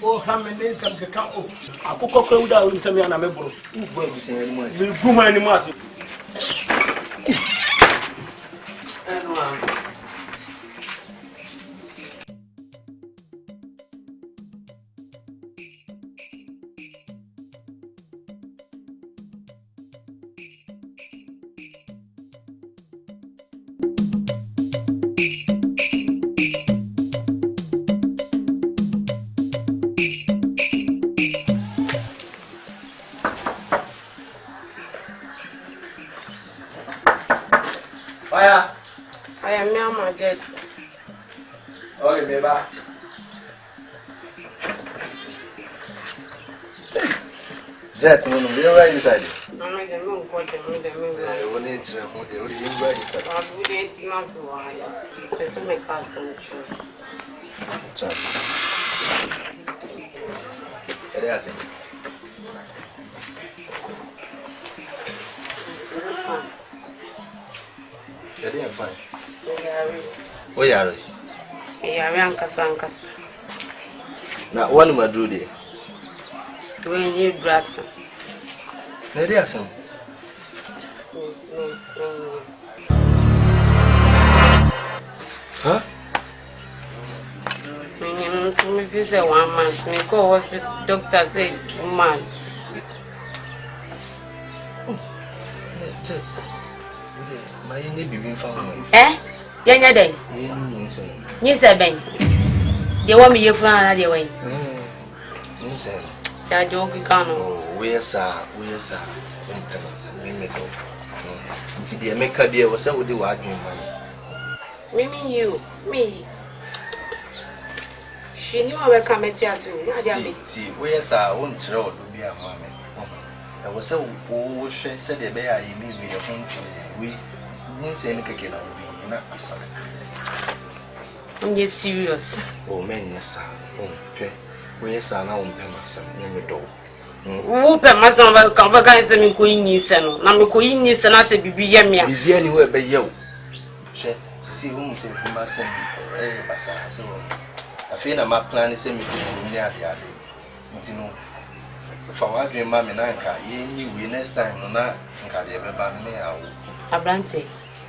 Oh, how many some can come up? I cook a crowd out in some yana member. Will go any mass. I am now my jet. Oh, baby. Jet, no, you're right inside. I made the moon quite a minute. I will need to put the right inside. I wouldn't know why. There's my cousin. You're fine. Oh, yeah. Yeah, Ankas. Now, one more do there. When you dress. Lady Asante. Huh? When you visit 1 month, me go hospital, doctor said 2 months. Jet. My name be found. Eh? Yanya day. You say, Ben. You want me your friend the way? Joke can. Where's sir? Until the America beer was so do arguing money. Me. She knew I will come at you. See, where's our own child to be a mammy? I was so old, she said the bear you mean me a home to we didn't say anything on me, not be sorry. You're serious. Oh, man, yes, sir. Okay. Where's our own penance and the door? Whoop a master of convocations and Queen Nisan. Queen Nisan as a baby yamia. If anywhere by you, she see whom say he must send a bazaar. So I feel my plan is a meeting near the other. You know, for what dream, mammy, and I knew next time, no, not ever ban me out. Abrante,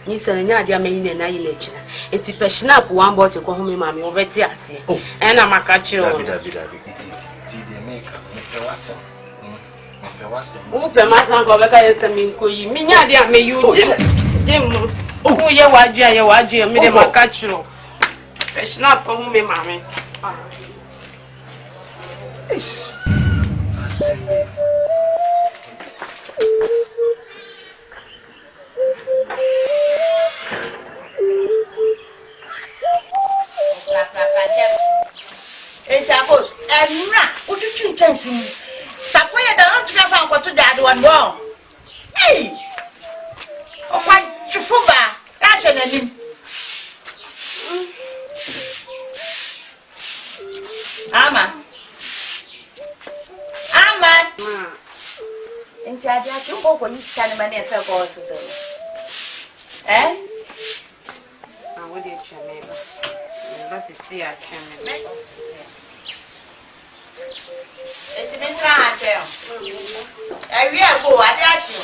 Nisan and Yadia may in a lecture. It's a passion up 1 bottle to call me, mammy, over Tiasi. And I'm a catcher. See the maker, make a wassail. Who the master of Convocations and Queen Minia may you, Jim. Oh, you are dear, me, my catcher. Passion up, call me, mammy. It's a bush, and not what you chancing. Sapphire don't travel for to that one more. Hey! Oh, what you fuba? That's your name. Ama. And I just you go when you stand my name for eh? I would eat your neighbor. That's a sea I can. It's been trying. I will go, I got you.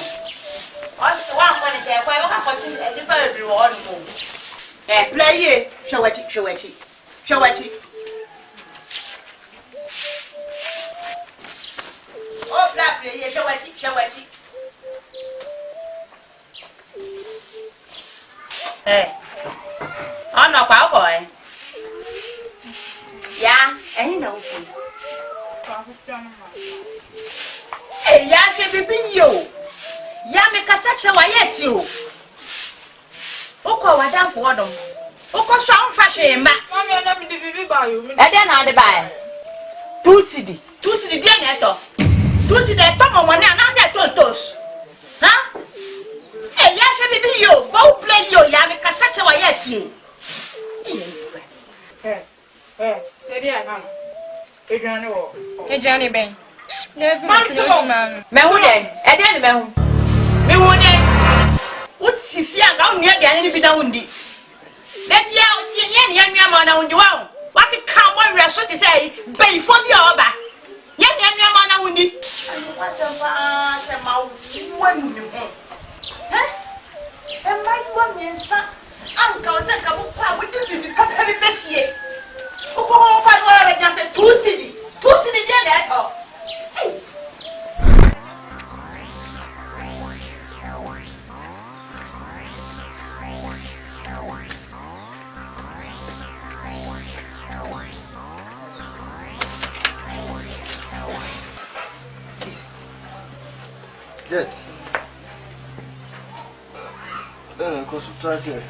What's the one when it's a way of putting everybody on move? Eh, play it. Show it. Oh, play it. Show it. Hey, I'm not boy. Yeah, and you know. Hey, ya should be you. Ya make a such a way at you. Oko, what down for them? Oko, strong fashion, ma. Mammy, let me be by you. I don't know the buy. 2 cedi, dear Neto. 2 cedi, Tom, one now said toast. Huh? Hey, ya should be you. Go play you, ya make a such a way at you. Hey, Johnny Ben. Me who then? I didn't know. Me who then? What's if you are near the enemy? Let the young man on the wall. What it come we are shot to say, pay for the other. Yan, man, I need. And my woman, son, Uncle said, come up with the happy this year. Oh, I just said 2 city, 2 city, dear, all.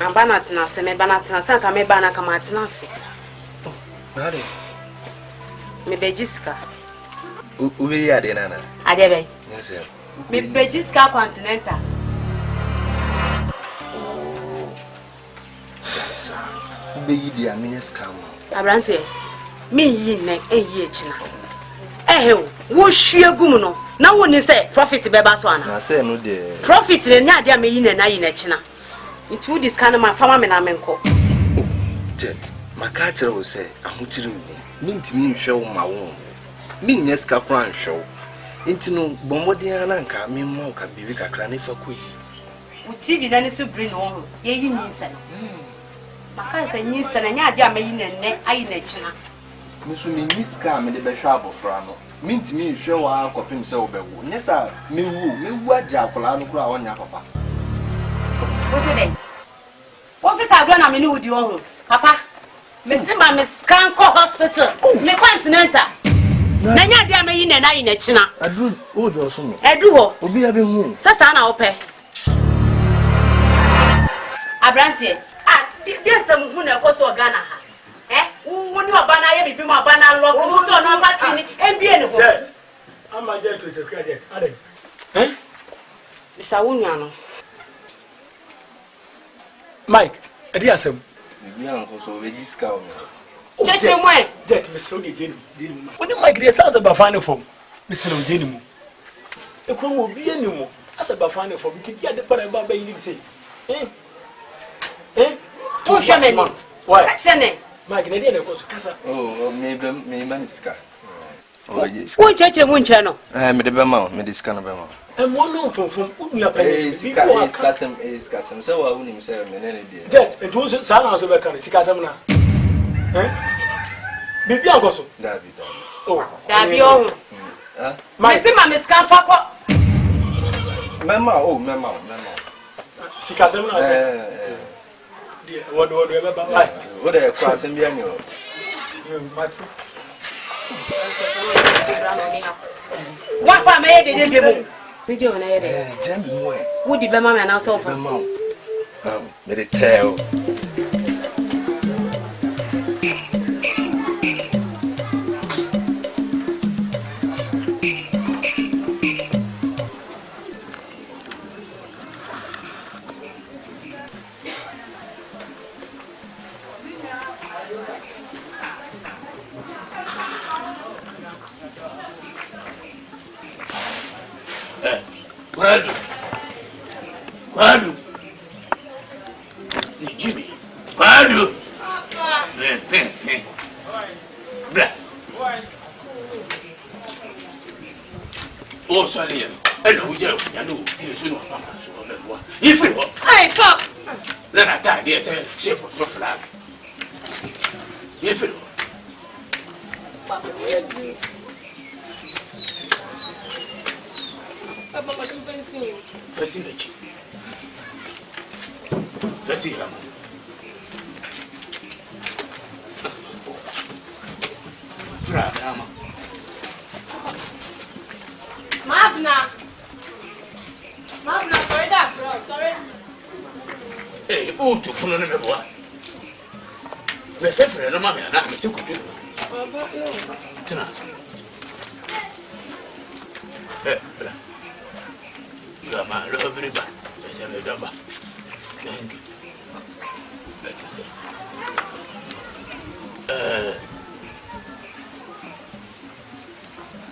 I'm banatina, semi banatina, sanka me bana kamatinasi. Nade. Me bejiska. Ubi ya de nana. Adebe. Yes. Me bejiska continental. Ubi di amine scam. Abrante. Me yi nek eyi echina. Wo hwie gum no. Na woni say profit beba so ana. Na say no de. Profit ne nya dia me yi na yi na china. Into this kind of my farmer me na menko. Jet. Maka kire wo say ahuchire wo. Mintimi nhwe wo ma wo. Minye ska kran hwe. Inti no bombodian na nka me mo ka bibi kakra na fa koyi. Wo TV na ni so bring wo. Ye yi nyinsa no. Maka say nyinsa na nya dia me yi na ne ayi na china. Musu mi niska me de be hwa abofra no. Mintimi nhwe wa akopim se wo bewo. Nyesa mewu agya akola no kura wonya papa. What's it? Officer don't have any with you, Papa. Miss Simba, Miss Canco Hospital, me continental. Nanya dia me yin na yin na china. Adu o do so no. Edu Obi abi hu. Sasa na ope. Abrantie. Dia sam hu na koso Ghana ha. Woni oba na ye bibi mo oba na lock. Wo so na makini mbie ne ho. Ama je to se credit. Ade. Bisa wonua no. Mike, adi asem. Bibi an so we diska o. Cheche mwe. Jet Mr. Odi Jeni. Woni Mike dey say ba fine for. Mr. Odi Jeni mu. E ko mo bi eni mu. Asa ba fine for. Ti dia de para ba ba yi say. Tu chameni. Why? Chene. Mike na dia na ko so kasa. Oh, me maniska. Oh, yes. Wo cheche mu nche no. Me de be ma, me diska na be ma. E mo no fofom unua pa ni. Iskasem se wa unim se me ne dia. Jet, e tu sa na so be kan sikasem na. Bibi ankoso. Dabi. Oh. Dabi ohun. Me si ma miskan fako. Mema. Sikasem na. Dia, wodo e ba ba. Wo de kwa asem bia ni o. Wa fa me de bemu. Video na yede. Jam mo e. Wo di be ma me na so fa. Me de tell. Quando? Jimmy. Quando? Vem. Blá. Ô, Solinha, eu não ia, que isso não vai mais, ó. E frio. Ai, pá. Lá na tarde, esse chefe sofrado. E frio. Facilmente. Facilmente. Fragama. Magna, sorry that, bro. Sorry. Ei, tu quando não me boa. Você freia não me ana, me tudo. Tnas. Bra. Gama lo everyba. Você me dá ba. Thank you.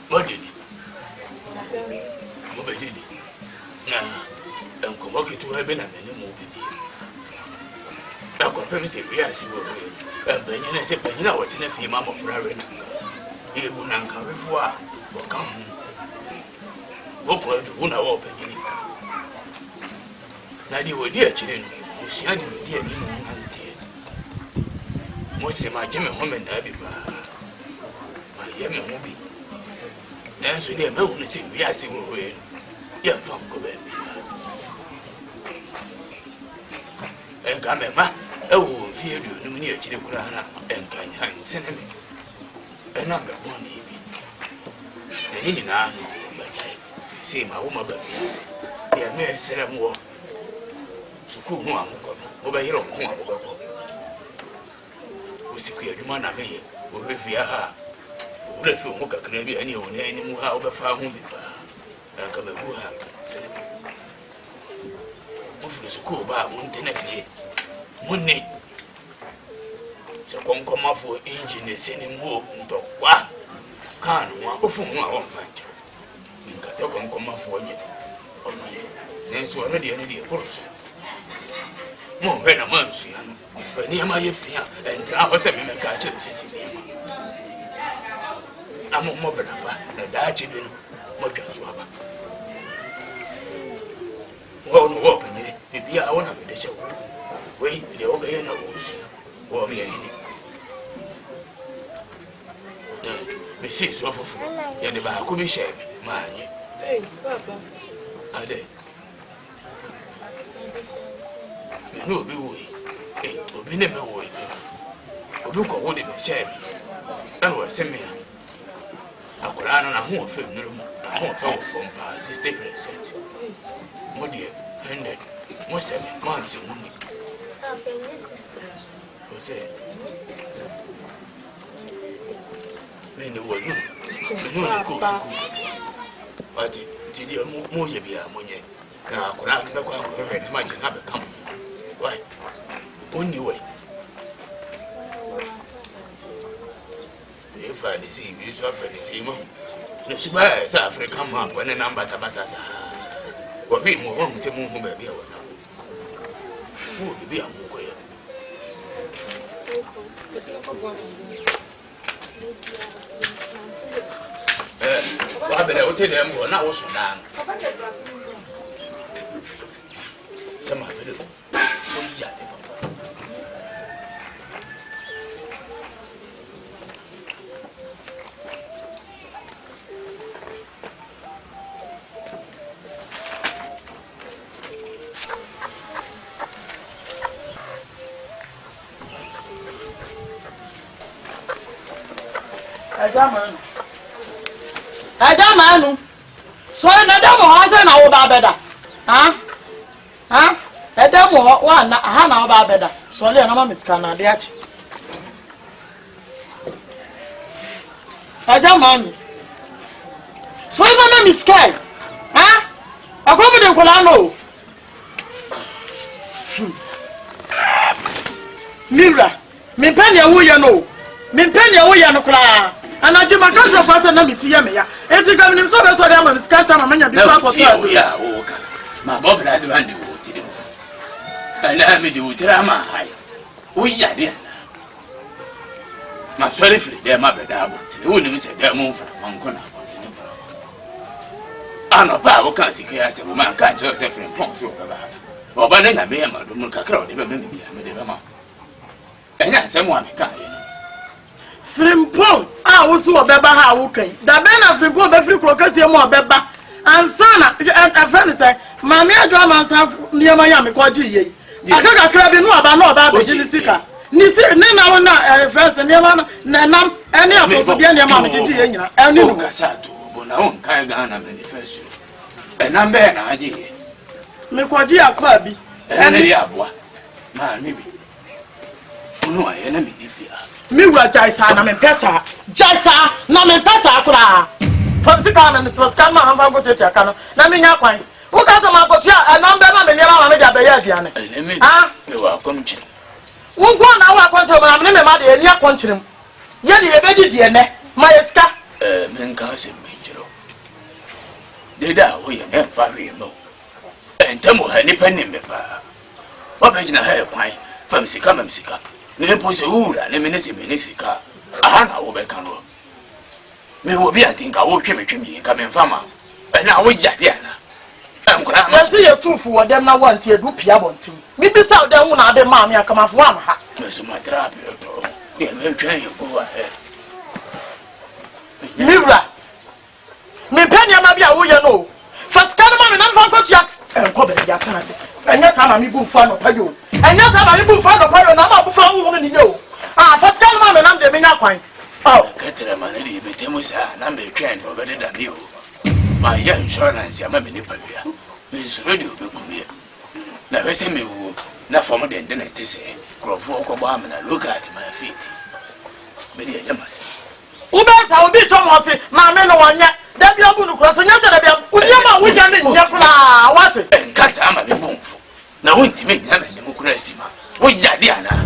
What did you? What did you? Nah, I'm going to have been a minute movie. I compare say we are see what we and Benjamin said Benjamin what in a few mamma for her. He would not come before or come. What could you not open? Nadi wo dear children, who see I did dear auntie. Most of my German woman, I be my young movie. Nancy, dear, no one say we are see what we young from Quebec. And come, Emma, oh, fear you, no near Chilikurana, and can hang cinnamon. A number one evening. And in an army, but I see my woman, but yes, they are mere seven war. Suku no amukọ oba yire okun abogbo osiku adwuma na meye o refia ha o refi o kakra bi ani o na ani mu ha obefa ho bi ba anka magu ha o fu suku ba mo ntena fie munni so konkomafo engine seni mu ntokwa kan wa ofu ho a won fanja nka se konkomafo nye o nye nenso ora de ani de koroso mo when a man see no when you my fear and I was a me catch it sisi am mo bela ba da chi do mo twa so aba wo no wo pe ni bia I wanna be the show we the o be na wo si wo me ni me see so fufu ya de ba ko bi share me ma anyi papa ade no be we obi ne me we obi ko wo de be share me and we se me akora na ho fe nuru mu na ho fe wo fom pa 60% mo de 100 mo se me man se mu ni papa sister o se sister me ne wo no ko suku ati ti di mo ye bia mo nye na akora na be kwa ko re ma je na be kam why only way if I see you so often see mo no suba sa African man when number tabasa sa wo bi mo won se mo hu ba bia wo na wo bi bia mo ko ya wa be le o te dem go na wo so dan sama be le Ajamanu. So na demo ha se na wo ba beda. Edemo wa na ha na wo ba beda. So le na ma miska na de achi. Ajamanu. So na miska. Akomo de kola no. Mira, me pen ya wo ye no. Me pen ya wo ye no kula. And I do my country person na miti ya me ya. Enti kam ni so be so dem skata ma manya bi kwa ko so ya o ka. Ma bob na zibandi wo ti de. Ana mi di utira ma hai. O ya de na. Ma sorry free dem ma be da bo. Wo ni mi se dem mo mfa ma nko na bo ni mfa. Ano pa wo kan sika ya se mo ma kan jo se free pon so ba ba. Oba na nya me ya ma do mu kakra o de be me bi ya me de be ma. Enya se mo ameka ye. Frimpong wosu obeba ha wokan da be na frimpong be free krokasi mu obeba ansana a friend say mama adwa mansa niema ya me ko ji ye akaka kra bi no aba na oba be ji sika ni si ni na wona friend niema na nam ene akoso bi niema me ji ye nyina ene no kasa to bo na won kai Ghana manifesto enam be na aji me ko ji akwa bi ene ya boa ma mi bi onu aye na me difia mi wa jaisa na me pesa jaisa na me pesa kura fasika na so scan ma hanfa go tete aka no na me nya kwan wo ka so ma kotu a number na me niema ma me ja be ya aduane me wa konchi wo nko na wa konchi ma me me ma de eni akonchirem ye de be di de ne ma yeska me nka se me jiro de da wo ye me fa hwe mo entamo ha ni pani me pa wa be jina ha kwan Famsika, Mamsika. Nepos ura, Nemenisika. Ahana Obekano. Me will be, I think, I will come coming from. And now we Jadiana. I see a two for them now want to do Piabonti. Maybe so they won't have the mammy come off one. Miss my trap, you go ahead. Mira. Me penny, Mabia, who you know. First, come on and unfold Jack and cover the Yakan. And yet, I'm a good fan of Payo. And yet, I'm a good fan of Payo, and I'm a found woman in you. Ah, first, come on and I'm the Minapine. Oh, get the money, but Temusa, and I'm a can over better than you. My young insurance, I'm a manipulator. Means radio will come here. Now, I say me, not for more than to say, Crawford Obama, and look at my feet. But I must. Ubers, I will be Thomas, my men on yet. That be able to cross another. We can in Yapla. What? And cats am a boom. Now, won't you make them in democracy? We Jadiana.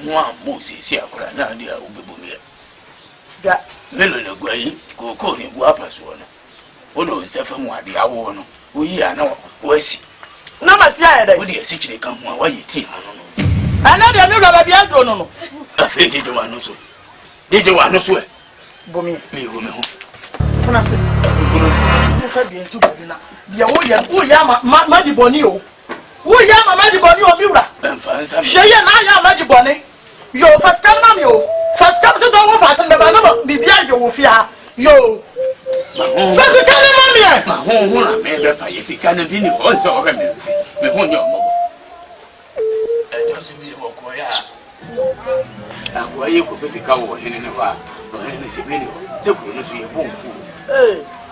One Moses here, Kurana, will be booming. That Melon Guay, go call him Guapas one. Although in Sefamwa, the hour, we are now, was no, my side, would you essentially come while you think? Another new Rabian, no. I think you want to. Did you want to swear? Bomi, me, woman. When I said, you Yama, Maddy Bonio. Who Yama, Maddy Bonio, Mura? Cheyenne, I am Maddy Bonnie. Your first come, you. First come to the office and never be behind you, fear. Yo. First, my home, maybe by a sick kind of video also. Me home your mobile. And just be a walk. Why you could be cow in the bar, or in this video, so couldn't see a boom fool.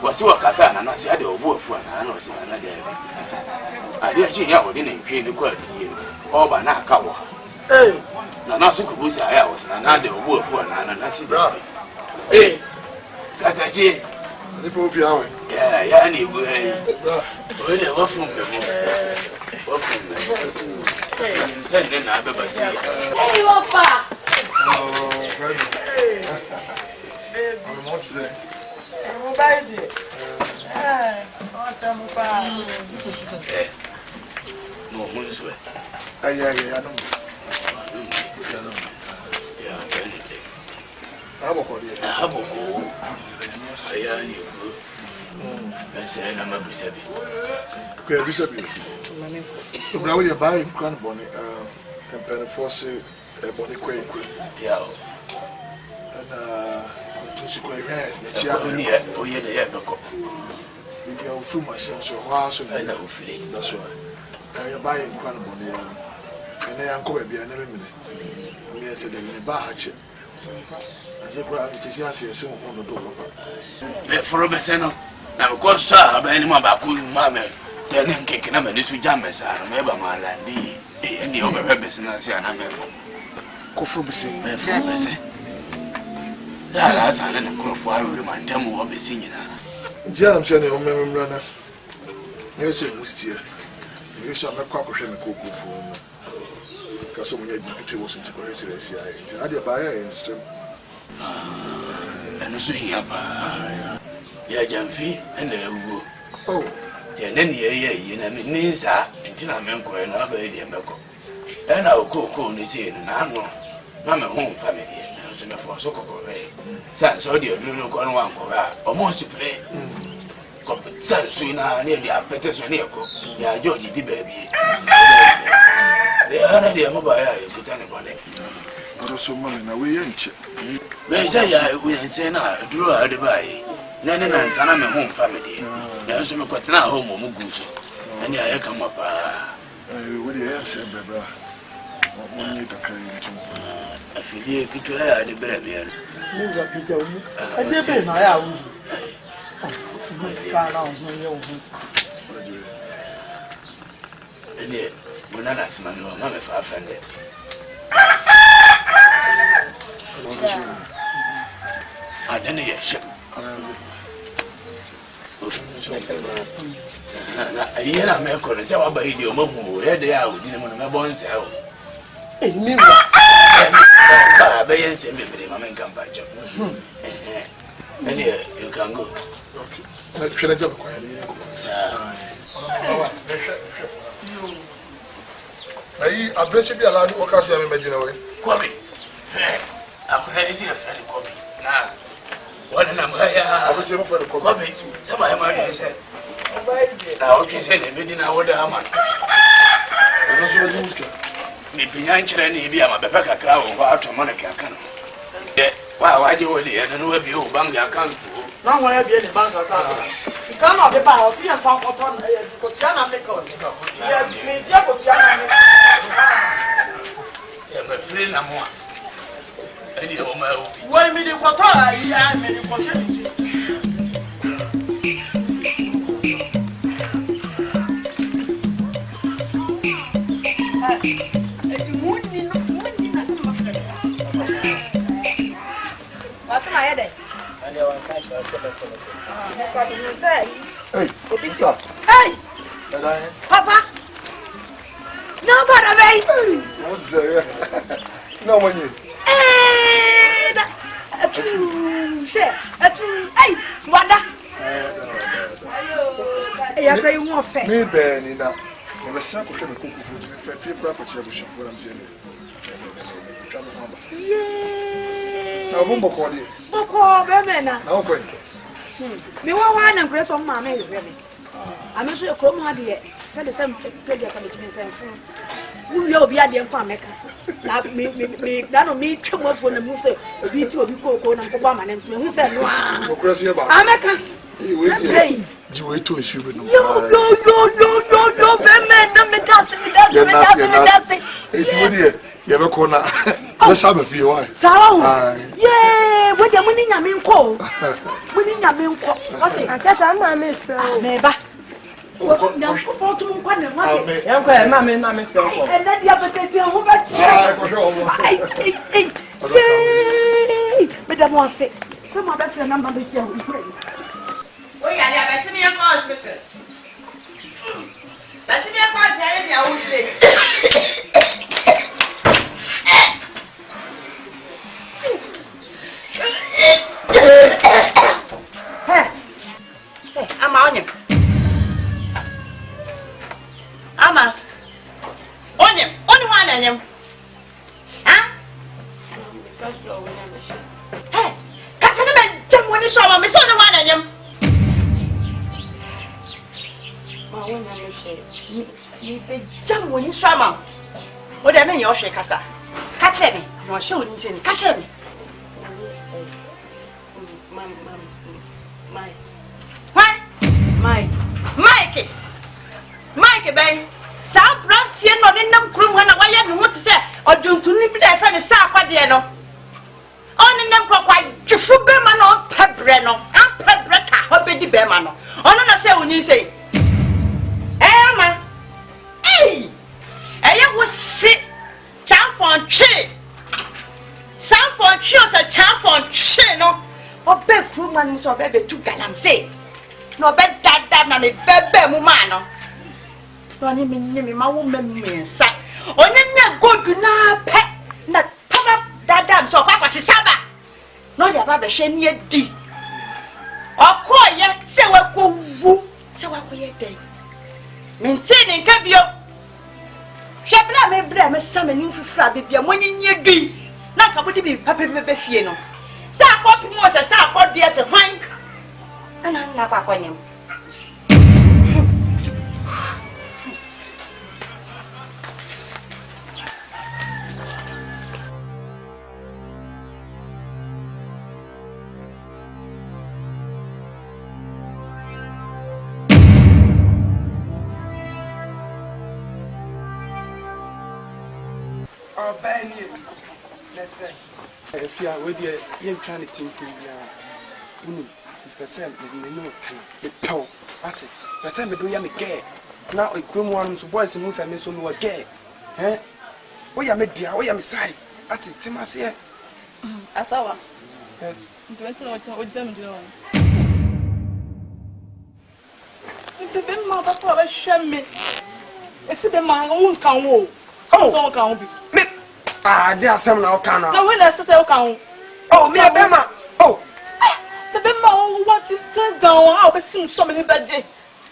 Was you a Kazan and not said a word for an answer another. I didn't see how didn't pay the quality or by now cow. Not so good as I was another word for an answer. Eh, Kataji, the proof you are. Yeah, anyway. What from the what from the sending I ever see. Hey, Papa. Oh, I'm not saying. I'm about it. Awesome, Papa. No one's way. I don't know. I have a go. I am you. I said, I'm a bishop. Bishop, you know, you're buying Crown Bonnie and Peneforce. Body quake, yeah, and to square hands, the chair, oh, yeah, the ever go. If you're full myself, so house and I know flee. That's why I am buying Crown Bonnie and I am going to be an enemy. Yes, I didn't buy it. As if I was a soon on the door. For a Besseno, now, of course, sir, by any more about good mamma, then kicking them a little jammers. I remember my landy, and the other business, and I'm Kofubisi, that's an uncroft. I will remind them of the singing. Jam Jenny or Memon Runner. You say, Monsieur, you shall not cock him a cocoa for because so many people was into the I did buy a stream. And so here, yeah, Jamfi, and there will. Oh, then you know, Nisa, until I'm inquiring about the American. And I'll cook on the scene, and I know. I'm a home family, and for so Sans audio do no one or most to play. Sans sooner near the appetition near cook. Yeah, Georgie, the baby. They are the mobile, put anybody. Not so money, now we ain't. They say, I will say now, draw out the bay. Then and son, I'm a home family. There's some got now home or Muguso. And I come up. What do you answer, brother? I feel you could wear the bread. Move up, Peter. I did my house. And yet, when I ask my mother if I find it. I didn't hear shit. A year I may call it so about your mom who had the hour, didn't want to bones out. Hey, me, I send me my main campaign. And here you can go. Should I jump quietly? Aí a brecha bi ala o ka se ya me magina we. Kobe. Akwai isi ya fere Kobe. Na. Wala na maya. Abu ce mu fere Kobe. Kobe. Saba ya ma ni se. Na o ki se ne bi na woda ama. Ano so di muska. Ni pinya nkyere ne bi ama bepa kakra wo kwa ato mo na kaka no. De wa waje wodi ya no wa bi o bank account o. Na won ya bi ni bank account. Kama de ba o fi en fa ko ton ko ti na me ko. Ya me je ko ti na me. Se me free na mo. Eni o ma o. Wo mi de ko to ayi ya me de ko se mi. Hey, Mensah. Hey! Papa! No, para bem! What's that? No money. Hey! Hey! Wanda! E a kai mo fe. Me be ni na. E be sa ko ke me ko ku fu me fe fi pra ko che bu shafu na mje ni. Yeah! Na bombo ko di. Boko be me na. Na o ko. Me wa na nkure so ma me we me. Ame so e ko mo ade se de sem pe de ka de timi sem fu. Wu ye obi ade nko ameka. Na me da no me twemo fo na mu se obi ti obi ko na ko ba ma na me hu se no a. Ko kura se ba. Ameka. We ji we to nsu be no. Yo, be me na me dance. Eti wo di e ye be ko na. We sa be fi wa. Sawa. Yeah, we de muni nyame nko. Muni nyame nko. Oti Atata ma me fro. me ba. Na ko to nko na ma. Yanko e ma me se ko. E na dia betete ho ba chi. Ko do mo. Ai. Yeah. Me da mo se. Ko ma be fre na ma be chi ho. Oh yeah, yeah, but see me in hospital. But see me in hospital, I will say. Hey, I'm on him. Ama. On him. Only one on him. Huh? Hey, can't you imagine when you show me? So the one on him. You be jam when you shama. What I mean, you're shake casa. Catch me, no show anything. Catch me. Mike, baby. Some brats here not in them crew when I want to say, or do to nip their friend Saquadiano. Only them quite Jufu Bemano, Pebreno, and Pebretta, Hobby Bemano. On a show when you say. Emma, hey, I was sick. Champ on tree. Some for choose a champ on tree, no. Or bed crew man, so baby to galam say. No bed that na me bebe mumano. No ni me ma woman Mensah. Onye nya godu na pe na papa dadam so kwa kwasi saba. No dia ba be hwe ne di. Okoye se we ko wu se wa ko ye den. Mentini nka bio. Hwe bra me sama ni fufura bebia monyinye di. Na ka bodi bi papa bebe fie no. Sa akọpi mo se sa akọdi ese hwan. Ana na kwa kwanyem. Let's say. If you are with you trying to think to percent me no the power at it. Percent me do ya me gay. Now a groom one so boys and moves and me so no gay. Eh? Where ya me dear, where ya me size? At it, Timas here. Asawa. Yes. Do you know what them do? The big mother for a shame me. It's the man who can walk. Oh, so can be. There are some now can. No, when I say can. Oh, me a bema. Oh, the big man what to turn down. I'll be seeing so many bad day.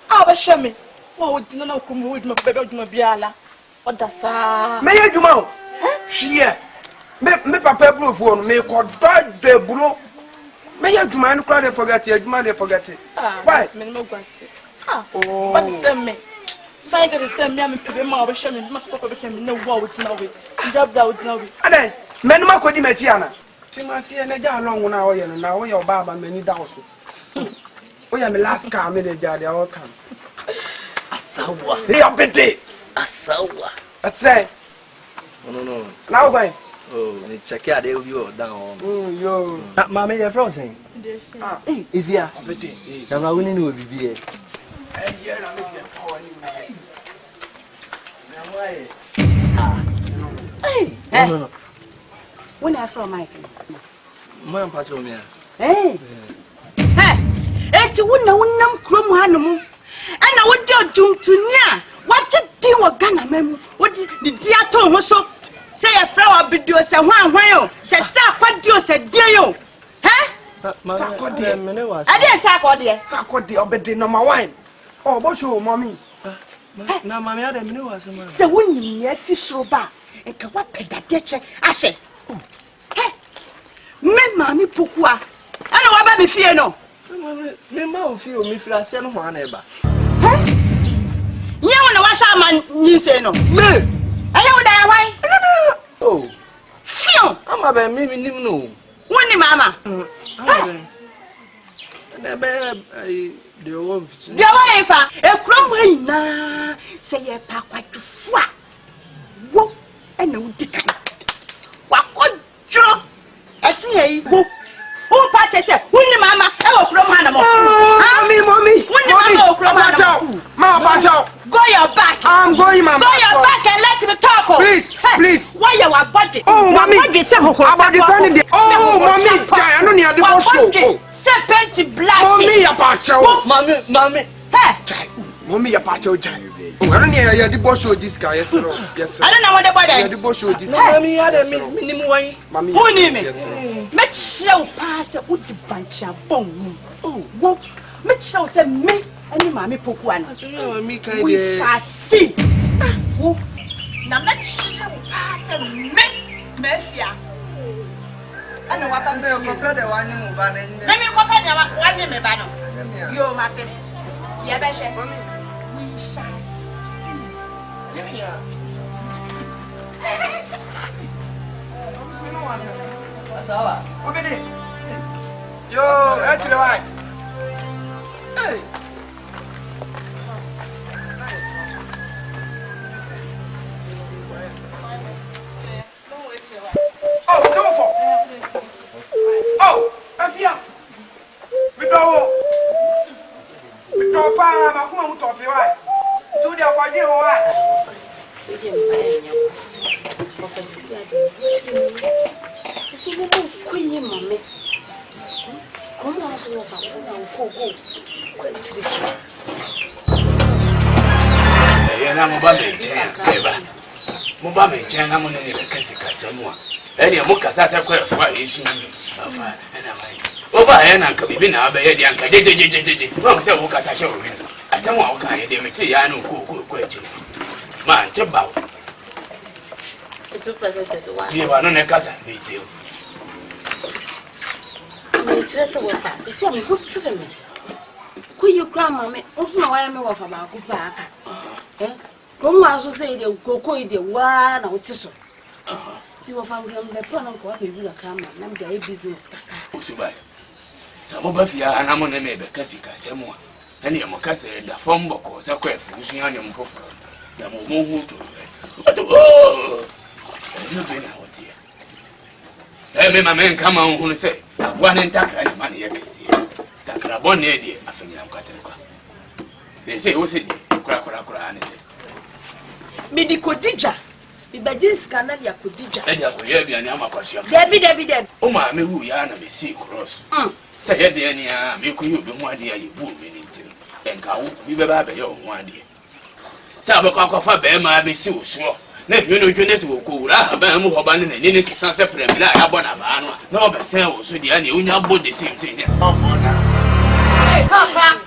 I'll be shame me. What would you know? Kumawood, my baby, my biala. Odasa. Me ye dwuma o. Hwie. Me papa bro fo no me ko do bro. Me ye dwuma no kra dey forget ye dwuma dey forget. Why? Me no gwase. Oh. But send me. Sai ga send me am pebe ma obehwe me ma papa obehwe me na wo wo tina we. Njab da wo tina we. Ade, me no makodi machi ana. Timasi na ja long na wo ye no na wo ye oba mani da wo so. Wo ye me last car me dey ja dey all come. Asawa. Hey, obede. Asawa. That's it. No. Now going. Oh, ni check out there you down. Yo. Mama, your friend saying. Hey, is here. Obede. I'm not winning with BB. Hey, yeah, na me dey call you now. Hey. No. When I from Mike. Mama patro me. Hey. Hey. Eti wunam krom hanom. Ana wodi odumtunia. Wache din wo Ghana memu. Wodi di ato ho so. Say your friend wa bidio se hwan o. Se akwadio se die yo. Sakode. Ade sakode. Sakode obede number 1. Oh, bo show mommy. Na mama ya dem ni wa se ma. Se wonnim ya fi shroba. Enka wa pedade che ase. Me mami pokua. Ana wa ba me fie no. Me ma o fi o mi fra se no ho ana e ba. Nye wona wa sha man ni fe no. Me. Aye wo da wan. Oh. Fio. Ama ba mi nim no. Woni mama. Na ba de wo mfiti. De wa enfa. Ekrom wa na se ye pa kwadufo a. Wo ena wo dikan. Wa kodro. Esi yi wo. Wo pa che se woni mama e wo krom ha na mo. Mommy. Woni mama wo krom ha na mo. Watch out. Go your back. I'm going, mama. Go your back and let me talk. Please. Why you are body? Oh, mommy. Body say ho. About defending the. Oh, mommy. I don't need the boss show. Say plenty blast. Mommy, ya pacho. Mommy. Hey. Mommy, ya pacho jai. Oh, I don't need the boss show this guy. Yes, sir. I don't know what the body. Yeah, the boss show this. Mommy, ya de minimum why. Mommy. Who need me? Yes, sir. Make show pass the wood bunch of bone. Oh, wo. Make show say me. Any mommy pokuan. We shall see. Who? Now let's pass me. Mafia. I know what I'm doing. Compare the one you move on. Let me compare the one you move on. Yo, Matif. Yeah, Beshe. We shall see. Asawa. Obede. Yo, that's the wife. Hey. Oh, come on. Oh, Afia. We don't pa ma kuma mu tofi wa. Do dia kwa je wa. Bege mbaenya. Professor Siadu. Isi mo kuyi mame. Komo na so wo fa ko go. Kwa itiri. Na mo ba me chen eba. Mo ba me chen na mo ne be kasi kasamu a. Ene mo kasa se kwa fa yesu ni. Afa na mai. O ba ya na ka bibi na ba ye di anka je. Wo se wo kasa she wo ni. Asamu a wo ka ye de me ti ya no ko echi. Ma nte ba. It's 2% just one. Ye ba no ne kasa me ti o. Me trese wo fa. Se mo ho chire me. Kuyi grandma me. Ofu na wa ya me wo fa ba ko ba aka. Komo aso say de koko ide wa na otiso. Ti wo fa ngam de plan ko wa be bi akama na me dey business kaka. Osubai. Sa mo ba fia na mo ne me be kasi kasemu a. Ene mo kasa da fombo ko za kwa fu su anya mo fofo. Da mo hu to. Oh. No be na hotia. Me mama kama hu no say wa ne ntakra ne ma ne ye kasi. Takra bon ne die afenya nkwatele kwa. They say o se kura ane say. Midi kodija. Ibejis kana dia kodija. Edia ko ye bia ne amakwasua. Debi. O ma me hu ya na me see cross. Say ye de ne a me ko yu be mu ade aye bu me ni ntiri. Enka wo bi be ba be ye o hu ade. Say abakwa fa be ma be si osuo. Na nyono dwene se wo ko wura ba mu ho ba ne ne se sanse premila ya bo na ba no. Na o be sen wo so dia ne onya bo de same thing. Hey, papa.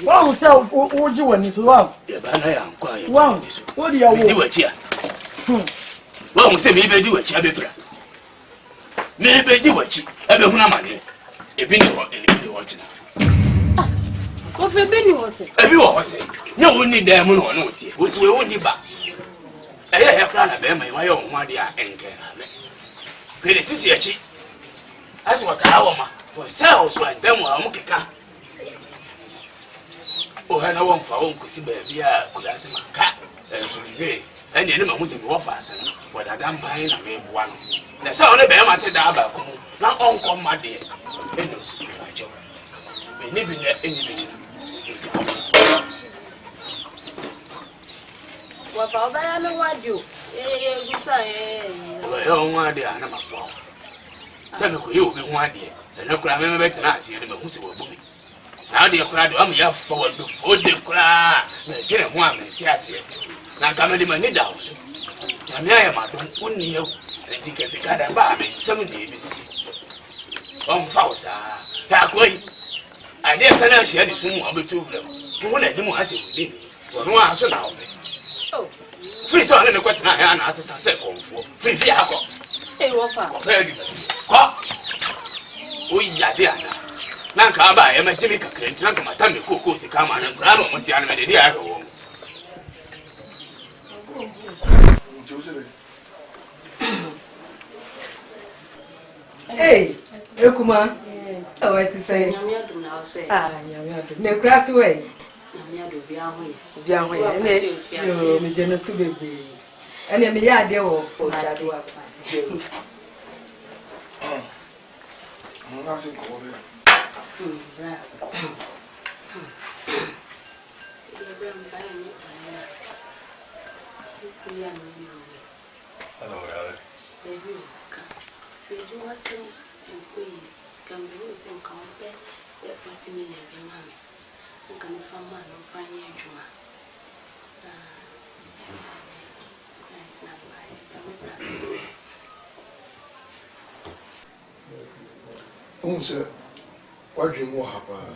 Wow, so what you want is wow. The banana and quiet. Wow, what do you do it here? Well, say maybe do it, Chabra. Maybe do it, every money. A penny watching. What a penny was it? Everyone was it. No one need them on no tea, which we won't be back. I have planned a bear, my own one dear and can have it. Pretty sister, that's what our was so and then we'll make a oh, and I won't for own could see baby, could ask my cat, and so be and the enemy was in waffles and what I done buying a main one. The sound of them at the Daba, not uncle, my dear. We need to get any. What about I know what you say? Well, one day, I'm a ball. Some of you will be one day, and no crime ever better not see them who's a boy. Now they are crowd, I'm here forward before the crowd. Get a woman, Cassie. Now come in my need house. And I am at one year, and think as a cat and barber, 7 days. On Fausa, that way. I dare say she had the soon of the 2 of them. To one of them was it within me. One answer now. Oh, free son and a question I answer for free fiacco. hey, Wafa. We Yadiana. Nankaba, I'm a Jimmy Cacklin, Nankama, Coco, Sikama, and Grano, Montiana, and the Diago. Hey, Kuma. Oh, what to say? Ah, no grass way. Young, and me generous baby. And then me, I do. Nothing called it. Hello, Alec. Can be always in compare the 40 million money. You can find man or find your juma. That's not right. Sir, what dream will happen?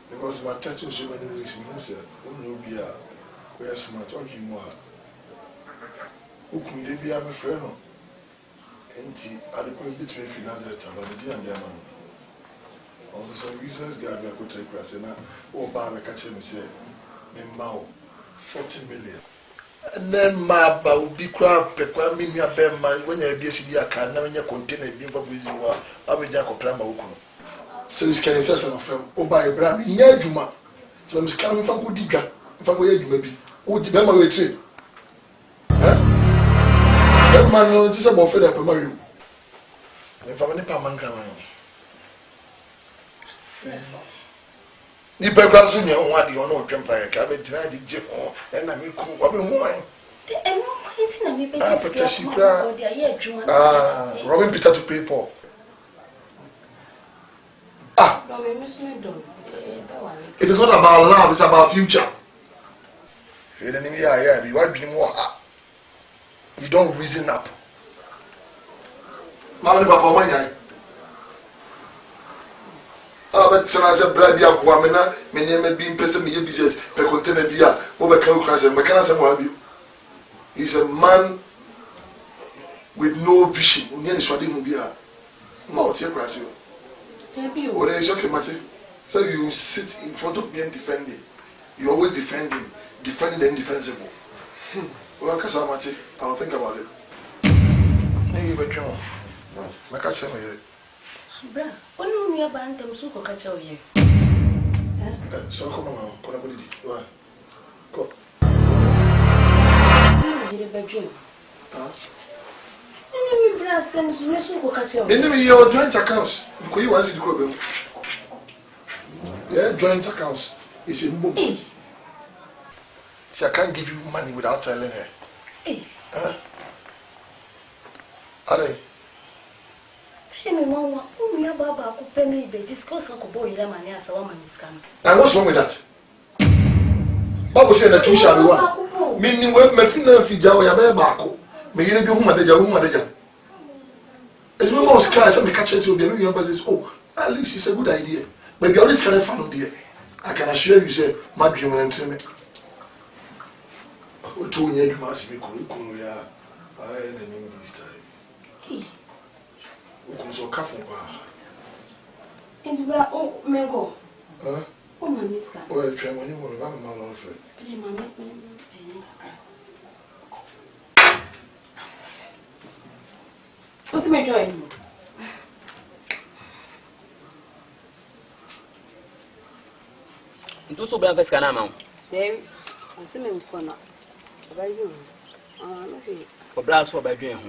Because my test was so many weeks, sir, will be a very smart or dream more. Who could they be a friend? And at the point between Nazareth and the and the also, some reasons God will go to the press and oh, Baba catch him say, Mao 40 million. And then my bow be crab, prepare me a bear my when you be a CD, I can never contain a beam for using one. I will jack of Prama. So this can say of him, oh, by a bram, yeah, Juma. So I'm coming from good digger. If I were you, maybe, would the Bama way trade? That man is about Fred up Mario. If I'm any Paman Grammar. The background in your one, you know, Empire, I will deny the jip and I'm cool. What be wine? Robin Peter to pay Paul. Ah, it is not about love, it's about future. You want to be more. You don't reason up. Mamma Papa, my eye. Ah, but son, I said, Brabia, Guamina, my name may be in person, me business, per container beer, over Crash and Mechanism. He's a man with no vision. Union is shouting Mubia. No, tear crash you. What is okay, Matty? So you sit in front of me and defending. You always defending the indefensible. Well, Casamati, I'll think about it. Maybe you better. My catch him here. Bra, when you are banned, I'm so catch out here. So come on, go. Go. You bedroom. You brass sends me so catch out. Enemy, your joint accounts. You want to go. Yeah, joint accounts. It's in book. See, I can't give you money without telling her. Are they? Say me, Mama, who me Baba could pay me, but discuss a boy, money as a woman is coming. And what's wrong with that? Bible said that two shall be one. Meaning, when my final feed out your back, may you be whom I did. As my most cars and the catchers will be in your business. Oh, At least it's a good idea. But you're always kind of fun of the I can assure you, say, my dream and intimate. What 2 years you must be cool, I ain't in this time. Who comes so careful? It's where, oh, Mango. Huh? Oh, my mister. Oh, I'm trying when you want to have my love friend. What's my joy? Ntu so bɛn fɛ sika na ma wo. Dɛbi, ɔsi mi nkɔ na, ɔbɛdwe ho. No hwee. Ɔbra so ɔbɛdwe ho.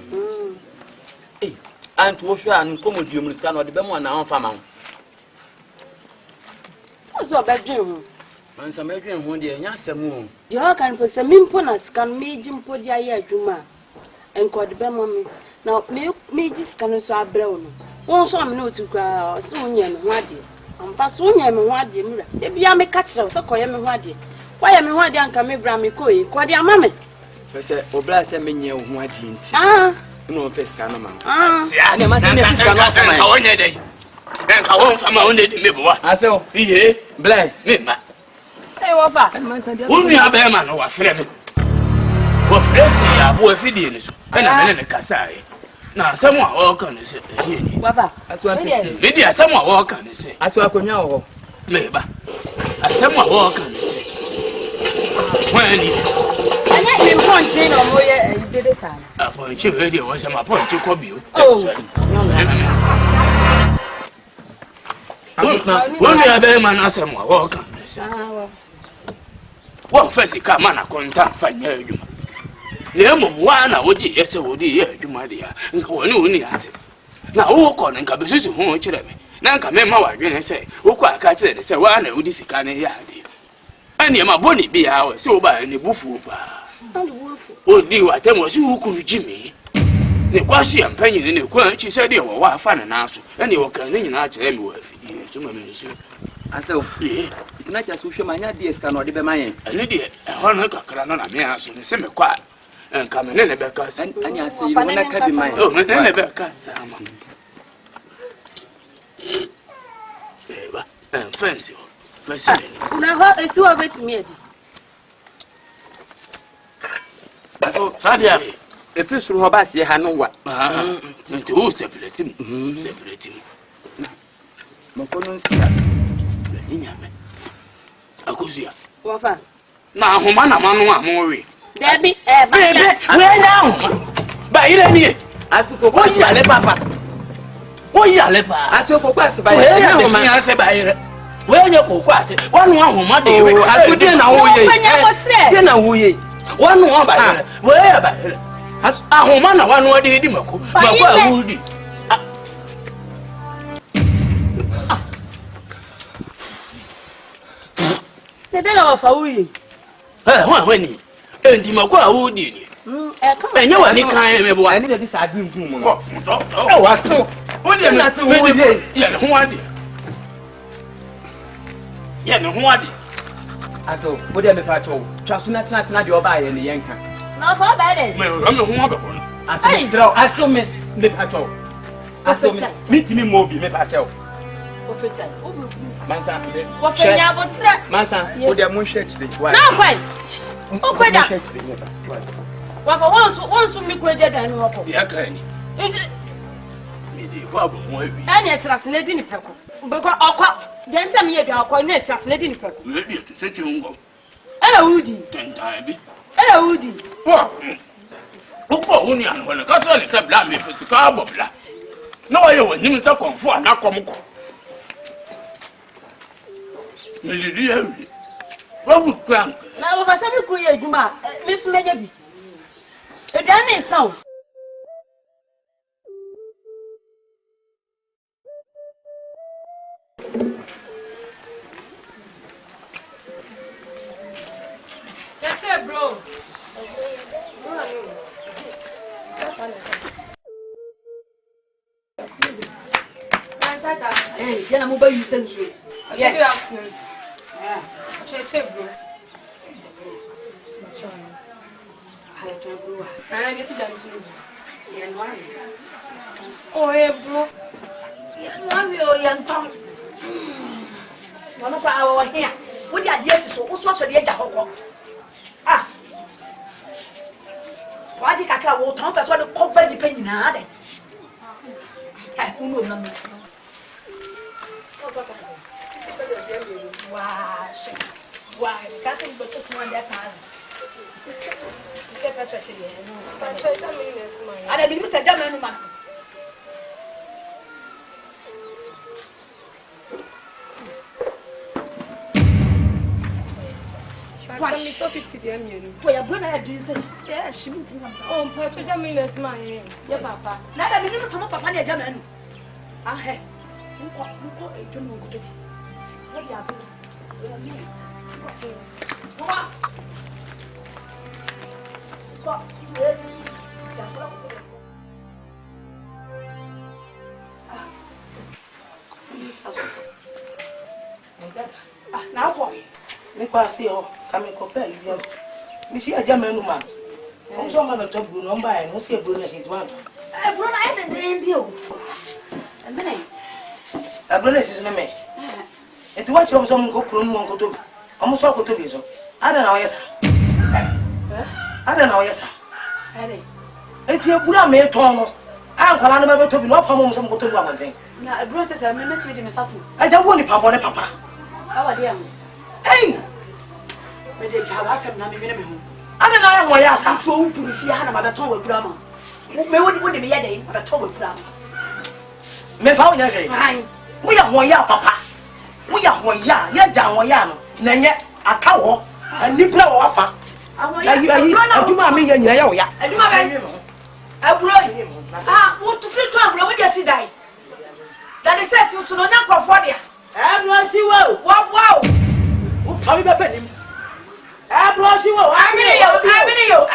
Antu wo hwɛ a nkɔmɔdie mu sika na ɔde bɛmu na ɔmfa ma wo. Ɔsi ɔbɛdwe ho. Mansa mɛdwe ho deɛ nya asɛm o. Deɛ ɔka no pɛ sɛ mi mpo na sika no meegye mpo de ayɛ adwuma a nkɔde bɛma me. Na meegye sika no so abrɛ wo no. Wɔn nso ame na otu koraa ɔsi wo nyɛ me ho adeɛ. Ampa so nya me ho ade mura. E bia me ka kyerɛ wo sɛ kɔyɛ me ho ade. Kɔyɛ me ho ade anka me bra me kɔyi. Kɔde ama me. Sɛ obla sɛ menyɛ wo ho ade nti. No first sika no ma. Ane ma sɛ ne sika no fa ma. Ka wonye dai. Ka won fa ma won de me bo wa. Aso. Iye, blai, me ma. Wofa. Wonu abɛ ma no wa frɛ me. Wo frɛ si ya bo afidie ne so. Kana me ne kasa ye. Na asɛm a wɔka ne sɛ ɛyɛ ni. Wafa. Aso akɛse. Me di asɛm a wɔka ne sɛ. Aso akonwa wo. Me ba. Asɛm a wɔka ne sɛ. Wani. Anya ni ponche no mo ye dede sa. Ponche we di wo sɛ ma ponche kɔ bio. Wonu abɛ ma na asɛm a wɔka ne sɛ. Wɔn fɛ sika ma na konta fa nyɛ adwuma. Le mom wa na woji yese wodi ye adwuma de ya nka woni woni ase na wo kɔ no nka besusu ho kyerɛ me na nka me ma wadwene sɛ wo kɔ aka kyerɛ de sɛ wa na wodi sika ne ya de ani ma boni bi ya wo sɛ wo ba ne bufu ba odi wa tem wo si wo kuru jimi ne kwasi ampanyi ne kwa chi sɛ de wo wa afa na naso ani wo kan ne nyina kyerɛ me wo afidi so ma me nsu Aso. Itina cha so hwe ma nya de sika no de be ma yen. Ani de ɛhɔ no kakra no na me aso ne sɛ me kwa nka me ne bɛka sɛ ani ase yi wona ka bi man oh ne bɛka sɛ ama ba fancy na ho esi wo betimi adi aso sadia efi suru ho ba se ha no wa nti wo separate na mo kono nsia ni nyame akosia Wafa. na ahoma na manu amowe Debi bebe we now ba ire ni asiko ko yale papa o yale pa asiko ko asiba we ya be sin ase ba ire we nya kokko ase wonu ahoma de we akudi na wo ye ye na wo ye wonu ba ire we ya ba ire ahoma na wanu de di mako awudi Dede na wafa wuyi wani ndi mako awudi ni enye wani kan me bo ani de sa adun hu mo no e wa so o de me se wo ye ye ne ho ade ye ne ho ade aso wo de me pa cho twa so na tena de oba ye ne yenka na fa ba de me ro me ho ade bo aso sraw aso me pa cho aso me timi mo bi me pa cho ofecha Mansa wo fe nya botre Mansa wo de mo hwe chire wa na kwai o kweda wafa wonsu mi kweda dan no ko ya kan ni me di wa bo mo awi ani etrase na di ni peko beko okwa de ntam ye dwa okwa na etrase na di ni peko me di to se chungo ela wudi tentan bi ela wudi wa ko woni an wala ka to le ka bla me pe ka bo bla na wa ye woni mi ta konfo ana kom ko me di ya wi wa bu kwan na wo fasa bi ku ye adwuma mi su meja bi edane saw that's it bro Hey, yana mo ba you send you. Yeah. Good afternoon. Yeah. Check bro. Oh, hey, bro. Mommy, oh, young Tom. One of our here. What are yes, so what's the edge of Hoko? Ah. Why did I will Tom as well to cover the penny now? Who knows? Why? Can't but just one that time. I don't believe it's a German man. Yeah, she moved. Oh, Patricia Miller's mine. Yeah, Papa. Now I believe some Papa near German. I had. Look what a German could do. What do you have? Come on. Now, boy. Me pass here, come and compare you. Me see a German man. I'm so much of Bruno, no buy, no see a Bruno as one. Bruno, I had a damn deal. A minute. A Bruno is no me. And to watch some go croon one go to almost all go to be so. I don't know, yes, sir. I don't know, yes, sir. It's your good man, Tono. I'm going to be no problem. Some go to one thing. Now, a brother, I met with him. I don't want to papa, papa. How are you? Hey! But they tell us I'm not minimum. I don't know why I said to open if you had about a tongue with grammar. May what be a day, but a tongue with grammar. Me found your we are one year, papa. We are 1 year, yet down 1 year, and yet a cow and nipple offer. I do my million year. I do my million. I brought ah, what to fit to a brother, yes, he died. That is says you to know that for you. I'm not sure. Wow. Tell me about him. I'm not sure. I'm in you.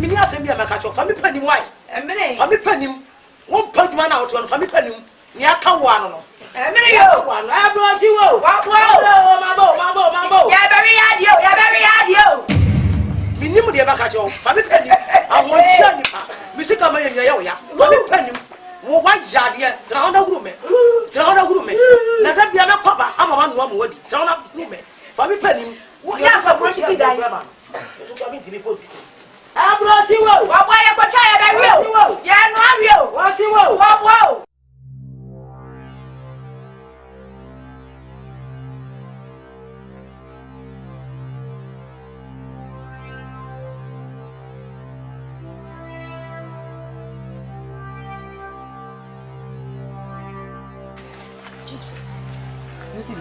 Mini assembly, I'm a catch of family penny wine. A minute. Family penny. One punch man out on family penny. Nyarko one. A minute. One. I'm not sure. Mambo. Yeah, very hard, you. Minimum the catch of family penny. I want Shanipa. Mr. Kamaya, family penny. What Jadia, drown a woman. Let be a papa. I'm a one word. Drown a woman. Family penny. What you have for see that? I'm not sure. Why you try a real? Yeah, no real. What's he will? Wow. Listen.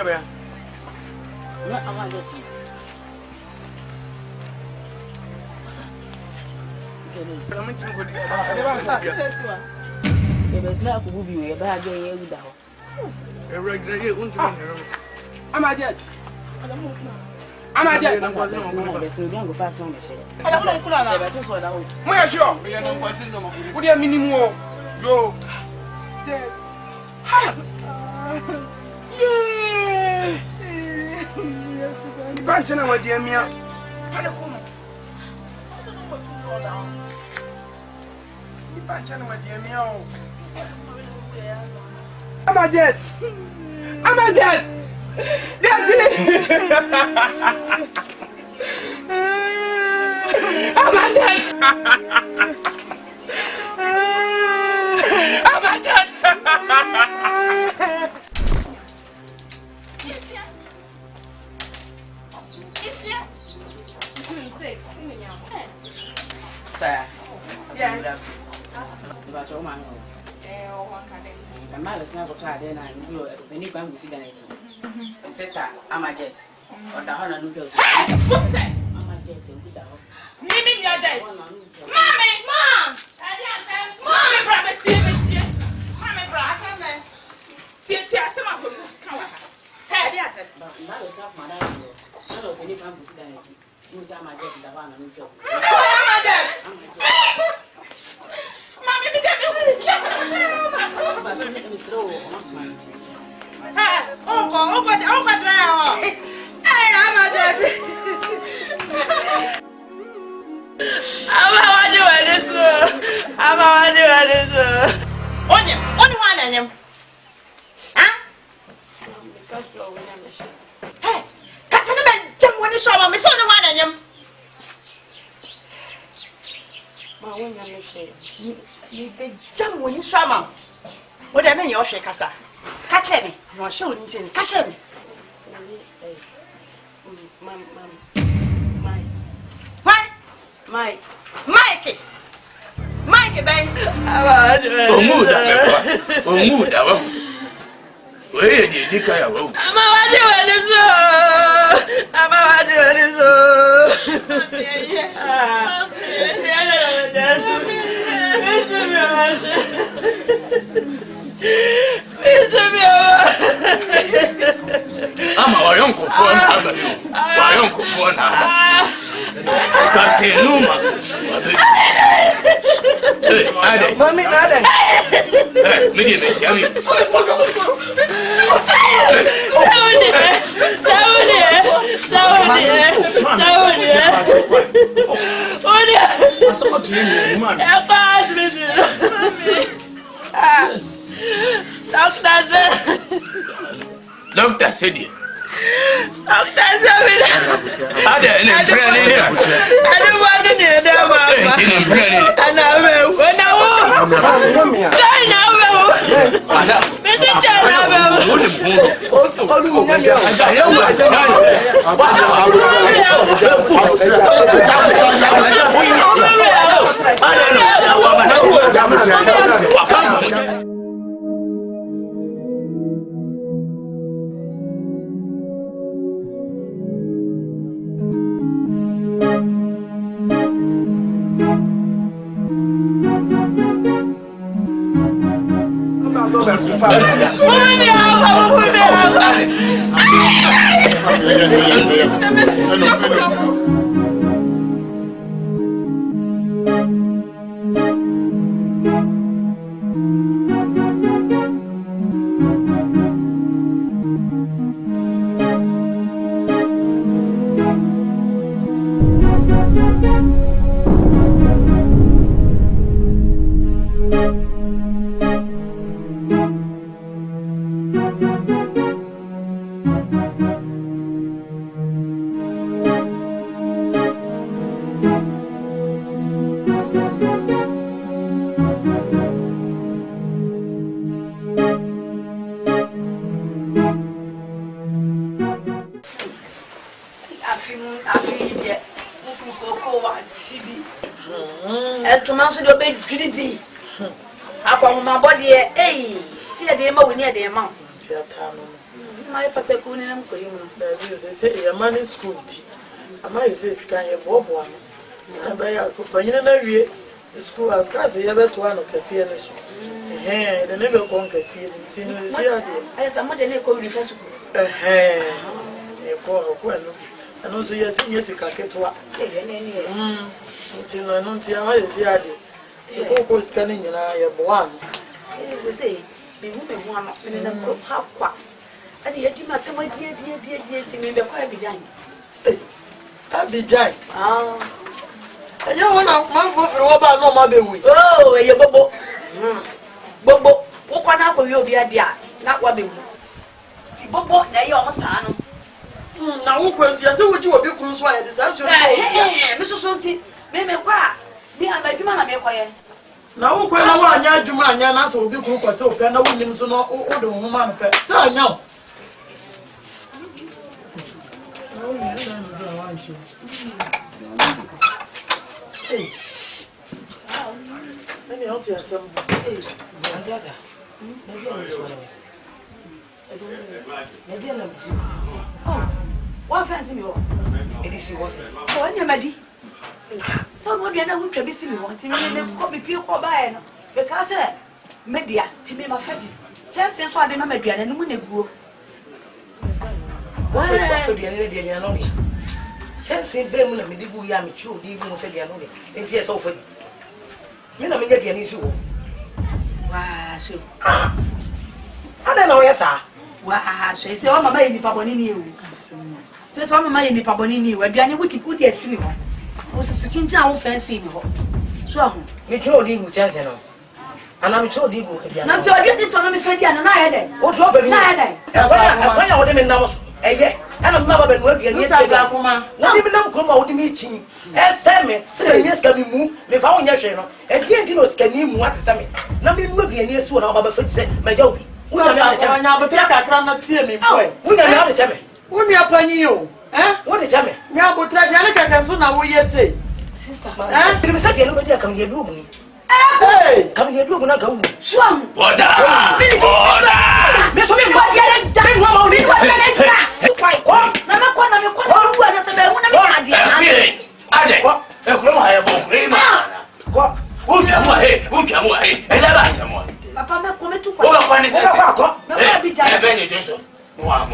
Yeah. I want to get you. Banchana wa dia mia. Hada kuma. Ni banchana wa dia mia o. Amajet. Daddy. Amajet. Sir. Yes. That's all man. My mother's never tried then I knew any bamboo cigarette. Sister, I'm a jet. Or the honor noodles. What's that? I'm a jet and good. Mimi, your jet. Mommy, Mom. Mommy, brother, see me. Mommy, brother. See, I said, my book. Come on. Hey, yes, mother's not my dad. I don't any bamboo cigarette. You say my jet, the one on the I'm a jet. Mommy, me get I'm Hey, kasa na me jam woni so ma me so ne wana nyam. Ma wonya me hwe. Ni be jam woni so ma. Wo da me ye o hwe kasa. Ka che me, no hwe woni fe ni. Ka che me. Mike, ben. Omuda wa. Wewe ni dika ya wao. Ama waje wanizo. Ama wayonko fona hapa. Wayonko fona hapa. Katenuma. Ade. Mami nada. Midi metiami. Doctor said it. Doctor said it. Ada ni brand ni. Ada buat ni ada apa? Ni brand ni. Ana wewe. Kai na wewe. Ada. Messenger na wewe. Ada ya wa. Tomaso do be dwidi akwa homa body ti e de ma woni e de ma ti atano ma e pase ku ni nam ko yimu da bi se e ma ni school ti ama ise sika ye bobo ano sika ba ya ko panyina na wie school as ka se ye beto ano kase ne so de ne be ko kase ti no se ade ai sa mo de ne ko wi fa school e ko ano so ye sika ketwa ne Tino non ti ama esi ade. Ko sika ni nyina ye boa no. Say, me mu ano me na ko ha kwa. Ani ye di matama die ti me be kwa Abidjan. Abidjan. Eyo wona man fo firi wo ba no ma be wi. Oh, ye bobo. Bobo, wo kwa na ko wi obi ade a na kwa be wi. Ti bobo na ye o sa no. Na wo kwansu ya se wo ji obi kunu so aye de sa so. Me so nti me kwa ni amadwuma na me kwaye. Na wo kwa na wa anya adwuma anya na so obi kunu kwa se o pe na wo nim so no o de ho ma no pe. Se anya o. Na wo ni na no wa anchi. Ani o ti asem. Andada. Maybe I was one. I don't know. Maybe I'm not. Oh, one fancy me. It is was. Oh, anya madi. So mo dia na wo twa bisi me won ti me ko be pie ko bae no because media ti me ma fadi chance so ade na maduane no mu na guo wa so dia no dia chance be mu na me digu ya me chu di mu so dia no dia enti e so fadi me na me ya dia ni si wo wa so ana na o yesa wa so e se o mama ye ni paboni ni e se so mama ye ni paboni ni wa aduane wo di asimi ho wo se chincha wo fancy ni ho so ahu me chu di hu chance no and I'm sure you go. Now, to get this one, I'm afraid you're not headed. What's your baby? I would have now. And I'm never been working yet. Not even know come out the meeting. As Sammy, 7 years can move, me found your channel, and here you know, can you what is Sammy? Nothing will be a near soon about foot said, my joke. We are now, but I cannot see me. We are not Sammy. We are playing you. Eh? What is Sammy? Now, but I can soon now, we say. Sister, you said nobody come here room. Hey, come here room, not go. Swam. What? Miss me, what get it done? What is it? Quite what? Never quite a quarter. What? Who come away? And I ask someone. Papa, come to what is it? What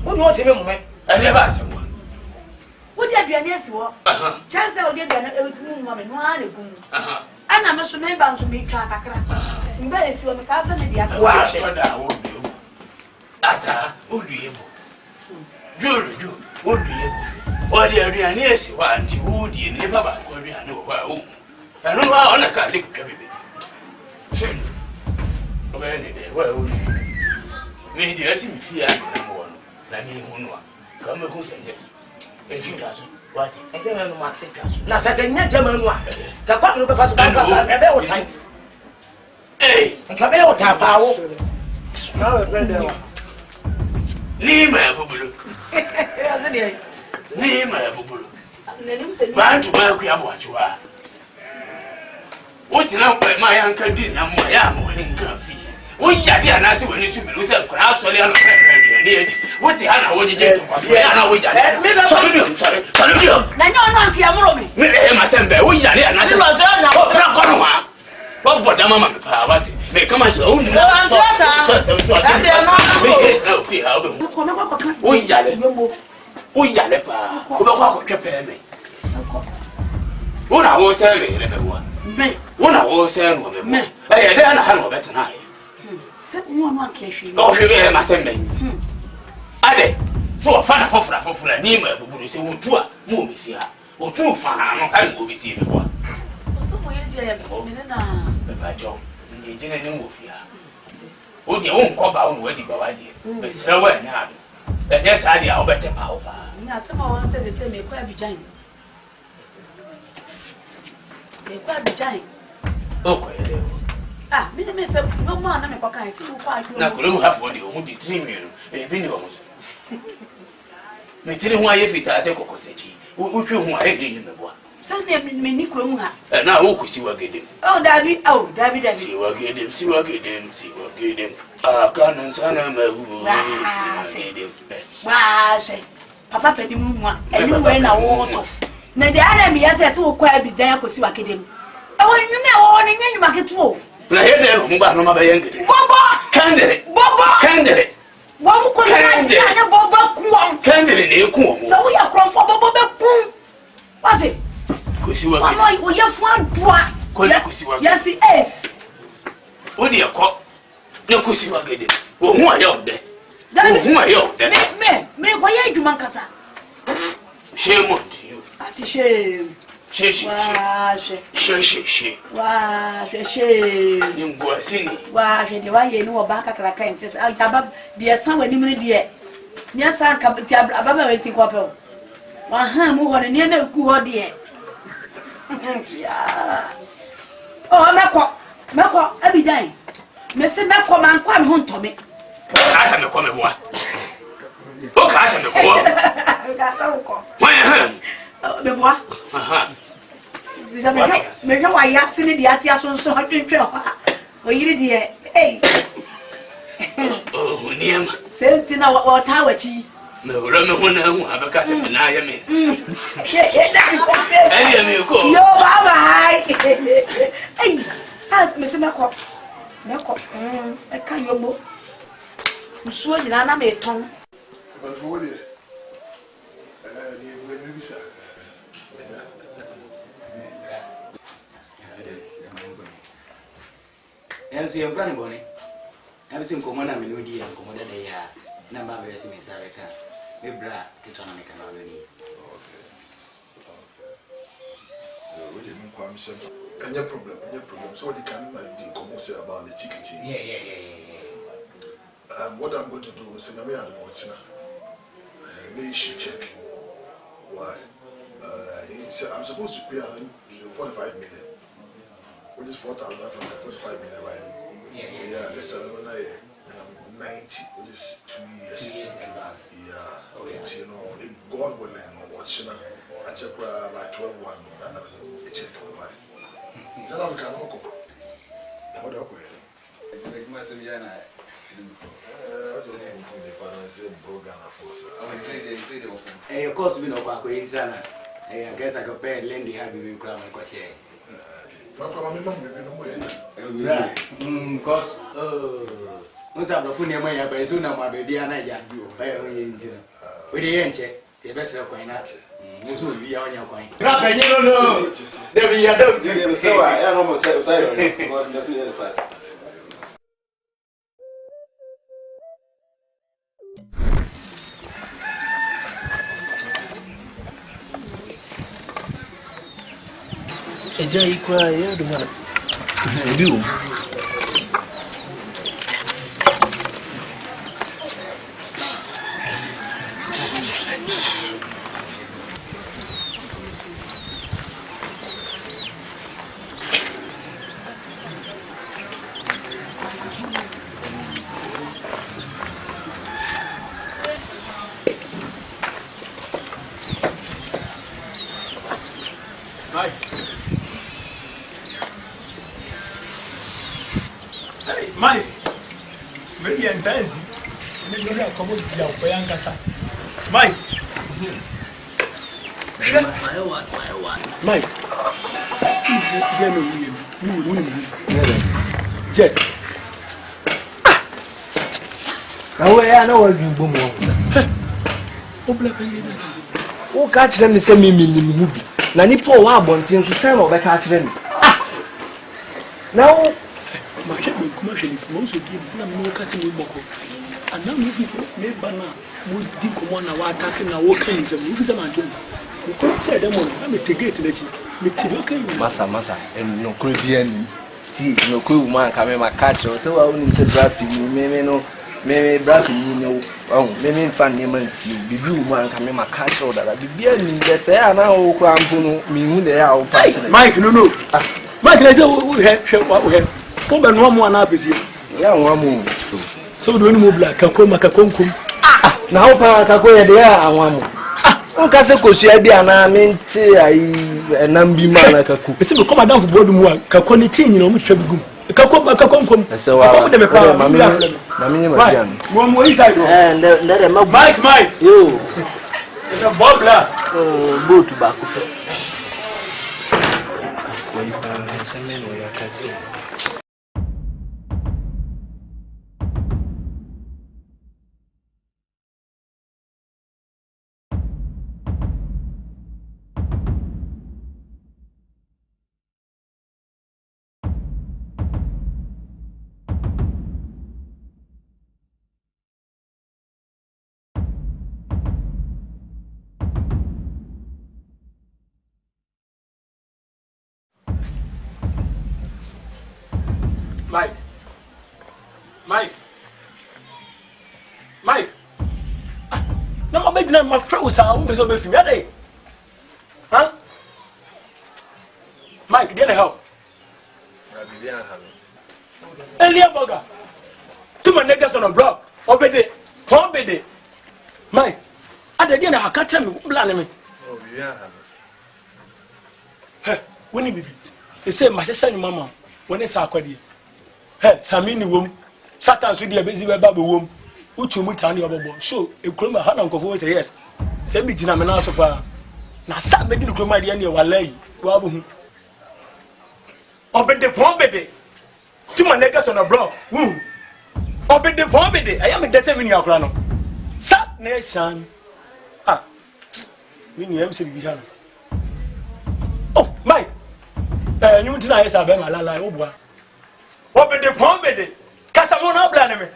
do you want to do? I never ask someone. What did you yes? Chance I will get a woman, one. And I'm a swimming bound to be trapped. You better see what the cousin did. Ata, would be able. Jury, would be able. Or the area near one, the wood, you never could be. I don't know how I can't take a baby. Well, maybe I see me fear no one. Let me come who said yes. And you doesn't. What? I don't know what it does. Second, yet, German one. The bottle of the first time. Hey, and Cabell Tapao. Nima Bubulu. Nima Bubulu. Man to welcome what you are. What's now by my uncle did not my arm winning coffee. We got here and I see when you took me with a class or the other. What the hell would you get? I know we got it. Sorry. Then you're not here, me. My son, we got it and I said, what but Mamma, what? They come at your own. We got it. We got it. What I was saying, me. What I was saying, me. I don't know better tonight. Oh, you hear my son. Ade, so a fan for Nima, who will say, what movie see her, or 2 fan, and will be seen before. By Joe, you didn't move here. Would you won't call out wedding by idea, but slow and habit. But yes, idea, I'll better power. Now, someone says the same, may quite be giant. May quite be giant. Okay. Ah, me say no man na me kwa kan si kwa you. Na ko lu have for the who the dream you. E bi ni o so. Me tiri hu aye fita ate kokosechi. Wo twe hu aye ni me boa. Sa me ni kuro mu ha. Na wo ku siwa gedem. Oh, Dabi. Siwa gedem. Ah, kanan sana ma hu. Wa se. Papa pedi mu mu a. Eni we na wo to. Na de ara me yase wo kwa bi dan ko siwa gedem. E wo nyu me wo ni nyu maketu. Na here no mba no mabaye ngede. Bobo kandere. Wo mu ko na bobo kuo. Kandere na eku o. So we akrofo bobo be pum. What it? Kusiwa. Mama wo ye fu adoa. Ko ye kusiwa. Yes is. Wo de ekọ. Na kusiwa gede. Wo hu aye ode. Wo hu aye ode. Me ko ye adwuma nkasa. Shame on you. Ati shame. She. Wow, she. Nimbo sini. Wow, she. The way you know about Kakraka and says, "I have be somewhere near the near San Capital Ababa waiting couple." One hand move on a near no good dear. Oh, Mako, every day. Mr. Mako, man, come home to me. As I'm a common boy. Look, as I'm a boy. My hand. The boy. Me go why ya sini dia tia so hatwetwe ho. O yiri die. Hey. Oh, niam. Senti na wa ta wachi. Me wura me ho na hu abeka se na ya me. Ani me ko. Yo baba hai. Hey. Has me se mako. Mako. E kan yo mo. Nsuo nyina na me ton. Ba fo de. Ni we ni bisa. Enso ye brand bone. Abi sim komo na melody ya komo da ya. Na ba be sim sa reka. Me bra ke tona me kana ni. we didn't come some any problem. So what can come say about the ticketing? Yeah. What I'm going to do is I'm issue check. Why? I'm supposed to pay 45 million. Which is 4,545 million, right? Yeah. This time I'm 90, which is 2 years. Yeah. Okay. It's, you know, if God willing, watching I check by 12-1, and I check why. Is that how we can walk? What do you must say? That's only the parents say program for us. I say they often. Hey, of course, we know about internet. Hey, I guess I could pay Lindy have been crying my share. Because once I'm the funny way, but soon I'm my baby and I got you. With the end check, the best of coin at it. Most will be on your coin. Nothing, you don't know. There we are, don't you? So I almost said, I was just in the first. Enjoy cry, yeah, the one. You. Mike, very intense. Maybe you come with your Poyankasa. Mike. Mike. Jet. Now I know what you boom. Oh, catch them and send me movie. Nani po wa bontin so say no be catch them. Now my head will come actually for most of you. I'm not catching you boko. And now if it's me bana, we dig come on our attacking our walking is a movie some and we could say them on. I'm a ticket to let you. Me okay. Masa and no Caribbean. See no cool man come my catch so I wouldn't say drafting me no me drafting no oh me fan name see bibi man come my catch that bibi ni that say na o kwa mpu me hu dey a o patch. Mike no Mike I say we have what we have. Come and one more na apesi. Yeah one more. So do any more black kakoma kakonkum. Na ho pa kakoye dey a one more. Nka se kosua bia na me nche ai enam bi ma na kaku. Ese me come down for board mu a kakoni tin nyina o mhwa bigum. Kakoma kakonkum. Ese wa. Dem pa mami ni ma dia no. Mo mo inside go. Mike. Yo. It's a bobla. Boat back up. Mike. No, I'm making my friend was out. I'm going to huh? Mike, get help. Elia Boga. Two my niggas on a block. Obede. Obede. Mike. I didn't have a catch me. Blame me. Oh, yeah. Hey, when you be they say, my sister and mama, when it's our query. Hey, Samini womb. Satan should be a busy baby womb. Which you meet on your bubble. So, a crummer had uncle for say yes. Send me to Namana Sopa. Now, some baby to come at the end of our lay. Wabu. Obey the poor baby. Two my niggas on a block. Woo. Obey the poor baby. I am a death in your crown. Sat nation. Ah. We knew him. Oh, Mike. You didn't know about my lie. Oh, boy. Obey the poor baby. Casamona blaname.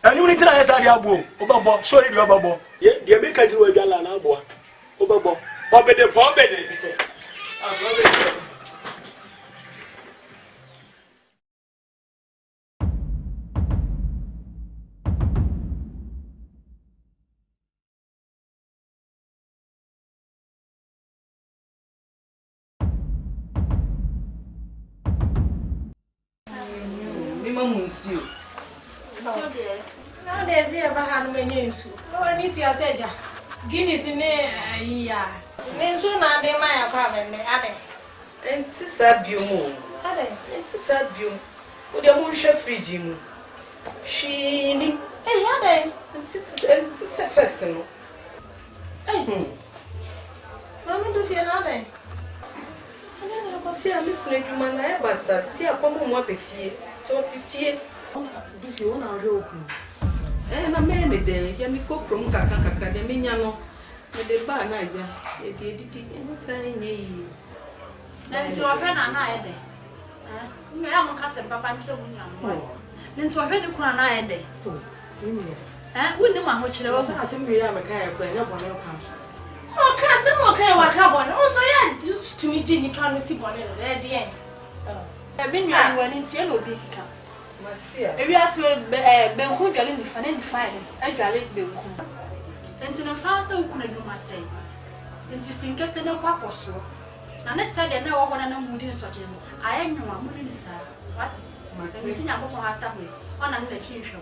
And you need to know about Obo, sorry, your bubble. Yeah, the American to a gala, boy. Obo, Obede Pombede. Monsieur. So dear. Now there's here behind me news. So I need to say ja. Guinness in yeah. Then soon I dey my apartment me ade. Enti sabium. Ade. Enti sabium. O de mo hwe fridge mu. Shini. Eh ade. Enti se fese no. Eh. Mama do fie na ade. Si a mi kure djuma na e basta. Si a pomo mo be fie. Toti fie. Do fie ona ore oku. Na me ne de ja mi kokrom kaka de me nya no. Me de ba na ja. E de didi e sa nye yi. Nti ohwe na ede. Me am ka se papa ntre mu nya mo. Nti ohwe ni kuna na ede. Wonni ma ho kire wo sa asem wi ya me kai ko nya bone kwa. O ka se mo kai wa ka bone. O so ya to me di nipa no si bone no e de en. Ebi nwa wani ntie no bi kika. Matia. Ebi aso benku dwale ni fa ne fa ne. Adwale benku. Nti no fa se ukuna dwuma sei. Nti sinkete ne kwa poso. Na ne sade na wo hona na mudi nsoje no. Aye nwa mu ni sa. What? Nti nya ko hata ho. Ona na chi hwe.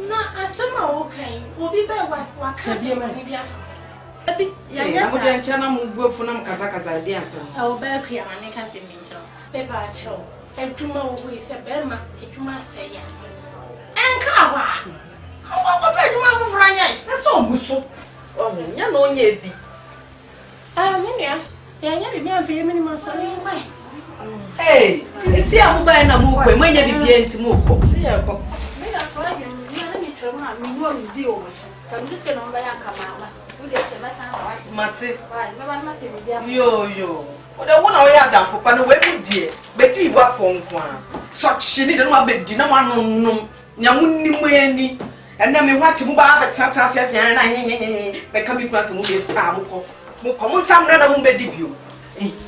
Na asema wo kai. Obi be wa ka se mani bi afa. Ebi ya ya sa. Mo ncha na mu guafu na mkasa di asem. O be ku ya mani ka se mi ncho. Be ba cho. Edwuma wo se be ma edwuma se ya. Enka wa. Wo pe edwuma wo franya. Se so muso. Nya na onye bi. Minia. Ya nya bi mi afi mi ni ma so ni mai. Si a mo ba na mo kwe manya bibia nti mo ko. Si ya ko. Me na to ya mi na mi twem na mi no ndi o mo. Ka mi se no ba ya kama. Tu de che ba san wa. Mate. Ba me ba na te bibia. Yo. O de wo na wo ya danfo pa no we mu die. Be di wa fo nko a. So chi ni de no ma be di na ma nonnom. Nya munni mu ani. Ena me hwati mu ba ba tata afia na nyenyenye. Be ka mi kura se mu be pa mo ko. Mo ko mo sam na mo be di bio.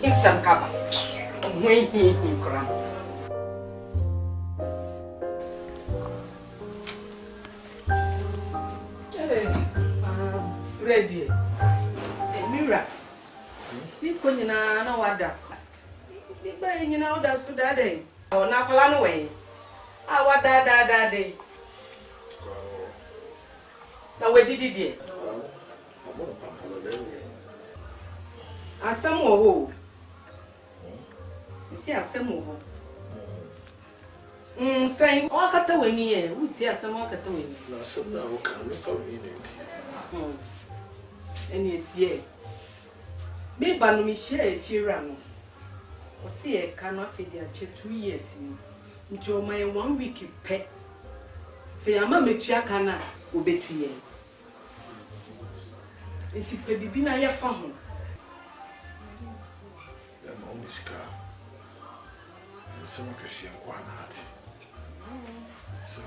Isam ka ba. Ready. Mira. People nyina na wada. Biba nyina wada so dade. O na kwala no we. A wada dade. Na we didi. Asam wo. Isi asem wo. Sai o akata wani e, uti asem o akata wani. Na asem na wo kan me fa mi nenti. Eni etie. Me ba no mi share efiera no. O si e ka no afedi a che 2 years ni. Nti o mai 1 week pe. Se ama metua kana obetuye. Nti pe bibi na ye fa ho. Ya ma on diska. Some occasion quanati. So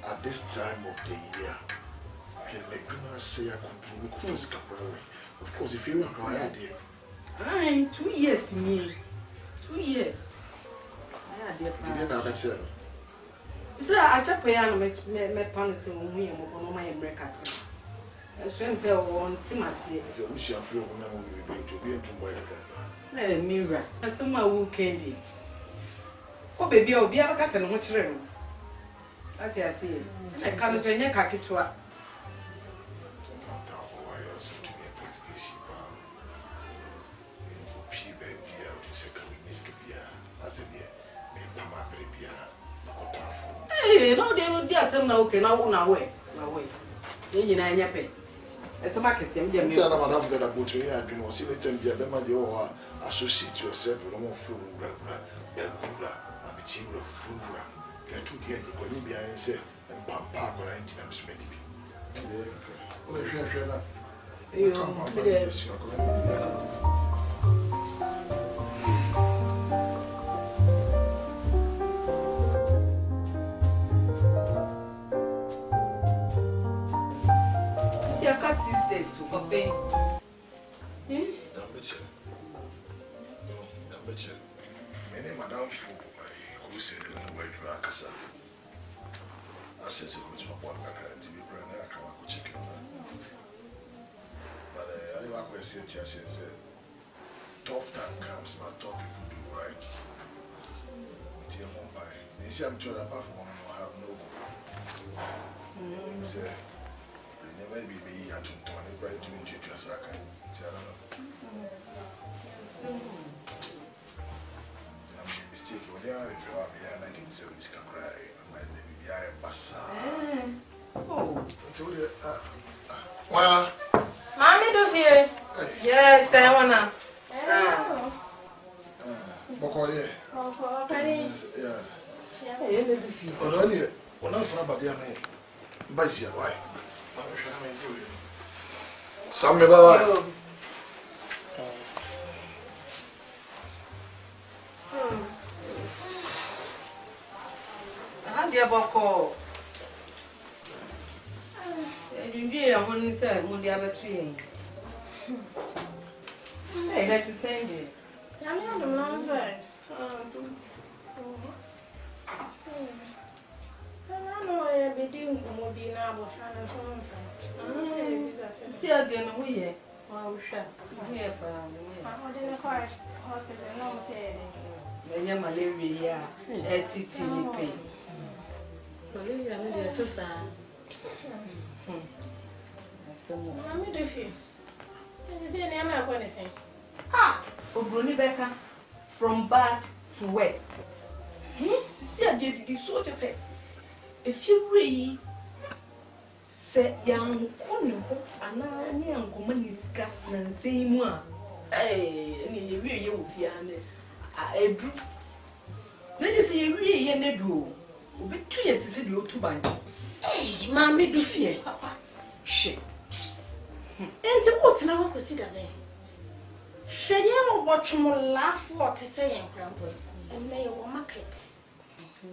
at this time of the year, I do not say I could do first couple away. Of course, if you are my idea. 2 years me. 2 years. I had did not better. Is that I just pay on me pants and we are my break up. And swim say on Timasi. The wish you feel never will be to be into my mirror. As some who candy. Oh, baby, I'll be a cousin, which room. That's I see. I come to a cakitua. Hey, no, they will dear some okay, now on our way. My way. You know, I pay. As a market, I'm going to have that about you. I've been was in the time, the Bema de associate yourself with a more flu, Tiura Fura, get to the end of the Libya and say, and Pampa, or I'm spent to be. You see, I can't see this okay many madam for who said in the way to Akasa. I said it was my one background to be brand new chicken. But I never say it as tough time comes, but tough people do right. Dear Mumbai, you see, I'm sure apart from one, I have no hope. Say, maybe be at 20, right to introduce us. I can tell them. Mistake, when they are in the 1970s, can cry. I might be a bassa. Oh, well, Mommy, do fear. yes, I wanna. Bokoye. Oh, Penny. Yeah. Already, when I'm from Badia, Basia, why? I'm enjoying some of Dia boko. Ndie ya honi se mo dia betu yin. Hey, let's send it. Tell me the mom's way. I know I be doing Kumodi now, but I'm from. See again, we here. Wow, sure. We have I didn't quite hospital, no, say it. Malaria, ATT, pain. Malaria, no, so sad. Mommy, do feel? You see, I'm not going to say. Ah, Obroni Becca, from bad to west. See, I did this sort of say. If you read, say, young Kono, and I am Comaniska, and say more. Hey, you really will be a drew. Let us say, you really a drew. Be 2 years to say you to buy. Hey, Mammy, do fear, Papa. Shit. And what now consider me? Should you watch more laugh what to say and grandpa and they will market?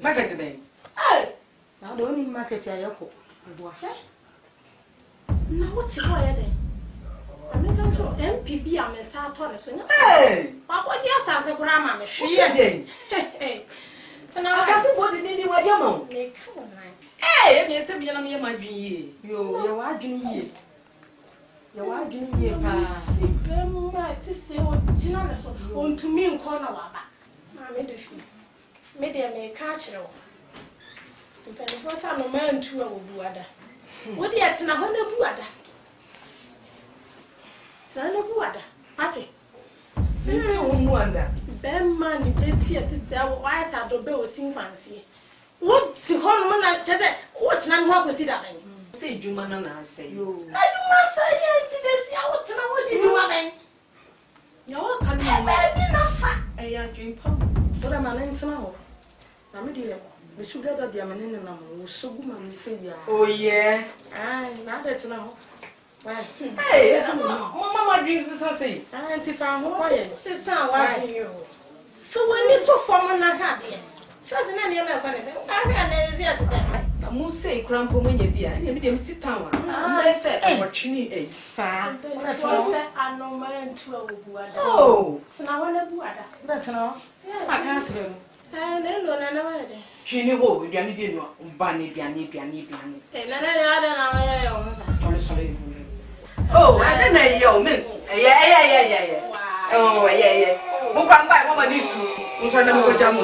Market day. Oh, Now the only market I have. now what's it going to I'm not sure MPB am a Saturn. Hey! What yes as a grandma? She again. Hey, so I now can't what did you want your make come on. Hey, there's a me my dream. You're watching here. You're watching here, See, Bemba, to say what Gianna on to me in corner. I made a few. Made them a catcher. If I first time no man to a water. What do you at na honor water? Sana water. Ate. No wonder. Bemma, the betty at this hour, why is our door sing fancy? What's the hormone? Just what's not what we see that? Say, Jumana, I say, you. I do not say it. I want to know what you want. No, can you enough? I am dream pump. What am I in tomorrow? Now, my dear, we should gather the ammonia number. So good, man, say, oh, yeah. Aye, now that's now. Hey, Mama drinks this, I say. And if I'm quiet, sister, why you? So when you took for my hat, first and any other person, I must say, crumple when you be, and you didn't sit down. I said, I'm watching a sir. I know my own 12. Oh, so now I want to that's all. I can't tell you. And then no, no, she knew who you didn't know. Bunny, Bianni. Sorry. Oh, I don't know your miss. Yeah. Oh, yeah. Who can buy one of these? Who's on the go jam?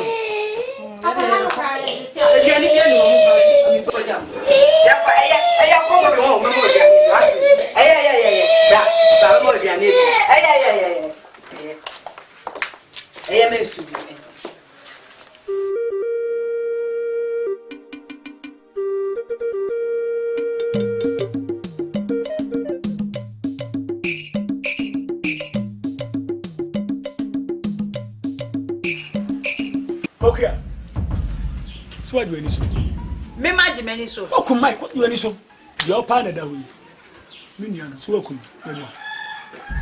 Okay. So what do you need so? Me ma di meni so. Oh, come Mike, what do you need so? Your partner that way. Me niana, so come.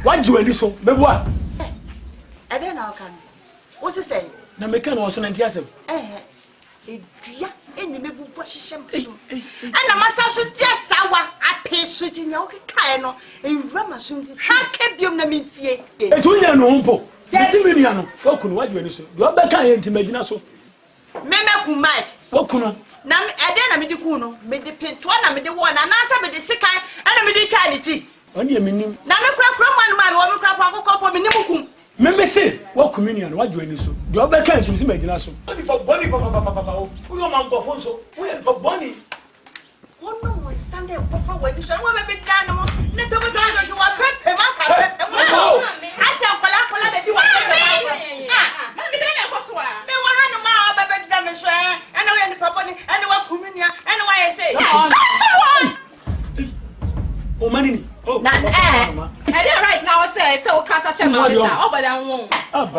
What do you need so? Me what? I don't know can. What's it say? Na me kan o so na ntia sem. edua enime bubu hyehyem so ana masa so dia sawa apeso ti nya okekae no enwura maso ndi saka biom na mentie etunya no mpo yesi me nua no wakunu wadwe ni so do beka ye ntimagina so meme ku mike wakunu na ede na me di ku no me di pinto na me di wo na na me di sikan ana me di quality oni ye menim na me kura manu ma me wo me kura akoko me nim kum meme se wakunu ni no wadwe ni so do beka ntim si magina so oni for body papa o wo man go fon so wo for body wono mo Sunday ko fa wani so wo be dan mo ne to be dan so wa pepe ma sa pepe mo asa kola de di wa pepe ma me dan ko so wa me wa hanu ma o be dan me so ana we ni papa ni ana wa kuminia ana wa ye say o manini na I didn't right now say so kasa chema bisa oboda won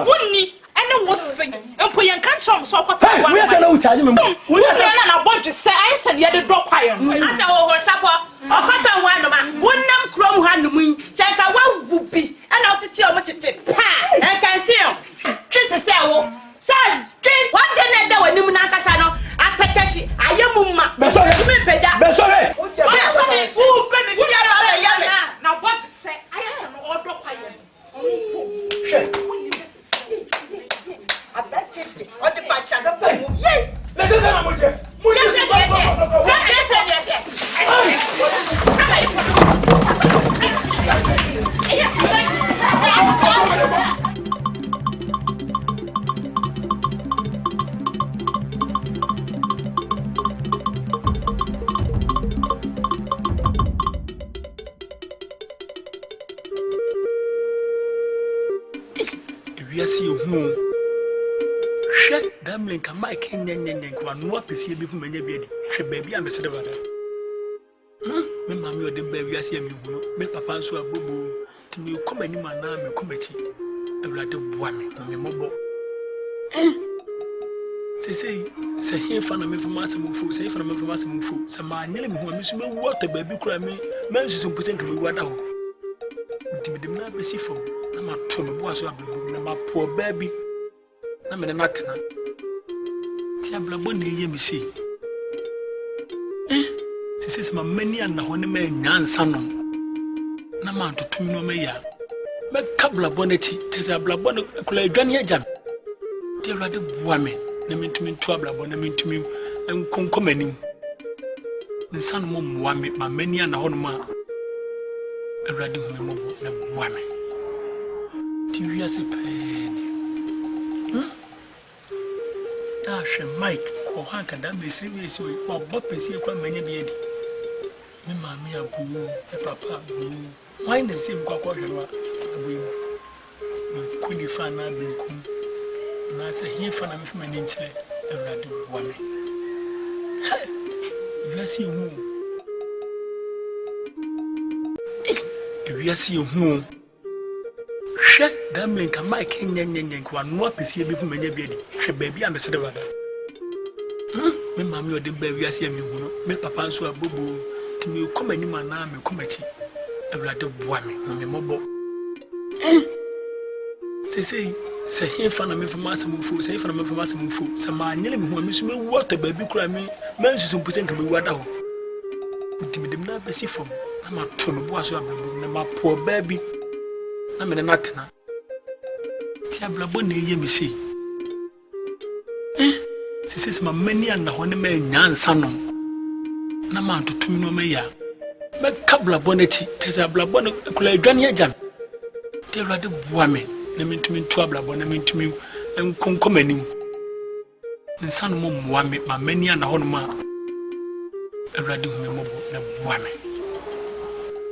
wonni ene wo sen empo yen kan chom so kwata wa we say na u charge me we say na bodge say I said ye de do kwayo asa wo sapo o kwata wa no ma wonnam krom hanu mu say ka wa wubi ana otiti o mo tete pa en kan see o twete say wo say twin what dey na da wani mu na kasa no apetashi ayemu ma be sorry me peda be sorry o be ni tia ba la ya me na bodge say I said no odo kwayo o de bacha be po mu ye let's say na mo je mo je Yes, you know. Shut damn ka Mike nyenyenyen kwa no apesi bi fu manya bi adi. Hwe baby am se de bada. Me mama o de baby ase am hu no. Me papa nso abobo. Ti me komani mana me komachi. Ewlade boa me mobo. Se he fa na me fu masem fu, se he fa na me fu masem fu. Se ma nyele me hu me so me water baby kura me. Man susu mpusen ka me wada ho. Ti me de na besi fo. Na ma to me boa so abobo na ma po baby. Na me na tena ti ablabo na ye mi sei se ma mani an na ho ne ma nyansa no na ma tutumi no ma ya me kablabo na ti se ablabo na kula adwane agam ti awlade boa me na mentumi tu ablabo na mentumi enkonkomanim nsa no mo moa me ma mani an na ho no ma awlade hu me mo na boa me ti wiase pe Ashe Mike ko hanka da me siri we si o bo pesi kwa manya bi edi me mama abu me papa abu why na sim kwa hwelwa abu mu me kuni fa na binkum na se hi fa na me fuma ni nchire awrade bua me wiase hu wiase hu hwe da me nka Mike nyenyenyen kwa no apesi bi fuma nya bi edi hwe baby am se de bada me mama o de baby ase am hu no me papa nso abobo ti me komani mana me komachi awrade boa me mobo se he fa na me fa masem fu se he fa na me fa masem fu se ma nyele me hu me so me water baby kura me man susu mpusen ka me wada ho ti me dem na besi fom na ma to me boa so abobo na ma po baby na me na tena ti ablabo na ye mi sei se ma mani an na ho ne ma nyansa no na ma tutumi no ma ya me kablabo na ti se ablabo na kula adwane agam ti awlade boa me na mentumi tu ablabo na mentumi enkonkomanim nsa no mo moa me ma mani an na ho no ma awlade hu me mobo na boa me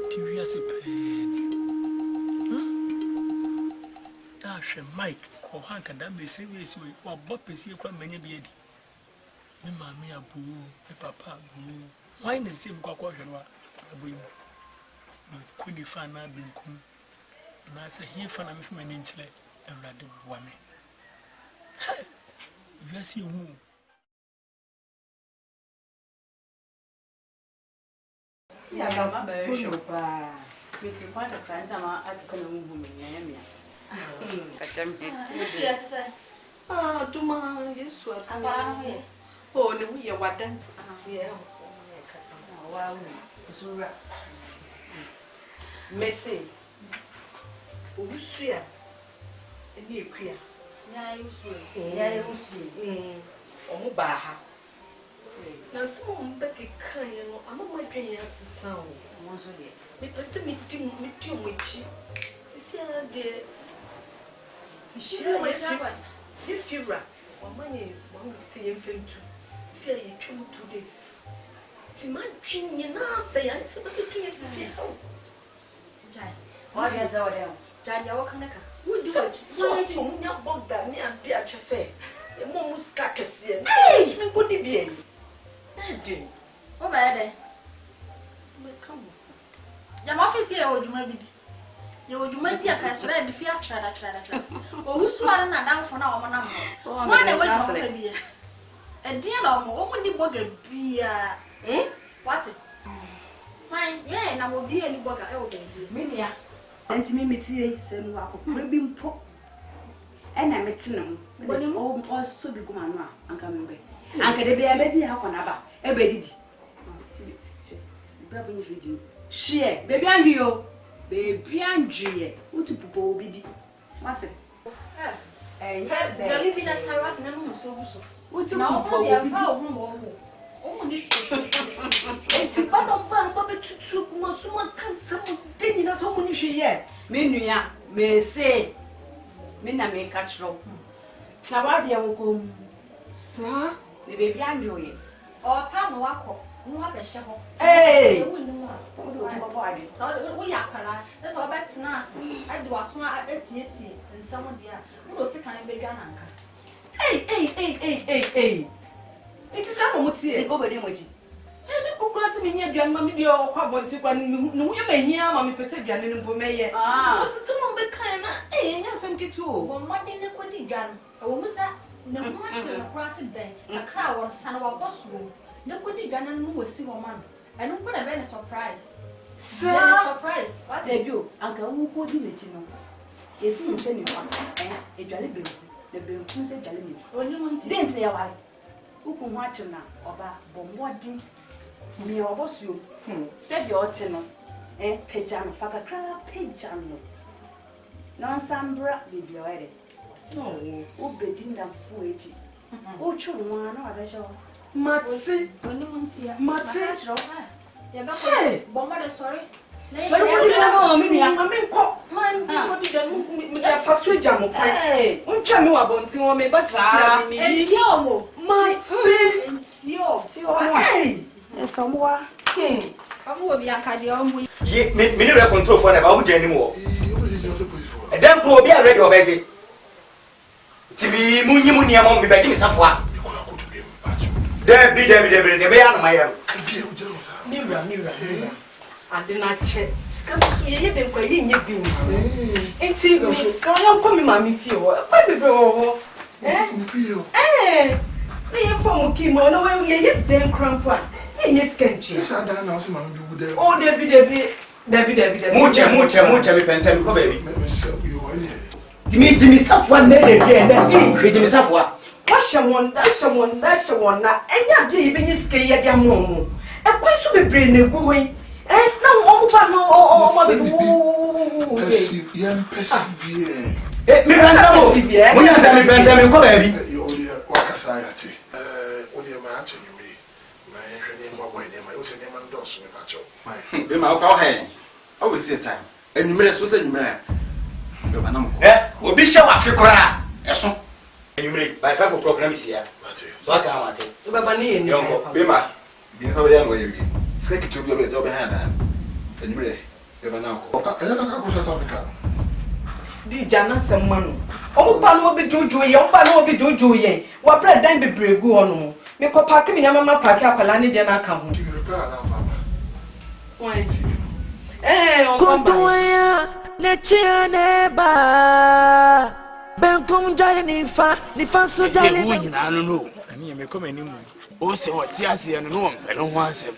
ti wiase pe Ashe Mike ko hanka da me siri we si o bo pesi kwa manya bi edi me mama abu me papa abu why na sim kwa hwelwa abu mu me kuni fa na binkum na se hi fa na me fuma ni nchire awrade boa me wiase hu ya baba ba shopa miti kwa ta kanza ma atisa na mbu me Tuma Yesu akwa. Oh, no, we are what then? Wow, Zura. Messy. Usia. A new queer. Yeah, Omubaha. Now, some Becky kind, I'm on my dream as the sound. Me person meeting with you, which is dear. If you rap, or money, one will say infant to see you 2 days. Imagine you now say, I said, but you what is our deal? Jan, your Kanaka. Would you watch? No, your bog that near dear Chasse. Your mom was cacassian. Hey, me put it bien. Daddy. Oh, bad. Come. Your office here, or you may be. You would make your castle and fear trada. Oh, who's swallowing a down for now? One I will be a dear long woman, the bugger be what? Mine, yeah, and I will be any bugger. Oh, baby. And to me, Mitzi, same walk of ribbon pop. And I'm at them, but I'm almost to be going and coming back. And can be a baby, how can I? A baby. She, baby, and you. Baby Andrea, what to people be? What's it? The living as I was never so. What to know? It's a bad of Baba to Mosuma can some dinner as home when you yet. Minia may say, Mina may catch rope. Sawadia will go, sir, the baby Andrea. Or Pam Wako. Hey! We are color. That's all that's nice. I do a small at and someone there who was sick and began. Hey! It is someone would see over the emoji. Who crossed me near your mammy or carbon to one? No, you may hear Mammy Persevian in Pomea. What's someone but kind of yes, and get to one more dinner with the gun. A woman's that no much across it then. A crowd or son of a boss room. No good gun and move a single man. I don't put a very surprise. Surprise. What they do? Uncle who put in it, you know. Yes, you send you one, a jolly bill. The bill who said jolly. Only one didn't say why. Who can watch you now? About bombarding me or boss you. Said your tenor, pajama, fuck a crab, pajama. Non sambra, baby already. No, who bedding them for 80. Oh, children, one or show. Matsi, hey, Bomba, sorry. I mean, cock, man, I first with Jam. Hey, won't tell me what Bonty want me, but me, Matsi, and somewhere. I will be a cardium. Ye, me control for about anymore. And then go be a ready already. To be Munia won't be begging Safwa. Debbie, the man, my mirror. I did not check. Scams, you hear them playing your beam. Ain't it? So I'm coming, mammy, feel. What the bro? Eh, me from Kimono, we get them crump one. Yes, can you? Yes, I don't know some of you. Oh, Debbie. Mucha, Pentam, baby. Jimmy, Safwa, Jimmy Safwa. What's someone, that's someone, and you're even you scare your damn moon. And why should be bringing going? And no, young persevere. You make by 5 o'clock here. So I can't say. So, Bema, you know, where you be. Second to your job behind and you may never know. I don't know South Africa. Did Jana some man? Oh, Pan will be Jojo, your Pan will be Jojo, what bread then be brave go on. Make a pack in your mamma pack up a landing, then I come. Why? Eh, Ben come join ni fa so jale ni na no ani me come ani mu o se woti ase no no mpele ho asem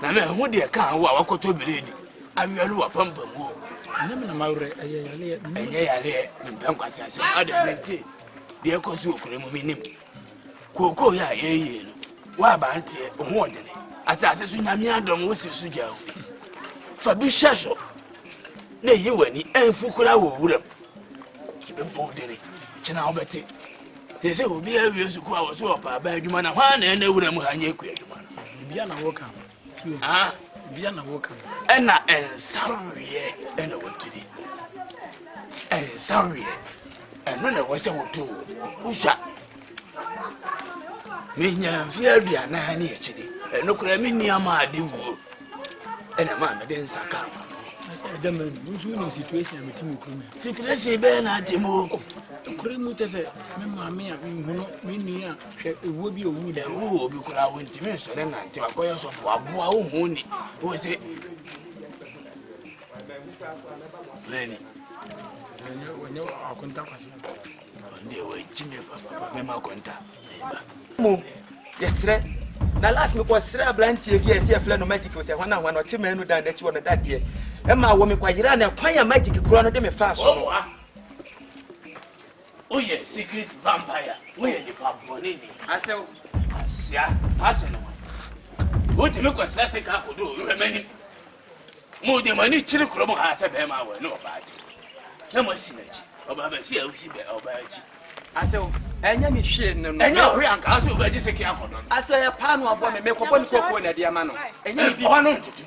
na me ho de ka wo akoto biredi awialu wa pampam wo na me na mawre enye yale ben kwase asem ade nti de ko so okure mu minim Koko ya ye no. Wa ba ntie ho odene. Asase so nyame adom wo si so gya ho. Fa bi hyeso. Na yi wani enfukura wo wuram. Kibempo dene. Kina obete. Tese obi awie suku a wo so opa ba adwuma na hwa na wuram ha nya ku adwuma no. Bia na wo kan. Ah, bia na wo kan. Ena ensawie ena wotudi. Ensawie. Eno na wo se wotu. Usha. Minya mfi aduana ha ne akide. Eno kura minni ama ade wuo. Ena ma me den saka. German, who's in situation with him? Situation be na temo. Kurimu tese, me me will be a wood. Oh, because I went to me so then until I call yourself for a boy money. Who say Lenny? When you are contact us, they were Jimmy Papa, Mamma contact. Mum, yesterday. Na last me kwa sira blanti egi esi afle no magic we se hwana hwana ti manu dan da chi wona dadie e ma wo me kwa yira na kwan ya magic kura no de me fa so no oh yes secret vampire we ye pa boni ni asew asia aseno wo ti me kwa sira se ka kodo we mani mo de mani chiri kuro mo ha se be ma we no ba ti na mo si na chi oba ba si a usi be oba chi asew enya mi hwe no no enya hwe anka aso ba ji se ki akodo aso ya pa no abo me ko boni koko na de ama no enya bi fa no ntutu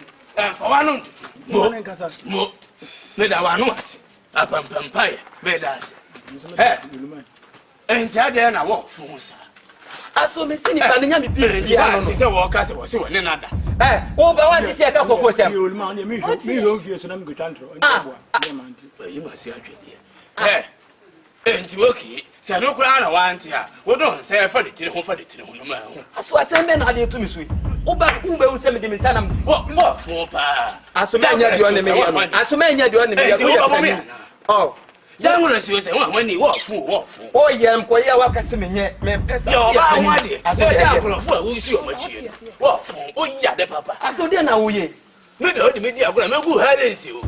fa wa no ntutu mo me da wa no ati apampampaye be da se enja de na wo fun sa aso me sini pa nya mi bi no no se wo ka se wo se wo ne nada wo ba wan ti se ka koko sem me yo fie so na me gotantro yi ma se adwede enti woki se no kura na wanti a wo don se fa de tire ho no ma ho aso asembe na de to mi so wo ba wo se me de mi sana wo fun pa aso me nya de on me aso me nya de on me ya oh Jangu si ose wa wani wo fun o yem ko ya waka se menye me pesa ya ba wade aso ya krofo a wo si o machi wo fun o ya de papa aso de na wo ye me de o de me di agora me gu halens o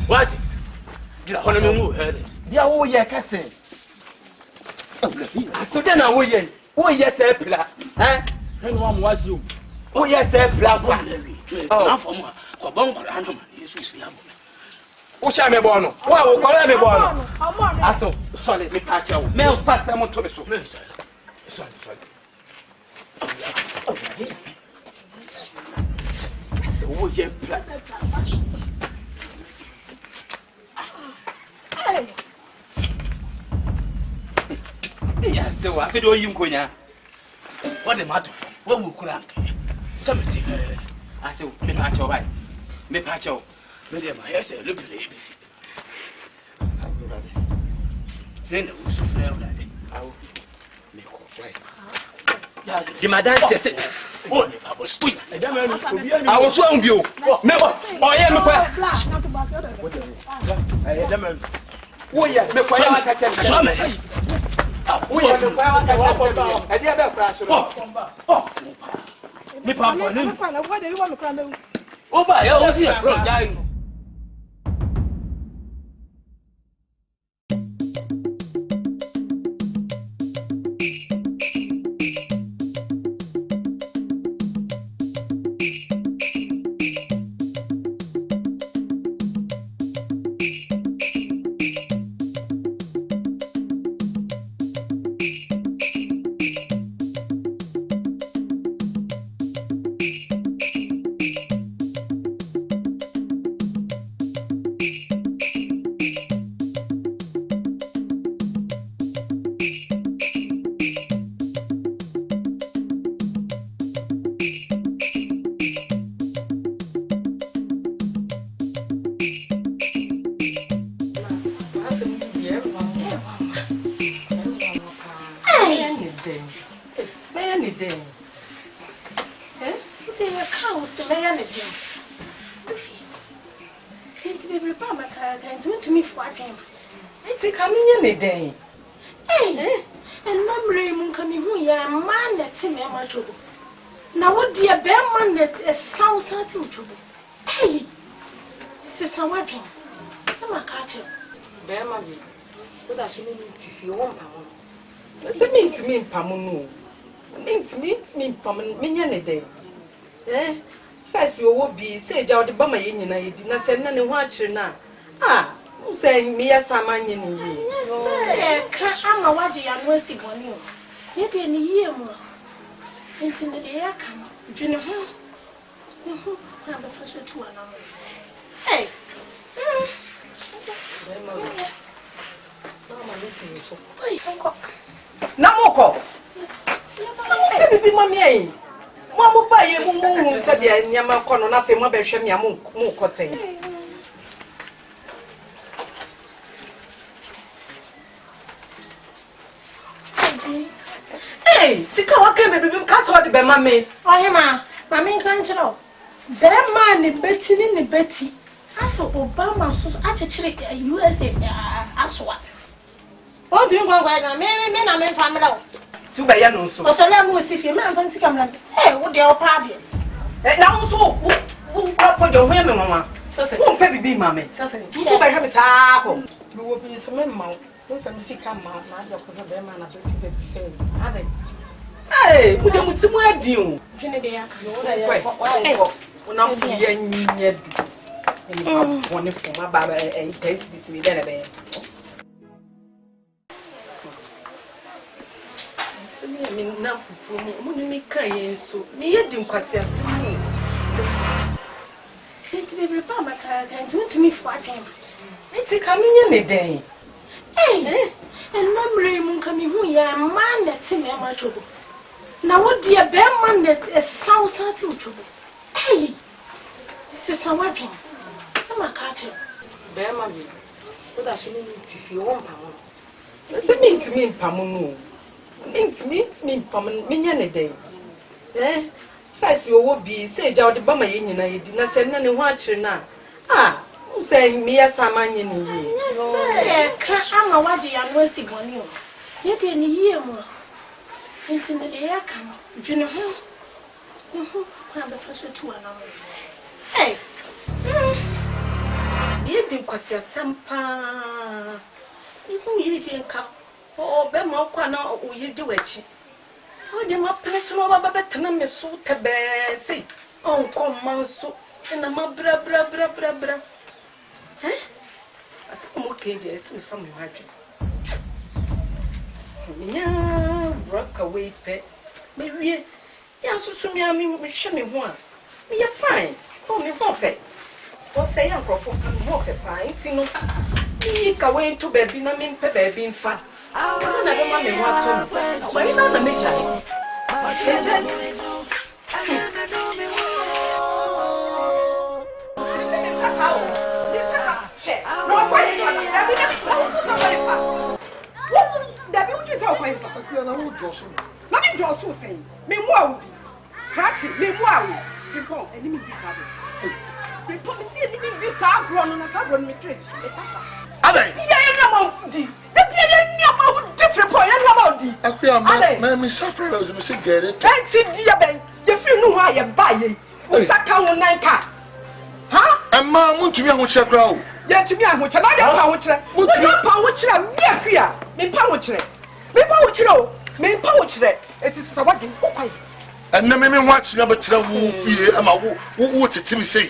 what gira hono me gu halens dia wo ye kase aso de na wo ye se pla no am wasi o ye se pla kwa na fo mo ko bon kora no ma yesu pla Ucha me bono. Wa wo kore me bono. Aso, sole me pacha wo. Me passa mo to me so. Sole. Wo je pla. Ya se wa ke do yim konya. Wo de mato. Wo wu kura nka. Samete. Aso me pacha wo bai. Me pacha wo. Media ma hese le play bisi. Fena usufre ulade. Awo. Me ko wai. Ya di madan se. O ne babo. Uy. Eja me no obi ani. Awo so an bio. Me bo. O ye me kwa. Eja me. Wo ye me kwa ya waka tem. So me. Wo ye me kwa ya waka tem. E dia be kwa so. Oh. Ni pa bo ni. O ba ya o si e from jai. Na wo dia be man na sound something trouble. Hey. Sister wadwen. Sama ka che. Be man bi. So that she need to feel one pound. Se me ntimi mpamu no. Me, Minion day. First, you will be say, Jow the Bama in I did not send any watcher now. Ah, who saying me as a man in ye? Yes, I'm a watching and mercy on you. You didn't hear more. It's in the air come. Junior, I'm the first two and hey. Namoko. Baby, mammy. Mamma, buy a moon, said the Yamakono, nothing more than Shemiamu, Moko. Hey, Sika came and became castle to be mammy. Oh, Emma, Mammy can't you know? That man, the Betty in the Betty. I saw Obama, so actually, USA, Aswa. What do you want, men are men family? To buy a no so. Or shall I move if you man fancy come like, hey, what they are party? Now, so who put your women, Mamma? So say, won't baby, mammy. So say, you by him is apple. You will be so many mouth. If I'm sick, I'm not your man, a bit say, are they? Hey, put them with some more deal. Jenny, when I'm yet. Wonderful, my Baba, and taste this with better. I mean, enough for me, so me, I didn't quite say, it's be repaired my car and do it to me for a game. It's a coming in a day. Hey, and number coming who ya man that's in my trouble. Now, what dear bear man that is so certain trouble? Hey, Sister Watching. My catcher, bear mammy. What does she need if you want pound? Does it mean to me, Pamuno? Means me, Pamun, minion a day. First, you will be say, Jow the Bama in I did not send any watcher now. Ah, who saying me as a man in ye? Yes, I'm a watching and mercy on you. You didn't hear more. It's in the air come. Junior, I'm the first two and hey. You didn't quite a sampa. You didn't come. Oh, Bemokana, or you do it. Oh, you my personal Babatanam is so tabe. Say, oh, come, so, and I'm a bra. Eh? As I'm okay, yes, from your margin. Yeah, rock away, pet. Maybe, yes, so me, I mean, show me one. Me, fine. Oh, me, perfect. Or say, Uncle, for more for pints, you know. Me go into baby, no mean baby in fat. I don't never want me want to. Why not the major? Let me draw so saying. Meanwhile, Cratchy, meanwhile, people, enemy disabled. They put me see enemy disabled on a sabron matrix. Abe, yeah, the different point, and I'm suffering as a mistake. Get it? Can't see dear Ben. You feel no why you buy it. Saka on 9 car. Huh? And Mamma to me, I will check out. Yet to me, I will tell you how much it is a wagon. And the men watch me, but tell who fear and my what to me say.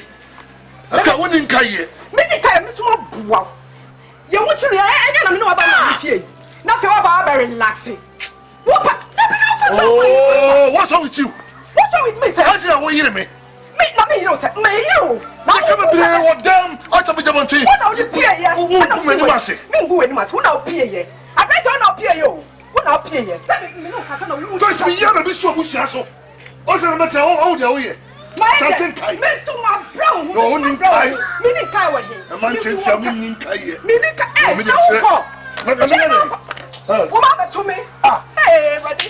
I can't win in Kaye. Many times, wow. You want to know about fear. Nothing about very relaxing. Oh, what's wrong with you? What's wrong with me, sir? I said, I hear me. Me, no, sir. Me, you. I come up there, what damn, I tell me the money. What are you pay? Who many masses? Me go in mass. Who now pay? I bet you not pay you. Who now pay? Tell me, no, Casano. First, me, yeah, be strong, who's your also, I'm not all the way. Something kind. Miss my brown. No, only Kai. Mini Kai. A man says, I'm in Kai. Mini Woman to me. Hey, ready?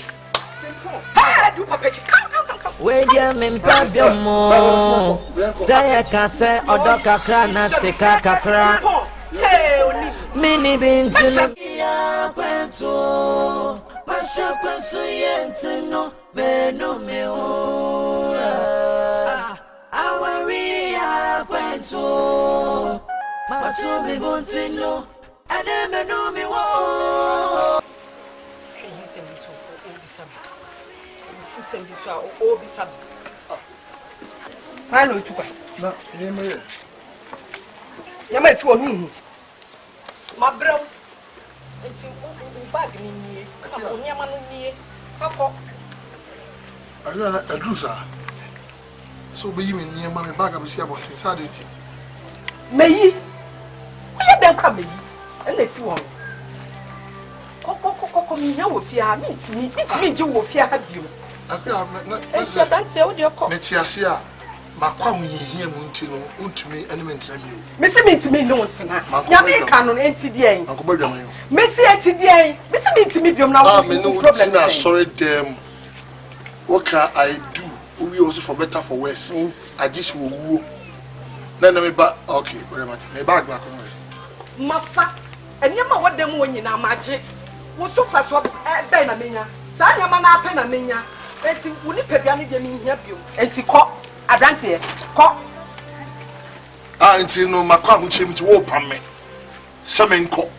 Hey, do Papa. Come. Where you mean, Pabio? Say a cassa or Doctor Crana, the Cacra. Hey, Mini beans in AKWANTUO, Mashakwasuyentino, Benumio. AWARIE AKWANTUO, Matumi Buntino, and then Benumio. asem bi so a o bi sab fa no tukwa na nyeme nyama si wonu hu ma bram enti bag ni nie ka o nyama no nie fakọ Ariana Edrusa. So be you in near my bag of see about insanity. Meyi. We dem kwa meyi. And let's see one. Koko mi nya wo fia mi ntimi nje wo fia ha bio. Akwa na se dante wo de ko. Metiase a makwa hu yehia mu ntino untumi element na bio. Mesi mi ntimi no ntina. Ya me ka no enti di en. Anko badwa man. Mesi enti di en. Mesi mi ntimi biom na wo problem na sorry them. What can I do? We also for better for worse. I just will woo. Then me back. Okay, very much. Me back on. Mafa. And you know what them when you na magic. Wo so fa so be na menya. Sa nyama na ape na menya. Enti woni pedua ne de me hia biom. Enti ko abrante ko. Ah, enti no makwa hu chim ti wo pam me. Semenko.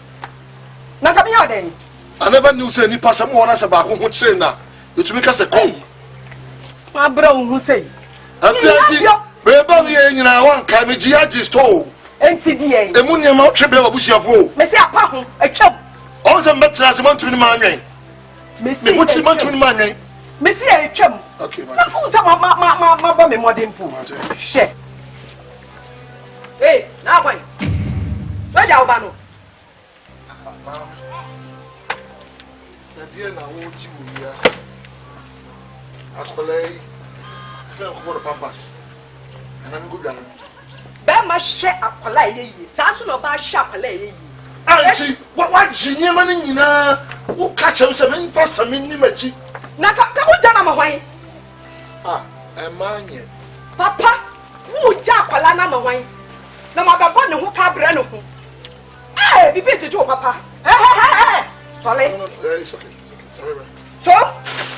Na ka me yoden. I never knew say ni pasam wona se ba hu chire na. Etumi ka se kom. Ma bra hu sei. Abianti, beba mi enyina wan ka me gia gisto. Enti di en. Emu ne ma twebe wabusiafo. Me se apa ho, atwam. On se metra se mantumi ma anwen. Me wuti mantumi ma anwen. Me se atwam. Okay, ma. Na hu se ma ba me modern po. She. Eh, na kwai. Wa ja oba no. Na dia na wo ji wo biasa. Akolai fẹ́ ko pampas ana mi go dware ba ma hye akola yeyi saa so no ba hye akola yeyi anti wa jinye ma ni nyina wo ka chem se men fa sami ni machi na ka wo jana ma hwan e manye papa wo ja akola na ma hwan na ma ba bo ne ho ka bra ne ho bibi jeje o papa sorry it's okay sorry bro so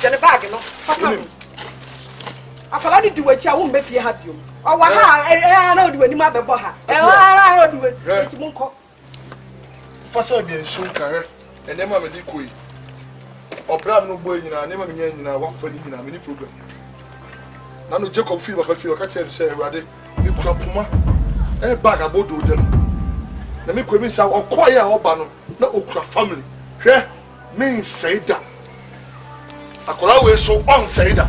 jene bag no papa akola ni diwachi a wo mbe fie ha biom o wa ha na odi wani ma bebo ha ha odi wani ti munko fasa bi enso kare ene ma me di koi obra no gbo nyina ne ma me nyina wa fa ni nyina me ni problem na no Jacob feel papa feel ka tell say Ewrade mi kura puma bag abodo dem na me ko mi sa okoye a oba no na okura family hwe me saida akola we so on saida.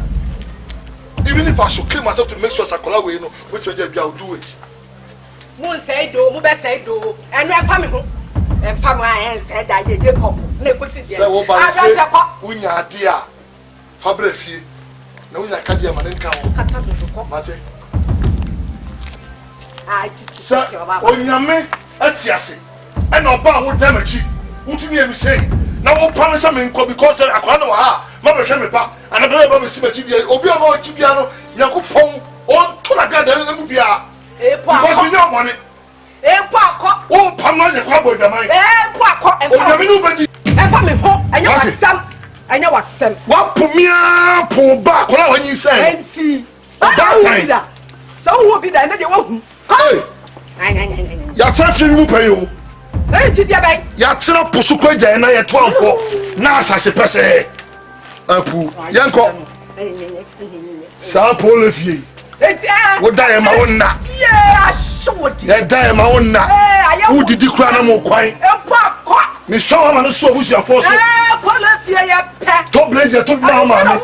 Even if I should kill myself to make sure Sakola we know which way I'll do it. Moon say do, Muba say do, and my family and family said that they did cock. So, Unya dear Fabrefi, no one like Kadia Manenka. Mate. I sir, Onyame, Etiasi, and Oba would damage you. What do you say? Now, promise something because I can't know how. Mama shame back and I don't know si be obi o ma tibia no yakopon on to na gada emu bia because we know money akọ o pam na yakwa boy daman akọ o nyame no bedi fa me ho anya wasam wa pumia po ba ko la wanyi say enti ba so wo bi da na de wo hu ya trafi mu pay o enti dia bai ya tra posukwa gya na ye to anfo na asase pese apu yanko sa pole fie wo da e ma wonna ya da e ma wonna wo didi kura na mo kwan me show ma no so busia force pole fie ya pe to blaze to na ma me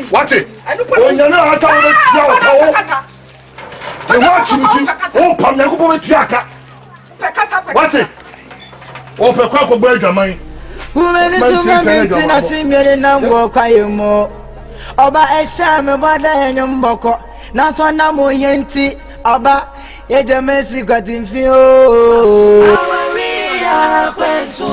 what onya na ata wo tia wo ko e wa chimiti o pam na ko po tia aka what o pe kwa ko gba adwaman Women is women na trimere na wo kwaye mo oba esha me bada enyum boko na so na mo yenti oba eje mesi kwatimfi o Maria kwentu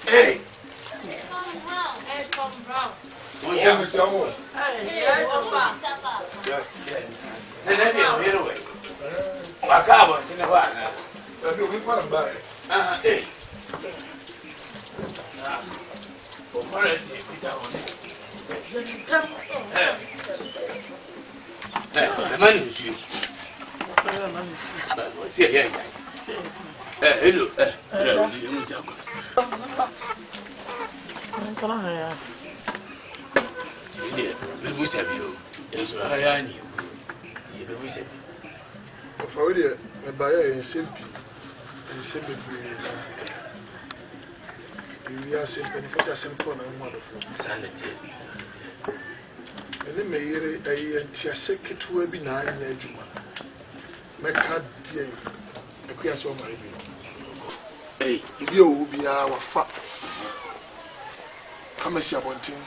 Hey. Tom Brown. We are simple because I simple and wonderful. Sanity. And then may a second to a benign juma. Make a dear, a queer so my baby. Hey, if you will be our fat. Come and see about him.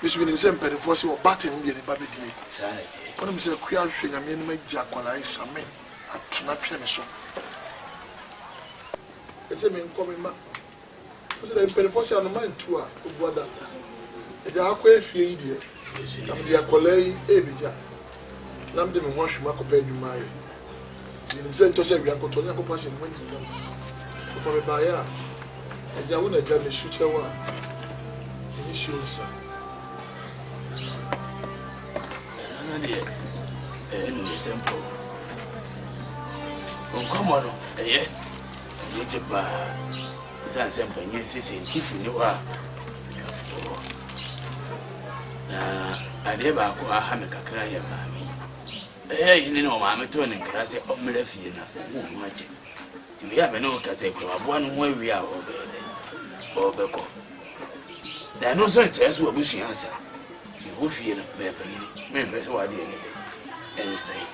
This will send penny for your batting in the baby. Sanity. When I'm saying queer shring, I mean, make Jack while I summon a trunapia. It's a mean coming back. The penny on the mind to her, what that. If I quite fear idiot, I'm the Akwale Abija. Nam didn't wash my compared to my. In Sento said, we are going to pass in when you know. For a buyer, and I want to jam a shooter one. Initials, sir. Anyway, temple. Come on, eh? San sempre niente scientifico ne wa na adeba ko aha me kakra ya mami yini no mami to ne nkra se omra fie na wo ma je ti ya me no ka se ko aboa no ho awi a obeko da no so interest wo busu ansa me ho fie na me panyini me pese wa de ne ensai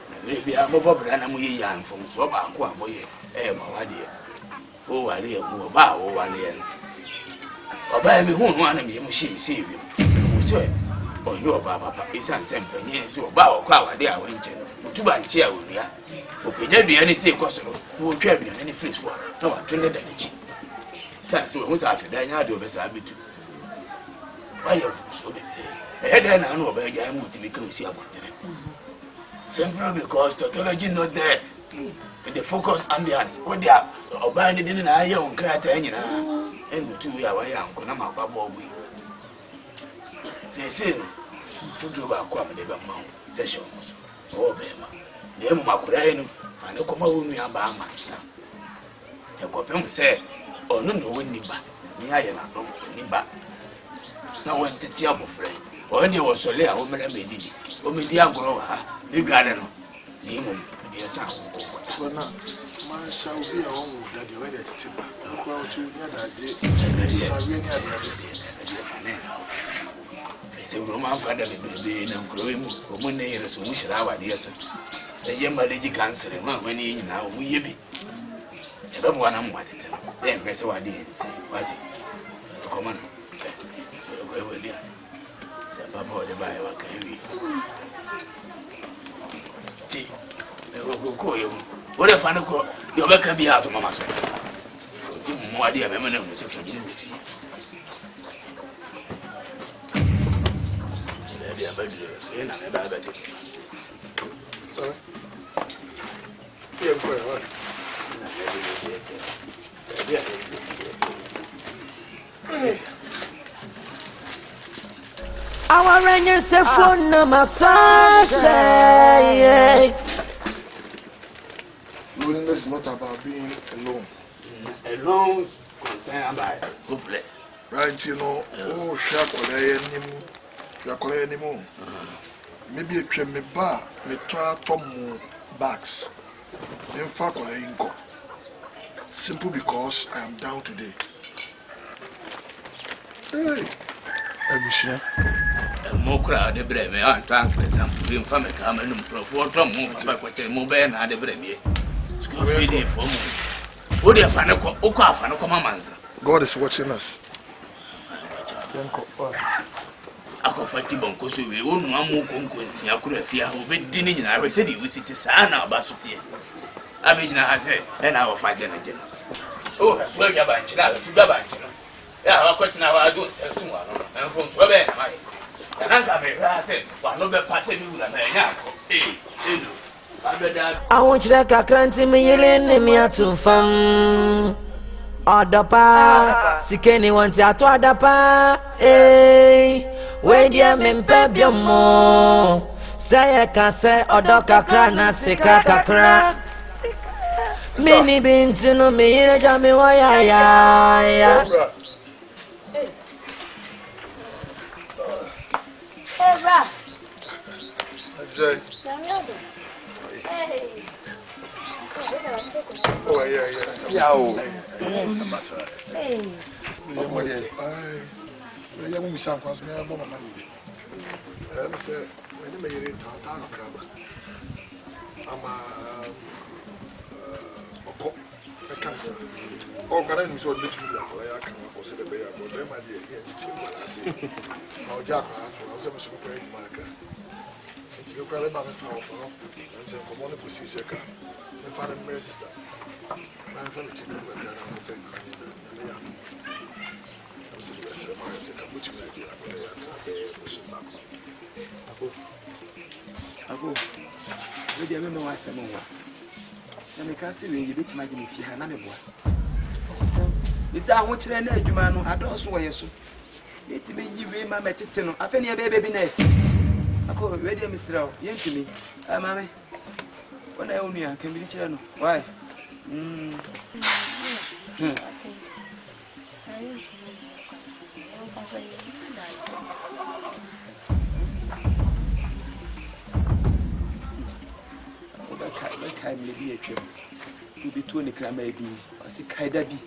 na me bia mo bobra na mo yi ya mfom so ba ko amoye ma wa de o wale o ba o wale oba mi hu no ana mi mu shi mi se wi mu so o yo ba papa isan sempe nyi si o ba o kwa wade a wenche no tuba nchi a wonua o penya dua ni se kwosoro o twa dua ni fresh for na wa twende da nchi san so hu sa afida nya de obesa abetu wa ya so be da na no ba ja mu timi ka osi abotere simply because tautology not there. In the focus ambience, what they are abandoning in a young crater, and 2 hours young, Konama Babobi. They say, Futuba Quam de Bamount, sessions, or Bema. The Makurano, and the Kumawood Bama. The Copem said, oh, no, Niba, Niana, Niba. No one to Tiabo friend, or any was Solia, or Medidi, or Mediagro, the garden. Yes, Mensah will be a home that the weather to Tiba. Well, to the Sarenia. Say, Roman father, baby, and growing woman, so we should have ideas. The young lady cancer, when he now we be. I don't want to what it. Then, that's what I did say. What? Come on. Where will you? Say, Papa, the buyer, what can we? What if I know your back can be out of Mamma's? More idea, I'm a reception. Our rangers are phone number 5. Loneliness is not about being alone. Alone, concerned by hopeless. Right, you know, oh, Shakolay anymore. Maybe a me bar, me try Tom bags. In fact, simple because I am down today. Hey, Abishia. More crowd, the brave, I can't some family come and for Tom moves back with a mobile and the brave. School feeding for me. What if I know Oka? God is watching us. I could fight Tibon Kosu, we won't want more conquest. I could have fear who be dinning in our city with it. Sana Basuti. I mean, I said, and I will fight energy. Oh, that's where you're banking out to the bank. Yeah, I'm quite now. I don't sell someone. And from Sweden, and I'm coming. I said, well, no better passing you than Nyarko. I want you to kakranti me yelene me atufam. Odapa, sikeni wanti atu adapa. Where dia mempebyo mo. Say kase odoka krana sika kakra. Mini binti no me yele jami waya ya. Hey, bra. Say. Hey. Oh, yeah. Yeah, oh. Hey. Yeah, we shall pass me a woman. I'm saying, when you made it, I'm a cancer. Oh, Ghanaian is all between the player, come up or say the bear, but then my dear, I say, now Jack, I was a great marker. It's your brother, my father, I'm saying, come on, to see Seka, my father, my sister. My family, I'm saying, yes, I'm saying, I'm putting my dear, I go. Maybe I don't know why some more. Na me kasi we you bit imagine if you have na me boa. Is that what you na adwuma no adonso wo yeso. Bit me yiwe ma metete no afa ne be be nice. Ako we dey misraw yentimi. Mama. Wona you nua kan bi kire no. Why? Kai me bi atwa to be to ne krama bi asi kai da bi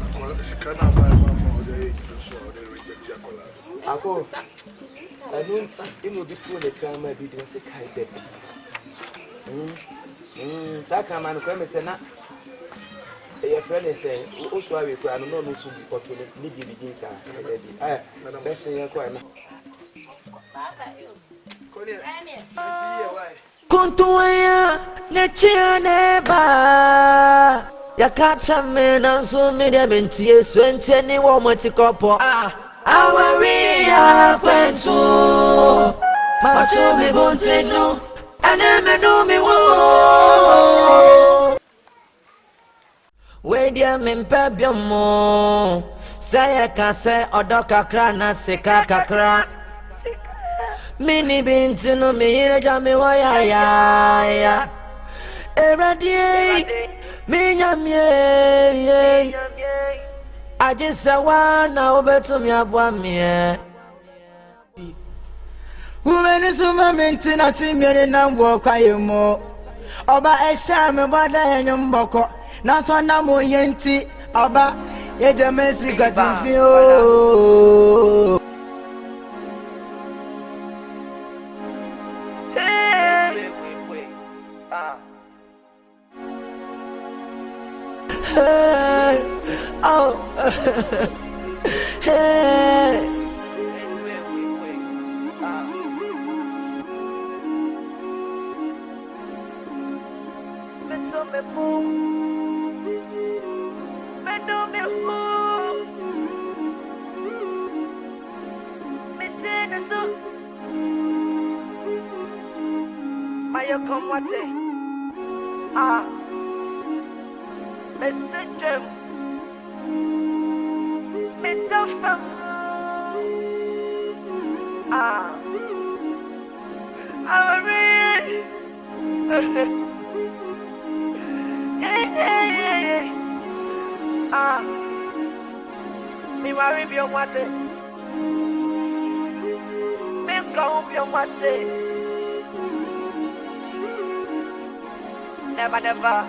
akola sikana ba ma for the so the reject akola ako anunsi ino bi to ne krama bi asi kai da bi saka man ko me se na e friend say o so awe ko anu no no so bi ko to ne bi bi sa da bi best yen ko na Papa you ko ne why Kuntuaya nechia neba ya kacha me na so me de mentie so nteni wo motikopo AWARIE AKWANTUO macho me bontenu aneme no me wo we dia mempebyo mo say kase odoka krana sika kakra Mini binti no me yele jami waya ya. Eradie mi nyamye. Ajisa wana obetu mi abwa mie. Umeni suma minti na trimyoni na mwo kwa yumo. Oba esha me bada yenyo mboko. Na sona mo yenti. Oba yeje mesi kwa timfio. Hey, oh, hey. Me marry be on what day? Me go be on what day? Never.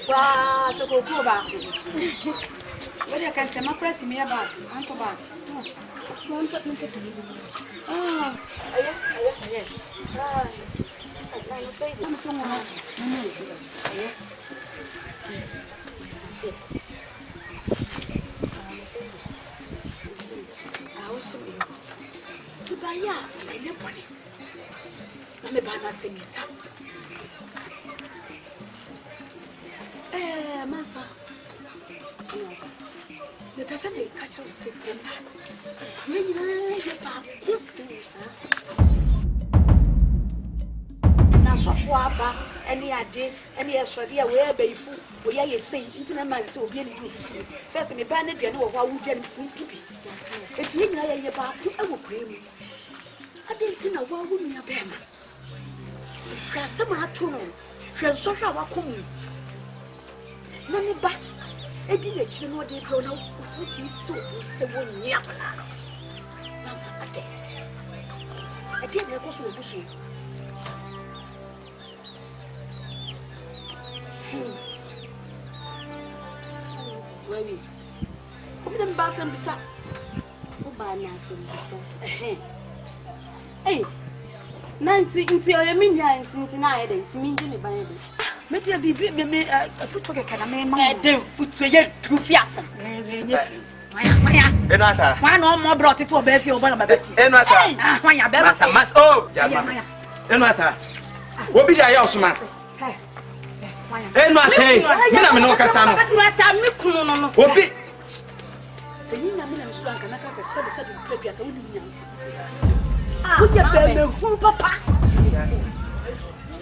Wow, so go back. What you can tell my friend me about? Uncle back. Oh, Mensah. Me pesa me catch up with you. You know, you pap. Na so fo aba any ade any esori e we be ifu we ya yesi ntina man se obi ani do first me ba na de no wo wa wudi ani tibi eti you nyina ye ba ku e wo premu ade ntina wa wo nua be ma hwa se ma ato no hwa so hwa wa komu na me ba edi le chire no de bro na wo ti so wo se wo nya na sa ade ade na ko so wo so Wait. Come on, boss and bisa. Hey, Nancy, into your minion, since I didn't mean to buy it. Maybe a foot for a caname, foot to your two fiasm. One or more brought it to a baby over my Betty. Oh, Enata. What be the house, man? Enata, I'm no Cassano. What be? Senina Milan Slank and I said, previous unions. Would you bear me who, papa?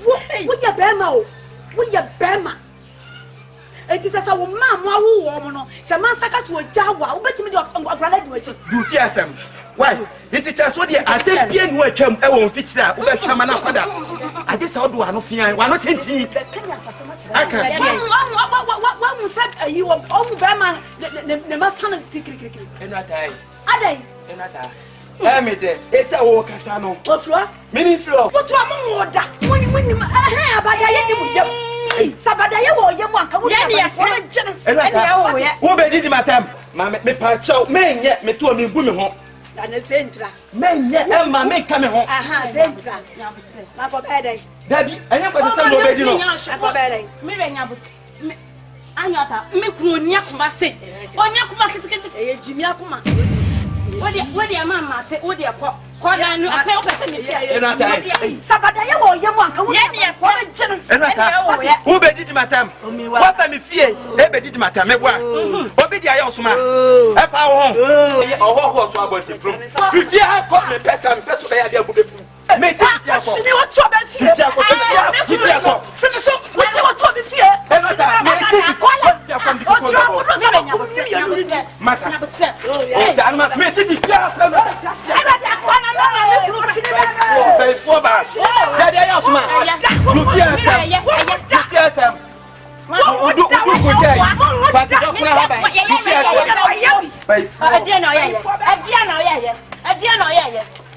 Would you bear me? Would you bear me? It is as a woman who woman, some massacres were Jawa, but me of graduate. Do fear some. Why? It is just what I said, Pian welcome, I won't fix that. I just saw do no fear, why not in tea? I can't. One said you are all Bama, the Masson pick. And not I. Are they? And not I. It's a walk, Cassano. What floor? Mini floor. What one that? When you Sabadaya or Yamaka, who did my time? Mamma, me patch out, men yet me to me women home. And a centra. Men yet, and my men coming home. Aha, centra. Napopede. Daddy, I am going to send nobody. Napopede. Mirena, Anyata, Mikrunia Kumase, or Yakuma, Jimmy Akuma. What do your mamma say? What do you call? Sabadaya or Yamaka, who did my time? What am I fear? Ever did my time? What be the Ayosma? F our home, or what about the room? Prepare her call me person, first of all, may take what trouble fear. What you want to fear?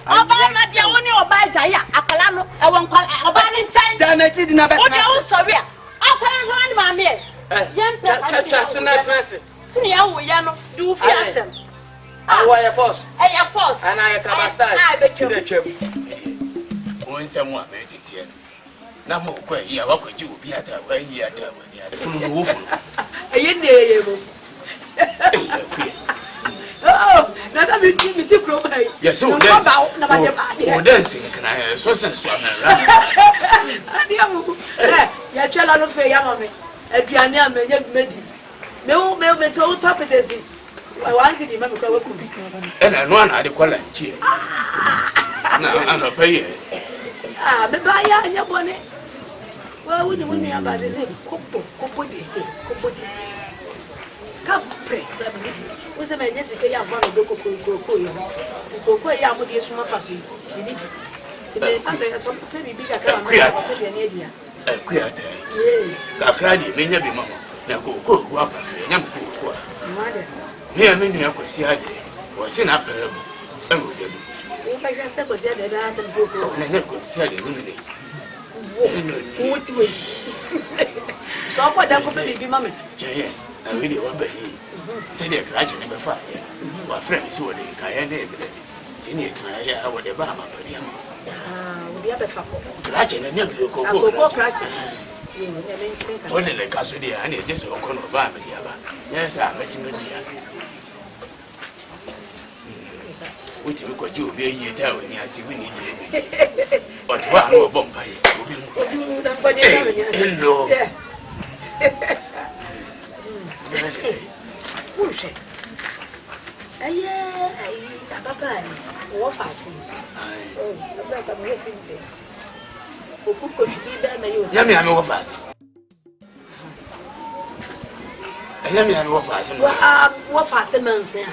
Obama dia woni oba jaya akwala no e won kwala oba ni nchen Janet di na bet na o sorry akwala so ani ma me yem pesa ka so na trance tini ya wo ya no du fi asem awaya force ya force ana ya kabasa betwem won samu a betiti na mo kwa ya wakwaji obi ata wa yi ata wa ni funu no wo funu ye mo oh na sa mi ti kro bai yes o dance o dance kana so sen so na ani amu ya chela no fe ya mame aduane amenya medi me to top desi wan si di mame kwa ku bi ena no ana de kwala nchi na ana pay me ba ya anya bone wa wuni wuni aba de se kopo de kapre o se menye se ke ya gwa no do koko ya mo de suma paso ni ni ande so pe bi ka ka ma ko pe ni dia kuata kakra de menya bi mama na koko gwa pa fe nyam koko made ni ame ni akwasi ade wo se na pa mu enu de du o ka ja se ko se de da ta koko na nya ko se ade ni ni wo ti we so ko da ko pe bi mama je na we de wa ba yi se de kra je ne be fa wa friend si wo de ka ye ne be de ni ka ya wo de ba ma ba ri am wo ya be fa ko Krache na nya bi ko ko krache Only the Casudi and it just a corner of Bamiaba. Yes, I'm a timid. Which we could do be a tell me as we need to. But one more bomb by no. Push it. Papa, what fasting? Yummy, I'm over fast. Yummy, I'm over fast. What fast man say?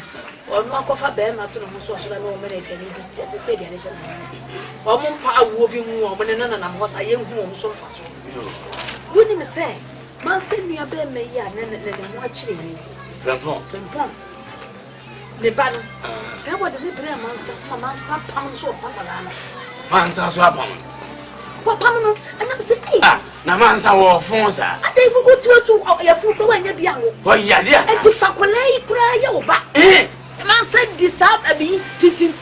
Or not cover bear, not to know social no minute at the television. Or Mumpa will be more when none of them was a young woman so fast. Wouldn't say, Man send me a bear may ya and watching me. From Pom. The battle. Say what the liberal man some pounds or Papa. Man, sounds upon. What Pamano? And I'm saying, Namansa war Fonsa. I think we go to your food when you're young. Why, yeah, and if I could cry over. The man said, disab a me,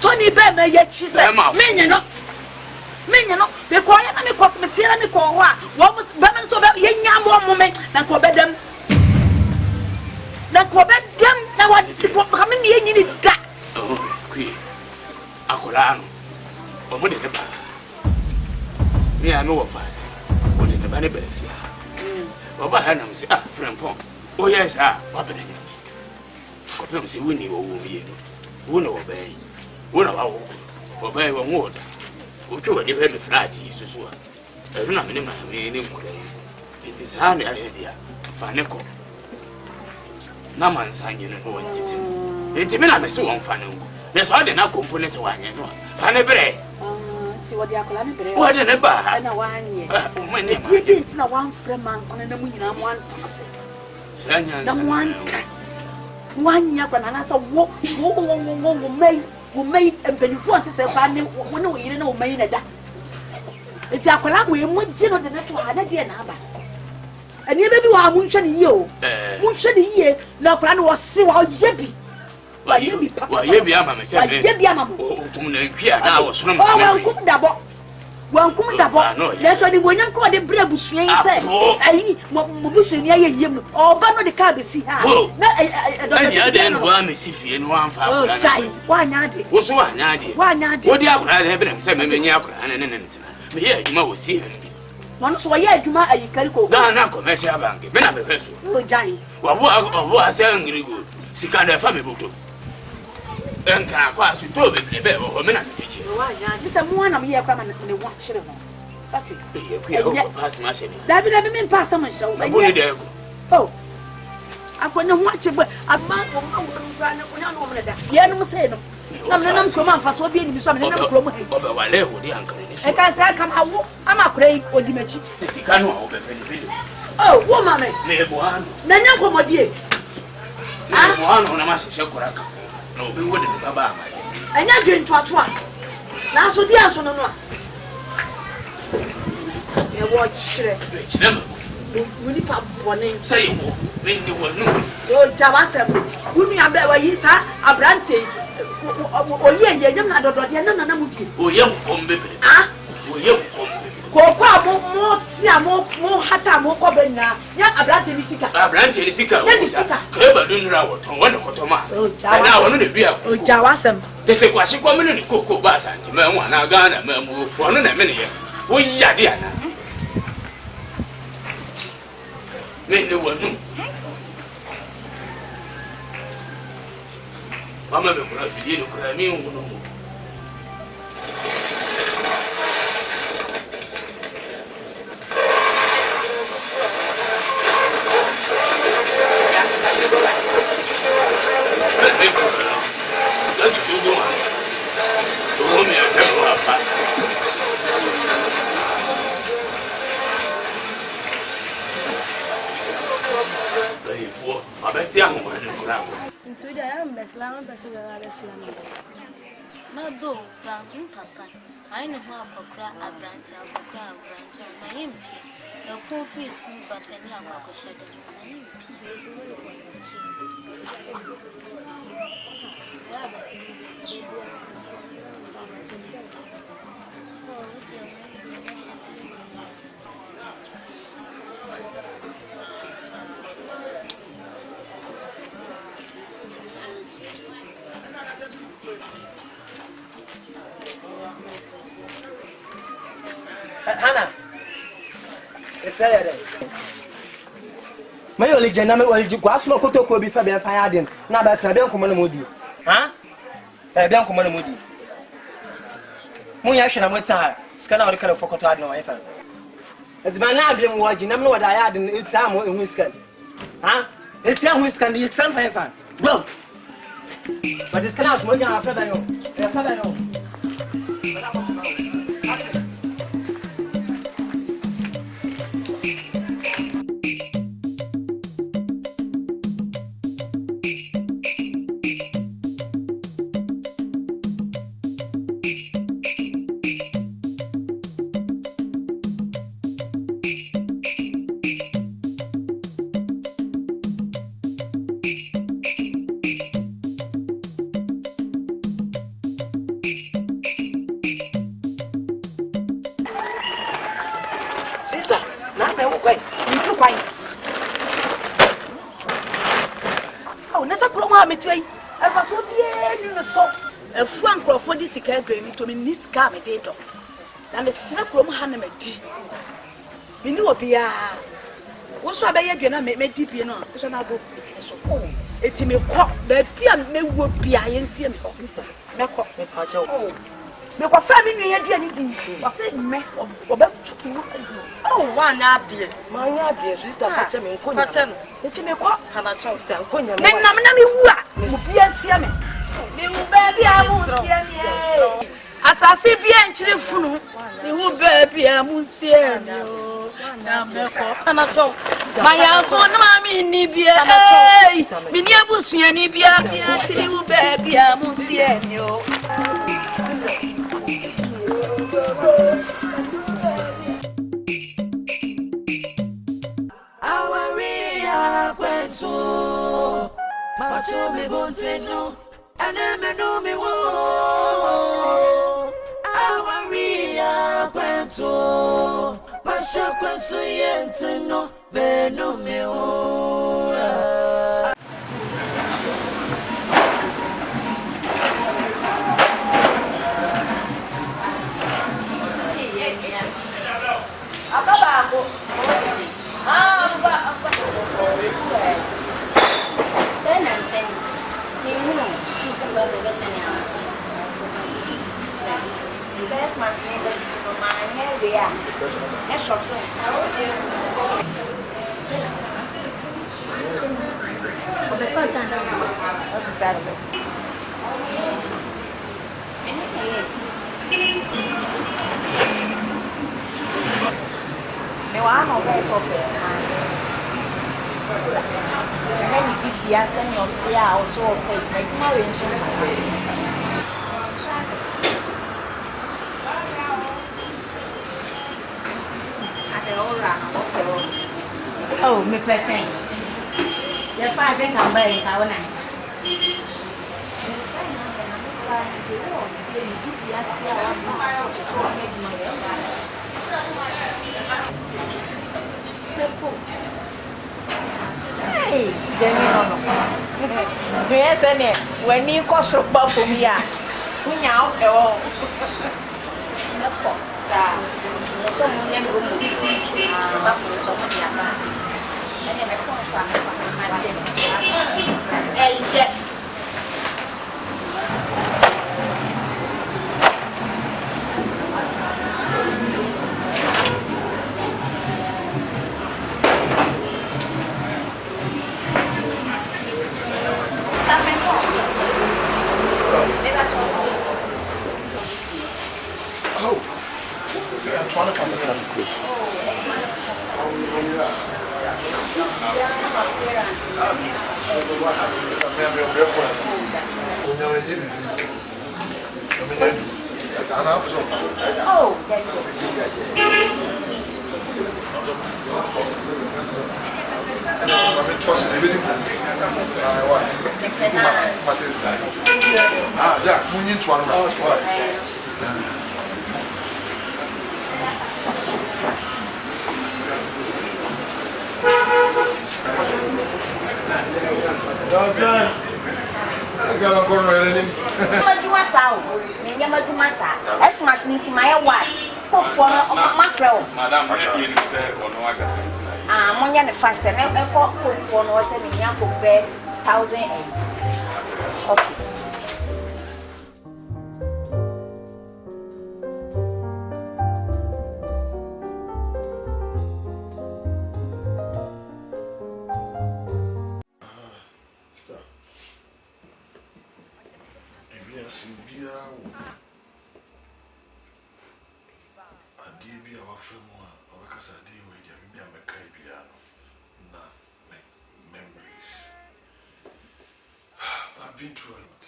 Tony Bear, yet she's a man, the quiet and the cock material, and the core. What was Bevan so about young one moment and corbet them? That corbet them, now what coming in that? Oh, queer. Acolano. Or what did the bar? Me, I know of us. What did the banner be? Or by Hannah, friend Pom. Oh, yes, what did Copem say, we knew who know obey. One of our obey one word. Which would have the flat is to swear. I don't know any more. It is handy idea. Faneco. No man sang you know what it is. It's been a so on Fanungo. There's all the now components of one, you know. Fanebre. What a never had a 1 year. You didn't know one friend man, and then we know one person. One year when I saw what made and Benifont to say, when we didn't know made that. It's a collab we won't general the natural had again. And you maybe one munchen you. Munchen ye, no plan was see what Jebby. Why, you be Papa, you be a mamma, I was from Double. One come double. That's why the one you call the bread bush said, I Mobush near him, or Bano the Cabby see her. I didn't want to see and one for child. Why not? What's one idea? Why not? What do you have him? 7 million and anything. Here, you must see him. Once why you might a calico. No, commercial bank. Ben, I'm a vessel. Oh, giant. What was angry good? See, kind of family book. And can I pass you told me the or minute? This is one of your common in the watch. That's it. Pass my shame. That would have been past some show. Oh, I couldn't watch it, but a man will run over that. The animal said, I'm come on for so being something. I can't say I come out. I'm a prey or Dimechi. Oh, woman, then you come, my dear. I'm one on a master. No, we wouldn't have Baba. And you're doing one. Now, so dear, so no. You watch them. We need one name. Say, when you were no. Oh, Javasem. Whom you have ever used, a brandy. Oh, yeah, you're not a daughter, no, oh, young combi. Ah, oh, young combi. More hata more cobena. Yeah, a brandy is sick. A brandy is sick. Kerber don't rout on one of Cotoma. Oh, I want to be a Javasem. Take a quasi community cocoa bass and Mamma Ghana, Mamu, 1 minute. We are Diana. Men no one knew. Mamma, if you cry me, no more. Into the Beslam, Beslam. No, Papa. I know how to cry a branch of a crown branch of my imp. The poor free school, but any of our shadow. Hannah, it's a my religion, I'm a guasmo could be Fabian Fayadin. Now that's a young common moody. Huh? A young common moody. Moon, I'm with her. Scan out the color for Cotard, no, if I. It's my now being watching. I'm what I had in its time in Wisconsin. Huh? It's young Wisconsin, it's some fan. Well, but it's kind of money after I know. A frank for this secretary to me, this car, my day dog. And the snap room Hannah Medi. We knew a beer. What's why I did not make deep, you know? So now go. It's in a crop, but Pia may work Pia and see me. No crop, no patch. Oh, no family, I did anything. I said, me or back to oh, one up, dear. My dear sister, such a man, Kunya. It's in a crop, and I chose to Kunya. Then I'm not see me. Me baby amusieni asase bia nchire funu me baby amusieni na meko na cho maya fo na mami ni bia eh me ni abusuani bia me baby amusieni o AWARIE AKWANTUO macho me bonteno Aneme no me wo AWARIE AKWANTUO Mashakwa suyente no be no me wo Ababa Yes, my neighbor is from my hair. We are. Yes, short. The twins are down. What is that? No, I'm not very soft. And then you give the answer and you'll see how so okay. Like, no, oh, me person. Your father can buy it. I want to. Hey, yes, and when you cost a buff for me, who now? Someone young woman, I'm trying to come in and quiz. Sansan. I got a corner in him. That's my sneaky my wife. Hope for my friend. Madam, you said for no other something. Money and fast and I got hope for no 7 Nyarko bear 1,000. Okay. Stop. Maybe I see beer. I did be our friend or because I did with you, maybe I'm a Caribbean. Not memories. I've been through a lot.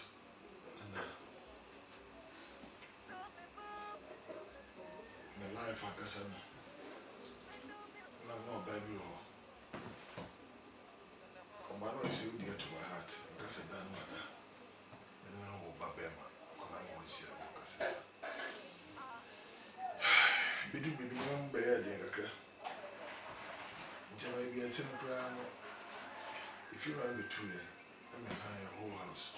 My life, I guess I'm not baby. Obano is so dear to my heart. Because I don't know that. I don't know about Babema. I'm always here. Bidu me one bear, dear. Until I be a temporary. If you run between, I'm a high whole house.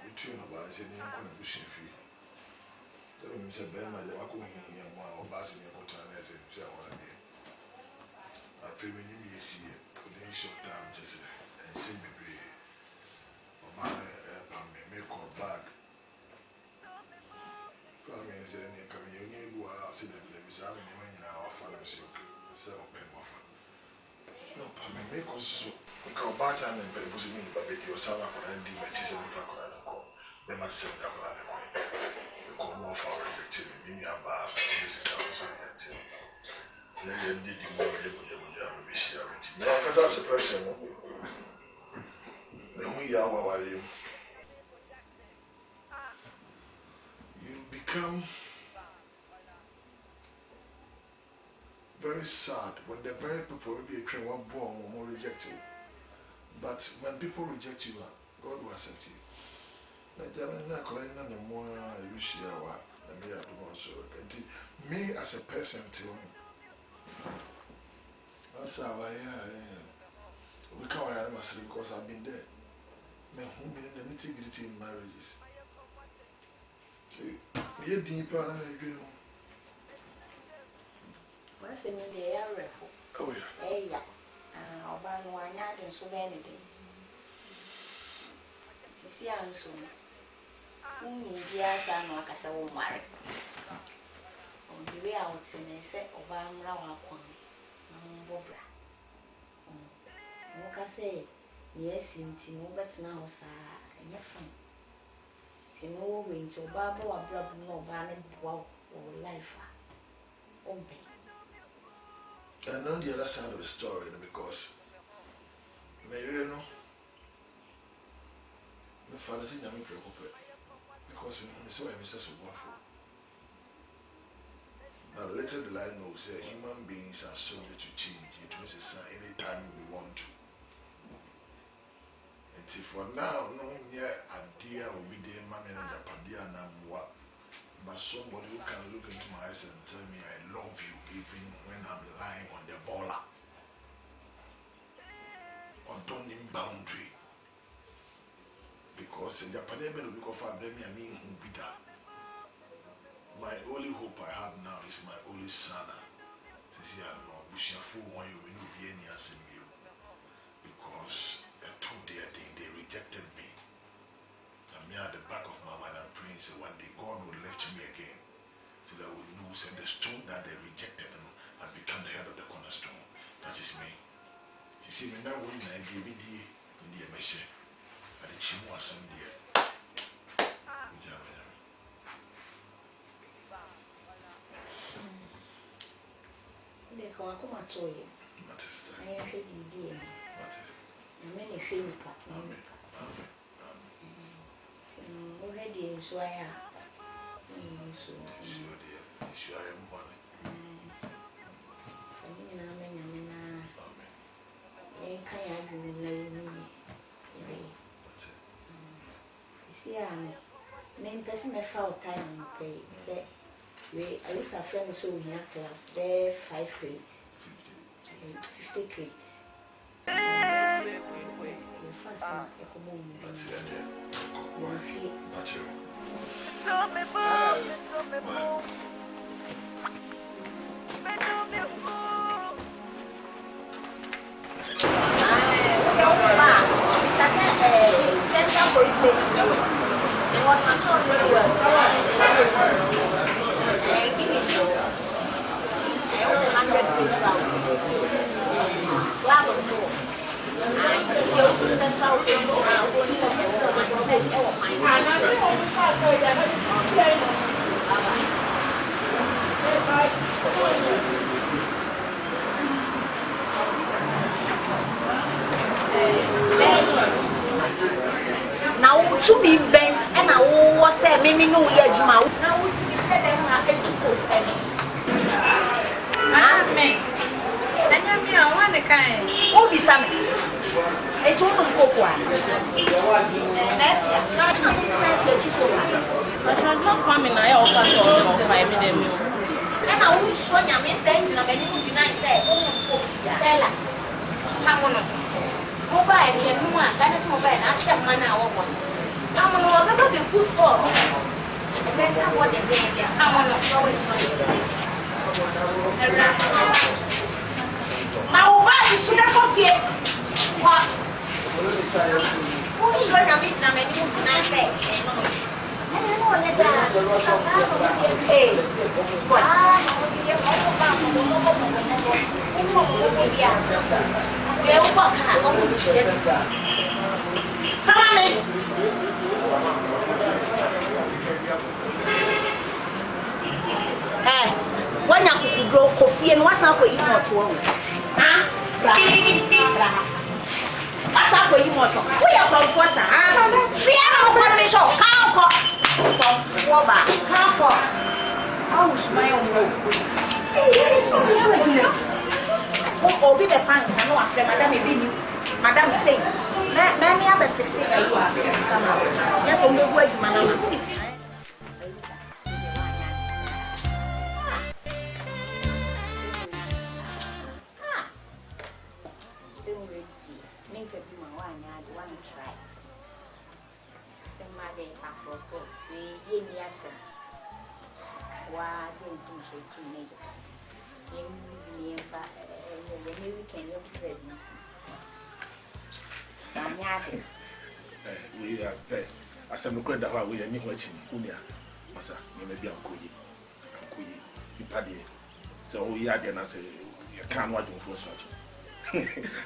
Between about the name of the bushing fee. Tell me, Mr. Bema, the Wako here, or Bassing your cotton as a one day. I feel me in the sea, put in short time just and send me brave. Or man, make or bag. Probably say, coming in here, go out, see that there is having a man in our father's so pen offer. No, Pammy, make us so. We call Barton and Pebbles in the baby or some of the dimensions of the Faculty. They must send that one. We call more for rejecting me about this is how it's rejected. They did the more able to share it. Because as a person, then we are our you become very sad when the very people will be a train one born or more reject you. But when people reject you, God will accept you. Me as a person, that's we can't wear myself because I've been there. Me who mean the nitty-gritty in marriages. So, you're deeper than I do. What's the media? Oh, yeah. Hey, yeah. Obano, I not so many days. See, I'm soon. Yes, I know I can will marry. On the way out, and say, Obama, Bobra. I say, yes, in Tino, but now, sir, and your friend. Tino went to Babo, a blood, no banner, wow, or life. I know the other side of the story because Mary, no, my father said, I'm preoccupied because when he saw him, he says, but little did I know, say, human beings are subject to change. It was a sign anytime we want to. And for now, no, yeah, idea will be there, mammy and Japadia, and what. But somebody who can look into my eyes and tell me I love you even when I'm lying on the baller. Or don't in boundary. Because in Japan, will be called me and me who be that. My only hope I have now is my only son. Since I'm not bushing for one, you will not be any as in you. Because they're too dear thing, they rejected me. At the back of my mind, I'm praying so one day God will lift me again so that we know and the stone that they rejected has become the head of the cornerstone. That is me. You see, me now only I gave it the measure at the Chimu Asante. They call Kumawood. What is that? I heard you dear. What is it? Many famous. Amen. Already, so I am. So, sure, I am one. See, I'm person I found time and pay. Say, I used a friend so we have to there 5 crates, 50 crates. Central Police Station. And what I'm sure very well. Give me so. I owe 100 people. Lab of 4. I go to Central Police now to me ben and I was say me no ye adwuma now to be said dem na etuko amen anya mi o wa ne kan o bi sa me e tu no kokwa na fia na mo se na se etuko but not coming na e o ka so no 5 dem mi na wo so nya me say ntina me ni di na say o ko stella ha mo no mobile ke nua kana se mobile na sha mana wo ko amono wa baba be ku store e be sa wo de be ya amono so we ma o ba su da ko fie wa o so na mi tina me ni na se no ya da sa sa ko ke wa no ye ko ba mo no ko mo ya eu vou cá, vamos ver. Fala me. Wanya kukudro kofie no wasa ko yi moto wo. Ha? Bra. Wasa ko yi moto. Wo ya kwa forsa. Fia no ko ni so. Kan ko. Ko ba. Kan ko. Awu smile mo. Ele so me awe jule. Obi the fans no afre madam ebi ni madam say me aba fix it ayi wa camera yes o me bu aduma na na we are there. As I'm going to have we are new watching Unia, Massa, you may be Uncle you paddy. So we are then I say, you can't watch for us.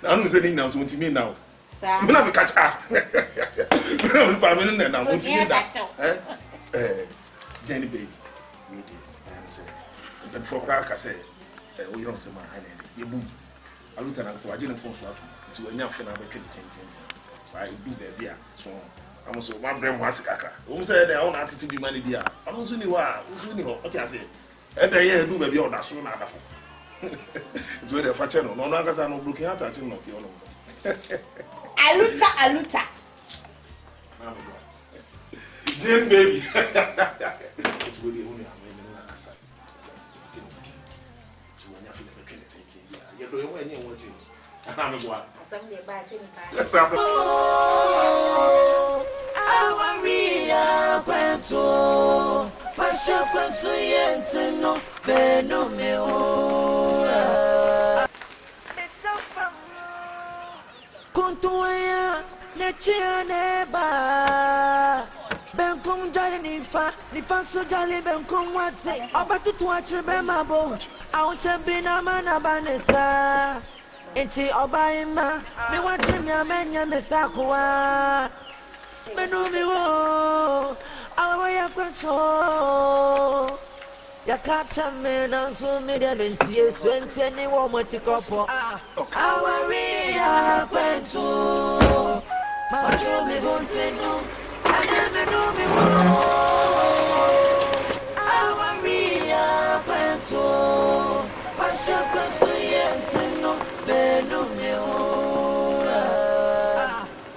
I'm saying now to me now. I'm not catch up. I'm now. Jenny baby, we did. I say, but for crack, I say, we don't say my hand. You boom. I looked at so I didn't force to a young friend. I became 10. I do baby, so I'm also one brain was caca. Who said their own attitude be money dear? I don't see what I say. And I hear do baby on that soon after. It's where the fateno, no longer are no looking at him, not your own. Aluta. Jane baby. It's really only a man like I to when you're feeling you're doing when you're watching. And I'm a one. Assembly by saying, let's have AWARIE AKWANTUO Pasha kwanso yente no beno me o Kontuaya netia neba Benkum jale nifa so jale benkum wate Obatutu achebe mabo Awuche bina mana banesa Enti obaima mi wachi mi amenya mesakwa Beno mi wo AWARIE AKWANTUO Yakacha me na so me de bentie swente ni wo motikopo AWARIE AKWANTUO Macho mi bonteno ane me no mi wo AWARIE AKWANTUO Pasha kwanso yenteno beno mi wo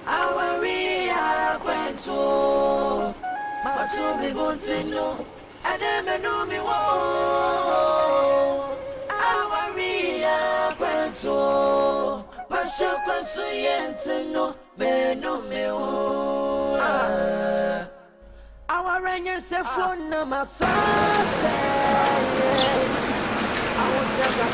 AWARIE AKWANTUO Macho mi bonteno ane me no mi wo AWARIE AKWANTUO Mashokwa suyentino menu mewo. Our range se phone na masose. I want to get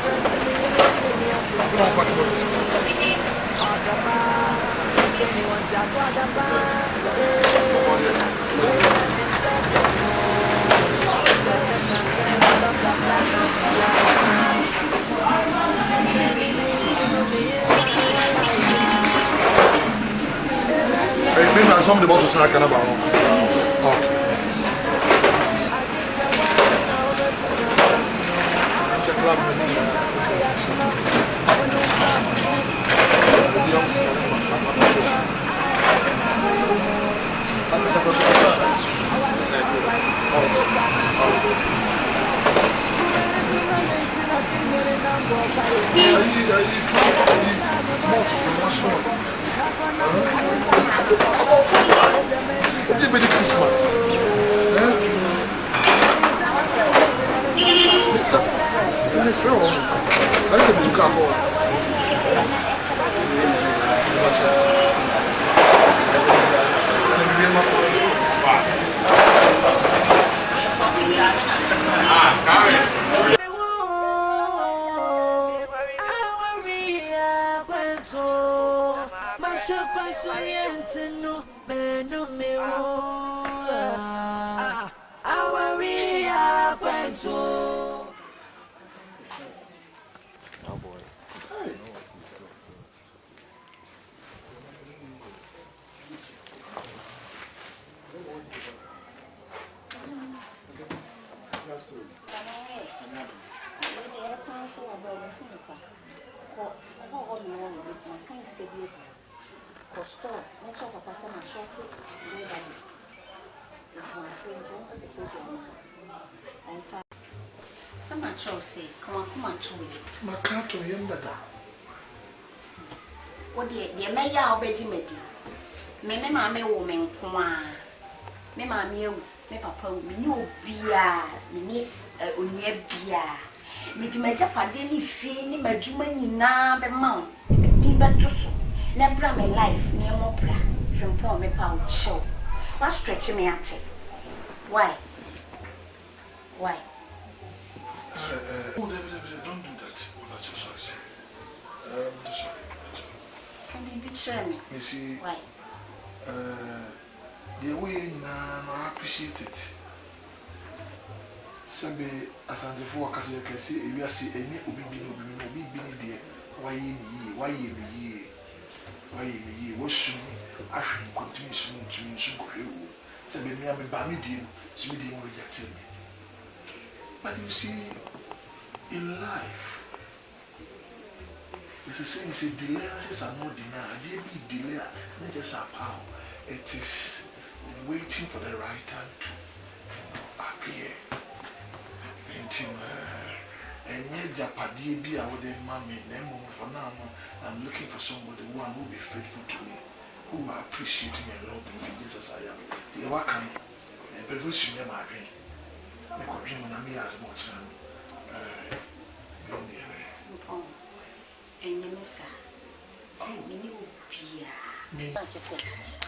Bring me some of the bottles snack and about. Okay. Give me the Christmas. It's wrong. I think we took our boy. What dear, may ya obey Jimmy? Me mammy woman, Kuma. Me mammy, me papa, me no beer, me need a unia beer. Me to major padini fee, my jumani na be mount. Deeper to so. Never my life, near more bra. From poor me pound show. What stretching me at it? Why? Why? Don't do that. That's your sorry. Sorry. Can you betray me? You see, why? The way I appreciate it. Sabe Asante for Cassia can see if you see any obi there. Why ye, what should I continue to crew? Sabe me, I'm a bamidian, so we didn't reject me. But you see, in life, there's a saying, say, delays are not denied. They be delay, not just a power. It is waiting for the right time to appear. And yet, Japadi be our mommy, for now, I'm looking for somebody who will be faithful to me, who will appreciate me and love me just as I am. The Wakan, and Bevusi, my dream. I could dream on me at the most. And you miss her. Oh, you be a say,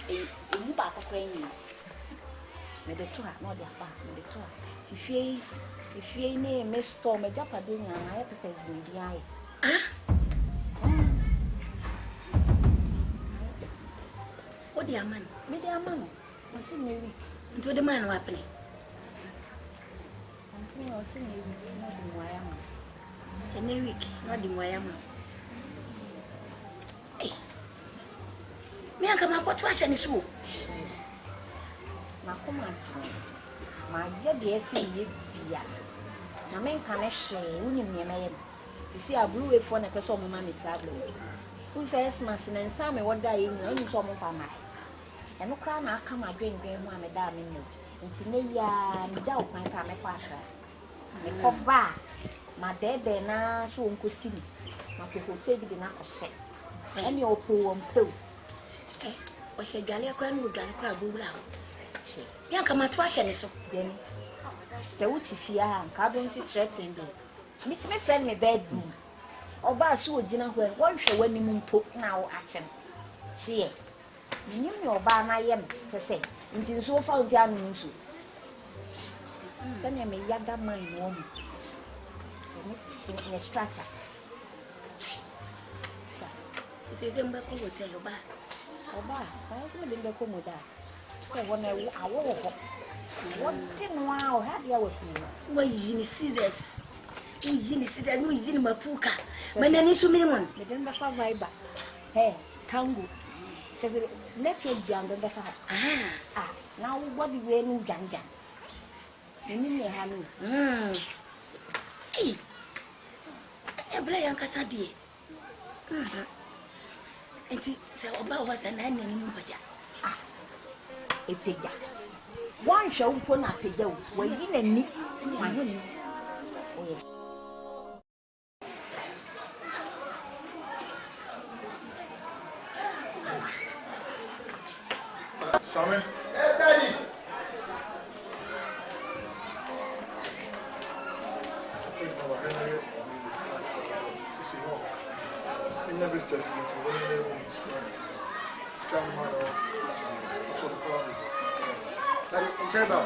you back a crane. With the two, not their fat, with the two. If you name Miss Storm, a Japadine, and I have to pay the eye. What dear man? Me dear man. What's in me? Into the man happening. I'm not the Moyama. And a week, not the Moyama. Hey, me, I come up what was any so. Now, come on, my dear, see you. Na men can share, you see, I blew a phone a person of mammy problem. Who says, Master, and some what die in any form of my. And no crown, I come again, one a damn in you. And to me, joke my family partner. I come back. My dead there now, so uncle see me. My people take it in a set. And your poor and pill. Was a galley crown with galley crab will out. Young come at wash and so, Jenny. The wood if you are, cabins it threatening me. Meet my friend, my bedroom. Oba so ogina ho e won hwe wani mu mpo na wo akyem. Hye. Minim ne oba na yem te se. Nti nso fa nti anu nso. Sanya me yada man wo mu. Ni structure. Sisi mbe ko hotel oba. Oba, ba se me mbe ko mo da. Se wona awo ho. What no wow, have you with me? Why you scissors? You scissors, you mapuka. Manani so minimum. Me den ba fa vibe. Hey, tango. Say network bi am den ba fa. Ah, now what the way no janja. Ni me ha no. Eh. E bla yan kasa die. Enti se oba wa sa na nani mu paja. Ah. E peja. One show for na peja wo. Wa yi na ni. Ma ho ni. Oye. Sammy. Hey, Daddy. Never says it into one of the it's kind of my what's the problem? Daddy, in terrible.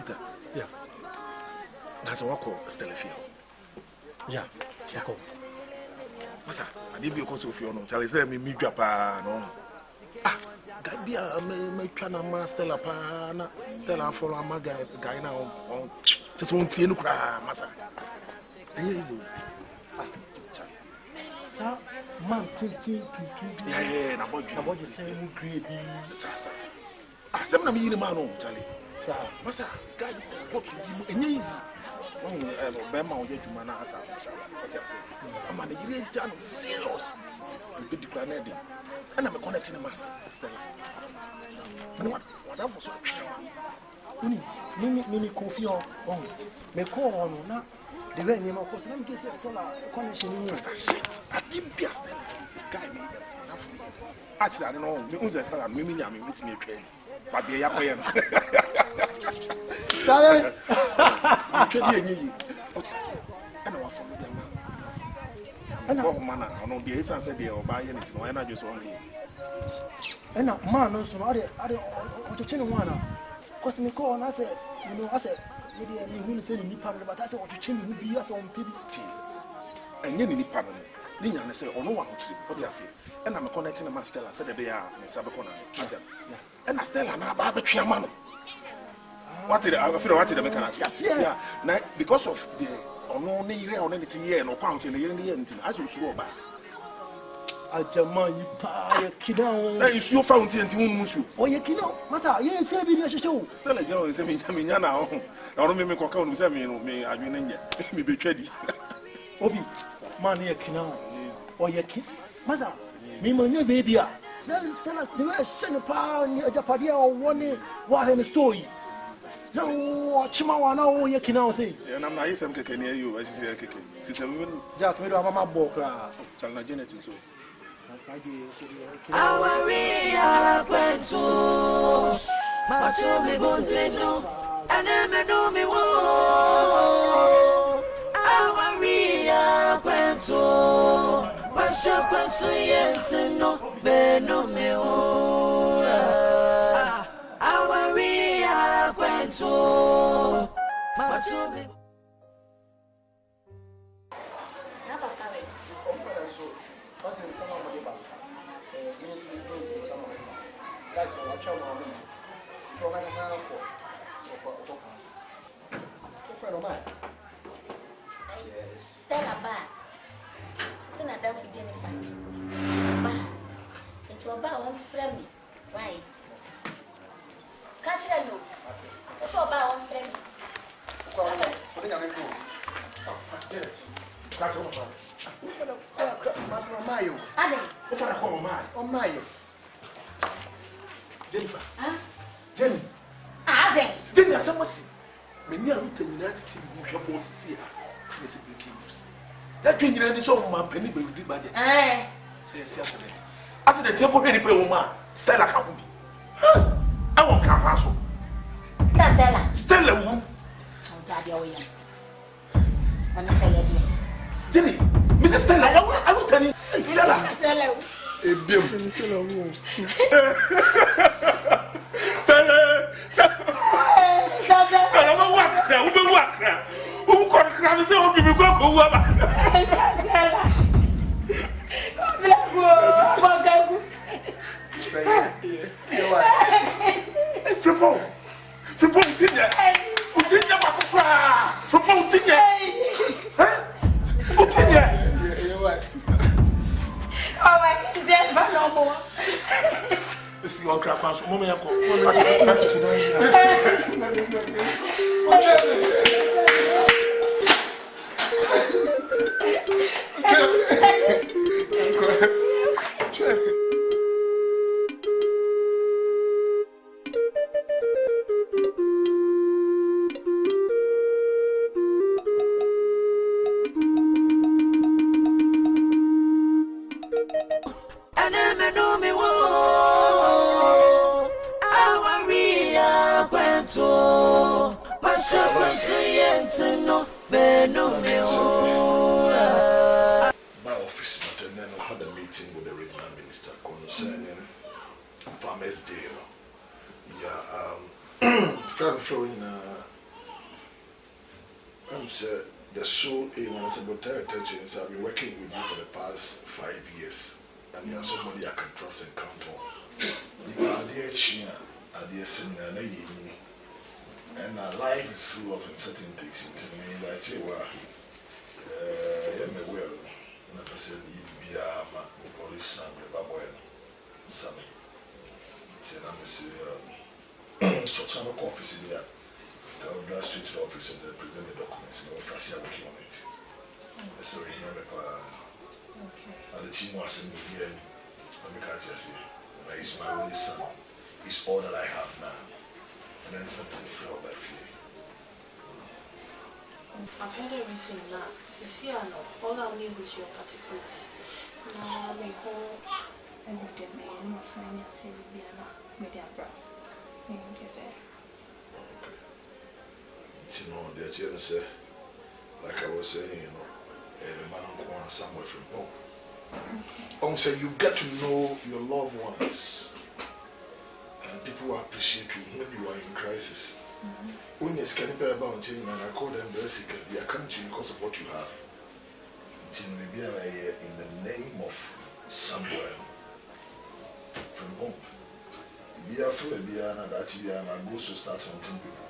Okay. Yeah. That's a walk still a few. Yeah. Yako. Masa, I did be a cause of your no. Charlie said me Japan. No. Ah, Gabia, me trying to Stella Pana, Stella for my guy now. Just won't see no cry, Masa. And you easy. Sir, man, yeah, na boy. About the same grade. Sir. Ah, some of me man, Charlie. Sir, Masa, guy, what to be and easy. Oh, Bema or Yajumana as what I say. I'm a Nigerian channel, serious. You be declared, and I'm a connecting master, Stella. And what that was Mini coffee on, me call on now. The very name of course, let me get Stella connection in shit. I didn't be a Stella. Guy, me, actually, I don't know, me, who's a Stella, me, meet me a train. But the Yakoyan. Sorry. What I say? I know what from the man. And now, man, I know the essence of the or buy anything, why not just only. And now, man, also, I to change one. Because me call and I said, you know, I said, maybe I'm going to send me part, but I said, what to change would be us on people. And you need part. Then I say, oh no one actually, what I say. And I'm connecting a master, I said, they are in Sabacona. And I still am a betrayal man. What did I feel? What did I make an answer? Yeah, now because of the no need on anything here, no count in the end, as you swore back. I German, you pay a kiddo. Now you see your fountain and you musu. Oh, you kiddo, Massa, you ain't saving your show. Still a girl is saying, now. I don't make a count with me, I mean, me betrayed. Obi, man, you kiddo. Oh, you kid, Massa, me, my new baby. Tell us the way send a power in the party or one what in the story. No, Chimawana, you can now say. And I'm not some can hear you as you say, it's a woman. Jack, we don't have my book. China genetic. So AWARIE, AKWANTUO, Matumi Bontino, and then know me. AWARIE, AKWANTUO. Masha suyente no beno me AWARIE, AKWANTUO. Matumi. Stella ba. Sina dan for Jennifer. Ba. Into a ba on frame me. Why? Catch them no. It's all about on frame. What are you going to do? Oh, forget it. Catch on my Mayo. Ade. What's that call my? Oh, Mayo. Jennifer. Huh? Jenny. Ade. Jenny, someone see. Many are looking at it in your post. See her. Let's break news. That thing is all my penny with the budget. Eh. Say, yes, as the temple, any woman, Stella can't be. won't come fast. Stella. Stella, who? Jenny, Mrs. Stella, I will tell you. Stella. Stella. See on crap house, Mommy. The sole aim as a Betrayal attentions. I've been working with you for the past 5 years, and you are somebody I can trust and count on. You are dear China, dear Senior, and our life is full of uncertainties. To me, but I tell you what, I'm well, and I said, you are my police son, son. Tell me, short time of office in here. I'll drive straight to the office and present the documents and offer us working on it. So here the team was in here. He's my only son. He's all that I have now. And then something fell by fear. I've heard everything now. Cecilia, all I need is your particulars. Now I'm home and with the man was signing a Sylvia media brown. You know, the children say, like I was saying, you know, the man who wants somewhere from home. Say you get to know your loved ones, and people appreciate you when you are in crisis. When you're scanning about children, and I call them blessed because they are coming to you because of what you have. In the name of somewhere from home. Be a fool, be an adult, and I go to start hunting people.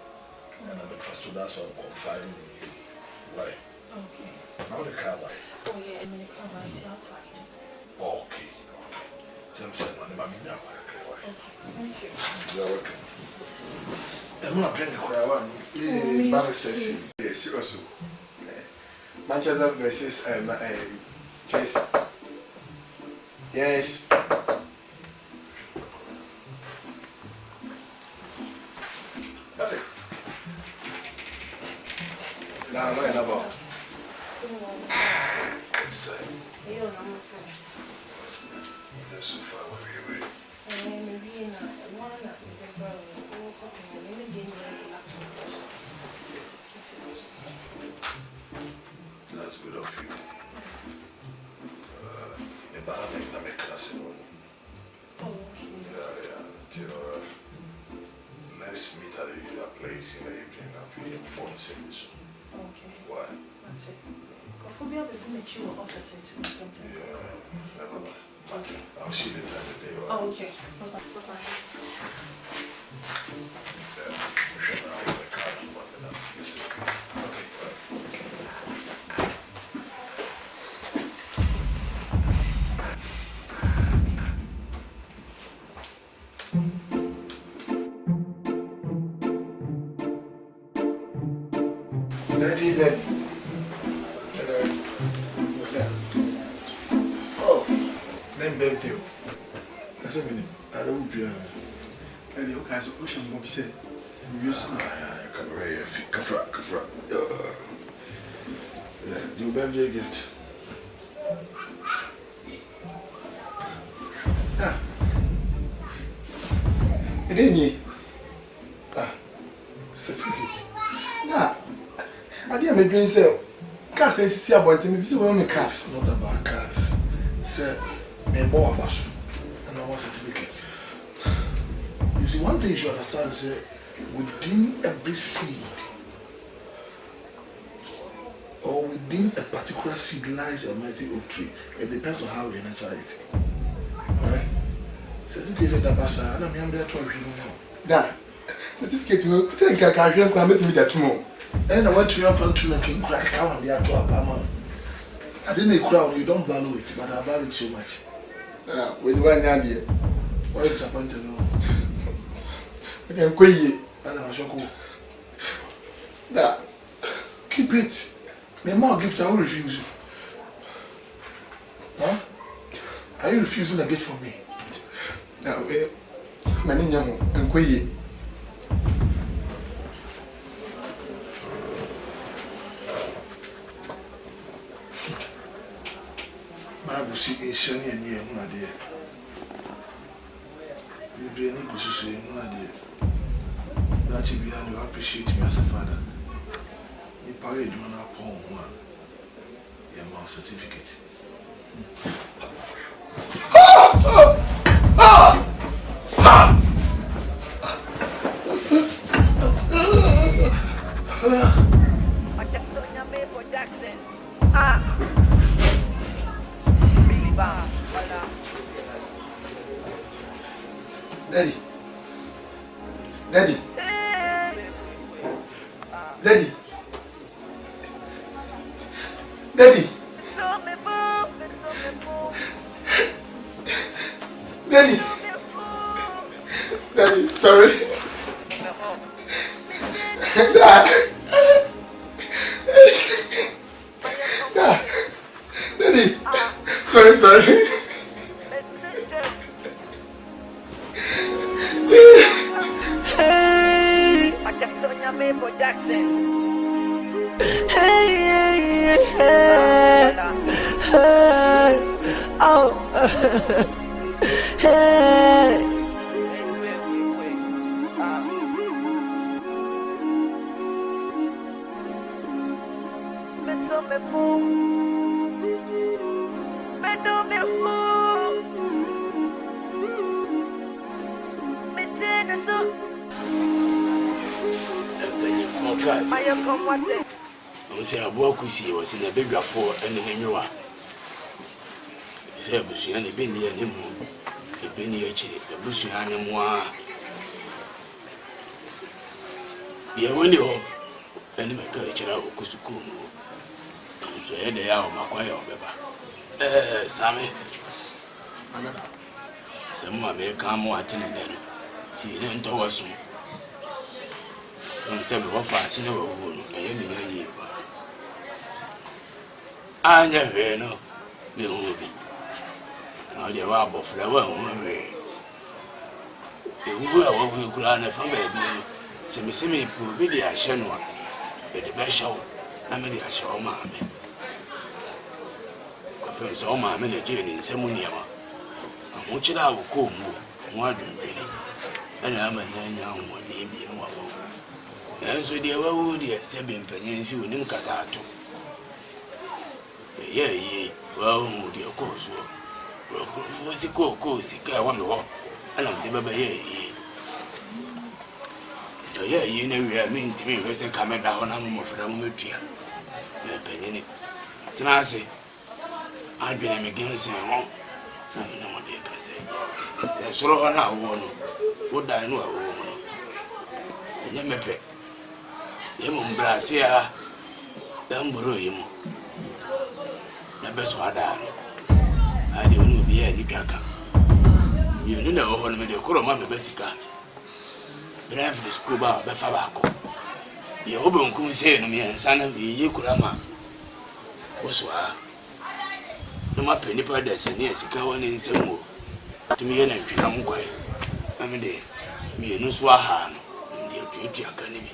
And I'm trusted, that's why I'm confiding in you. Why? Okay. Now the car buy. Oh, yeah, and the car buy is outside. Okay. Tell me something, I'm in. Okay, thank you. You're welcome. I'm not drinking the one. Barrister, yes, seriously. Manchester versus Chelsea. Yes. Now, right about. It's a sofa where we that's good of you. Let's meet at the usual place in the evening and feel important service. Okay. Why? That's it. Phobia will be met you office in never mind. Martin, I'll see you later in the day. Oh, okay. Bye-bye. Bye-bye. Daddy. Oh, then birthday. That's a minute. I don't be and you guys are pushing what we say. You can wear a kafra. You birthday gift. Ah. And then certificate. Nah, I didn't make you say, cars is see about me, because we cars, not about cars. Sir, me boy basu, and I want certificate. You see, one thing you should understand is within every seed, or within a particular seed lies a mighty oak tree. It depends on how we nurture it. Alright? Certificate of the basa, and I'm there to you now. That certificate will say, I can't come with me that tomorrow. And I want to have fun to make him crack out on the actual apartment. I didn't crowd, you don't value it, but I value it so much. When you went down here, why disappointed? I can quit you, and I'm so cool. That keep it. My mom gift, I will refuse you. Huh? Are you refusing a gift from me? Now, my ninja, and quit. Bible see a shiny and near my dear. You do any good to say, my dear. That you behind you appreciate me as a father. You parade man upon one. Your mouth certificate. Daddy. Daddy. Daddy. Daddy. Daddy. Daddy, sorry. Daddy. Sorry. I say, I walk with you, was in a bigger for and in you are. Say, Bushy and a bin near him, a bin near the Bushy and moi. The window, and my coach out of Kusukumu. So, they are my quiet, Sammy. Some may come more attendant than see, then towards you. I'm saying, what fast in a woman, I am in a year. I never know, me movie. Now the rubber flower, the world will grant a family. Semi probably a shanwa, but the best show, I mean, I show mammy. Compares all my manager in Semuniama. I'm watching our cool move, more than penny, and I'm a young one, maybe more. And so the wood, yes, 7 pennies, you wouldn't cut out. Yeah, well, dear course, for the course, I want to walk, and I'm never here. Yeah, you know, we are mean to me, we say, come down on a from Mutria. Penny. Tenacity. I've been against him. No, what they can say. There's so on our one. What I know, and you may pay. Yemum Brasia, Damburu Yemu. The best one. I don't know be any kaka. You know, when the Kuroma Bessica. Brave the school bar, Befabaco. The Oban could say to me and son of the Kurama. What's why? No more penny per dozen years, going in some more. To me, and I'm quiet. I mean, me no swahan in the beauty academy.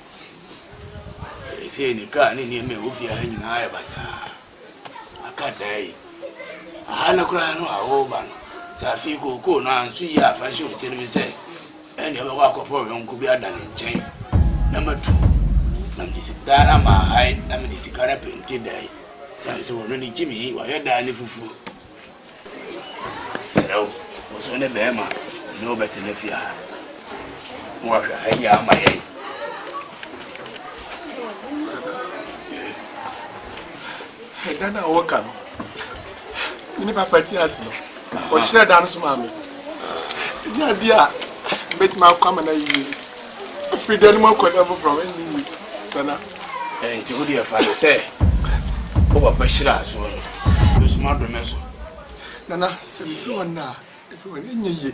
They say in the car, near me, with your hanging eye, I can't die. I had a cry no over. Safico, go now and see ya, fashion, tell me, say, and you have a walk of your own could be done in chain. Number 2. Dana my I'm the Sikara painted day. So I said, well, only Jimmy, why you're dying for so, was on a bema, no better than if you are. What I am my aim. Dana Okan. Mini papa tias no. O shire dan so ma me. Dia dia bet ma kwama na yi. Freedom mo ko level from any Dana. Enti wo dia fa say. O papa shira so no. This ma do meso. Nana, se mi fi wona. If you enye ye.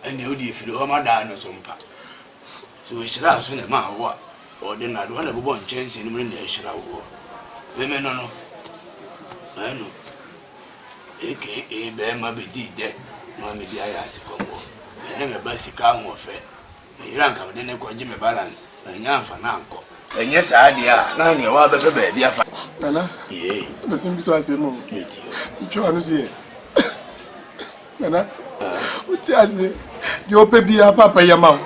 Eni o dia fi ho ma da no so mpa. So shira so na ma wo. O de na do na bo nchen ni mo na shira wo. We me no. I know. AKA Bema be dead, no me be I ask combo. The name of Basic Almo Fair. The rank of the Neko Jimmy Balance, and Yan Fananco. And yes, idea, 9 year old baby, dear Nana, yea, the same so I say no. Joan is here. Nana, what tells you? Your baby, a papa, your mouth.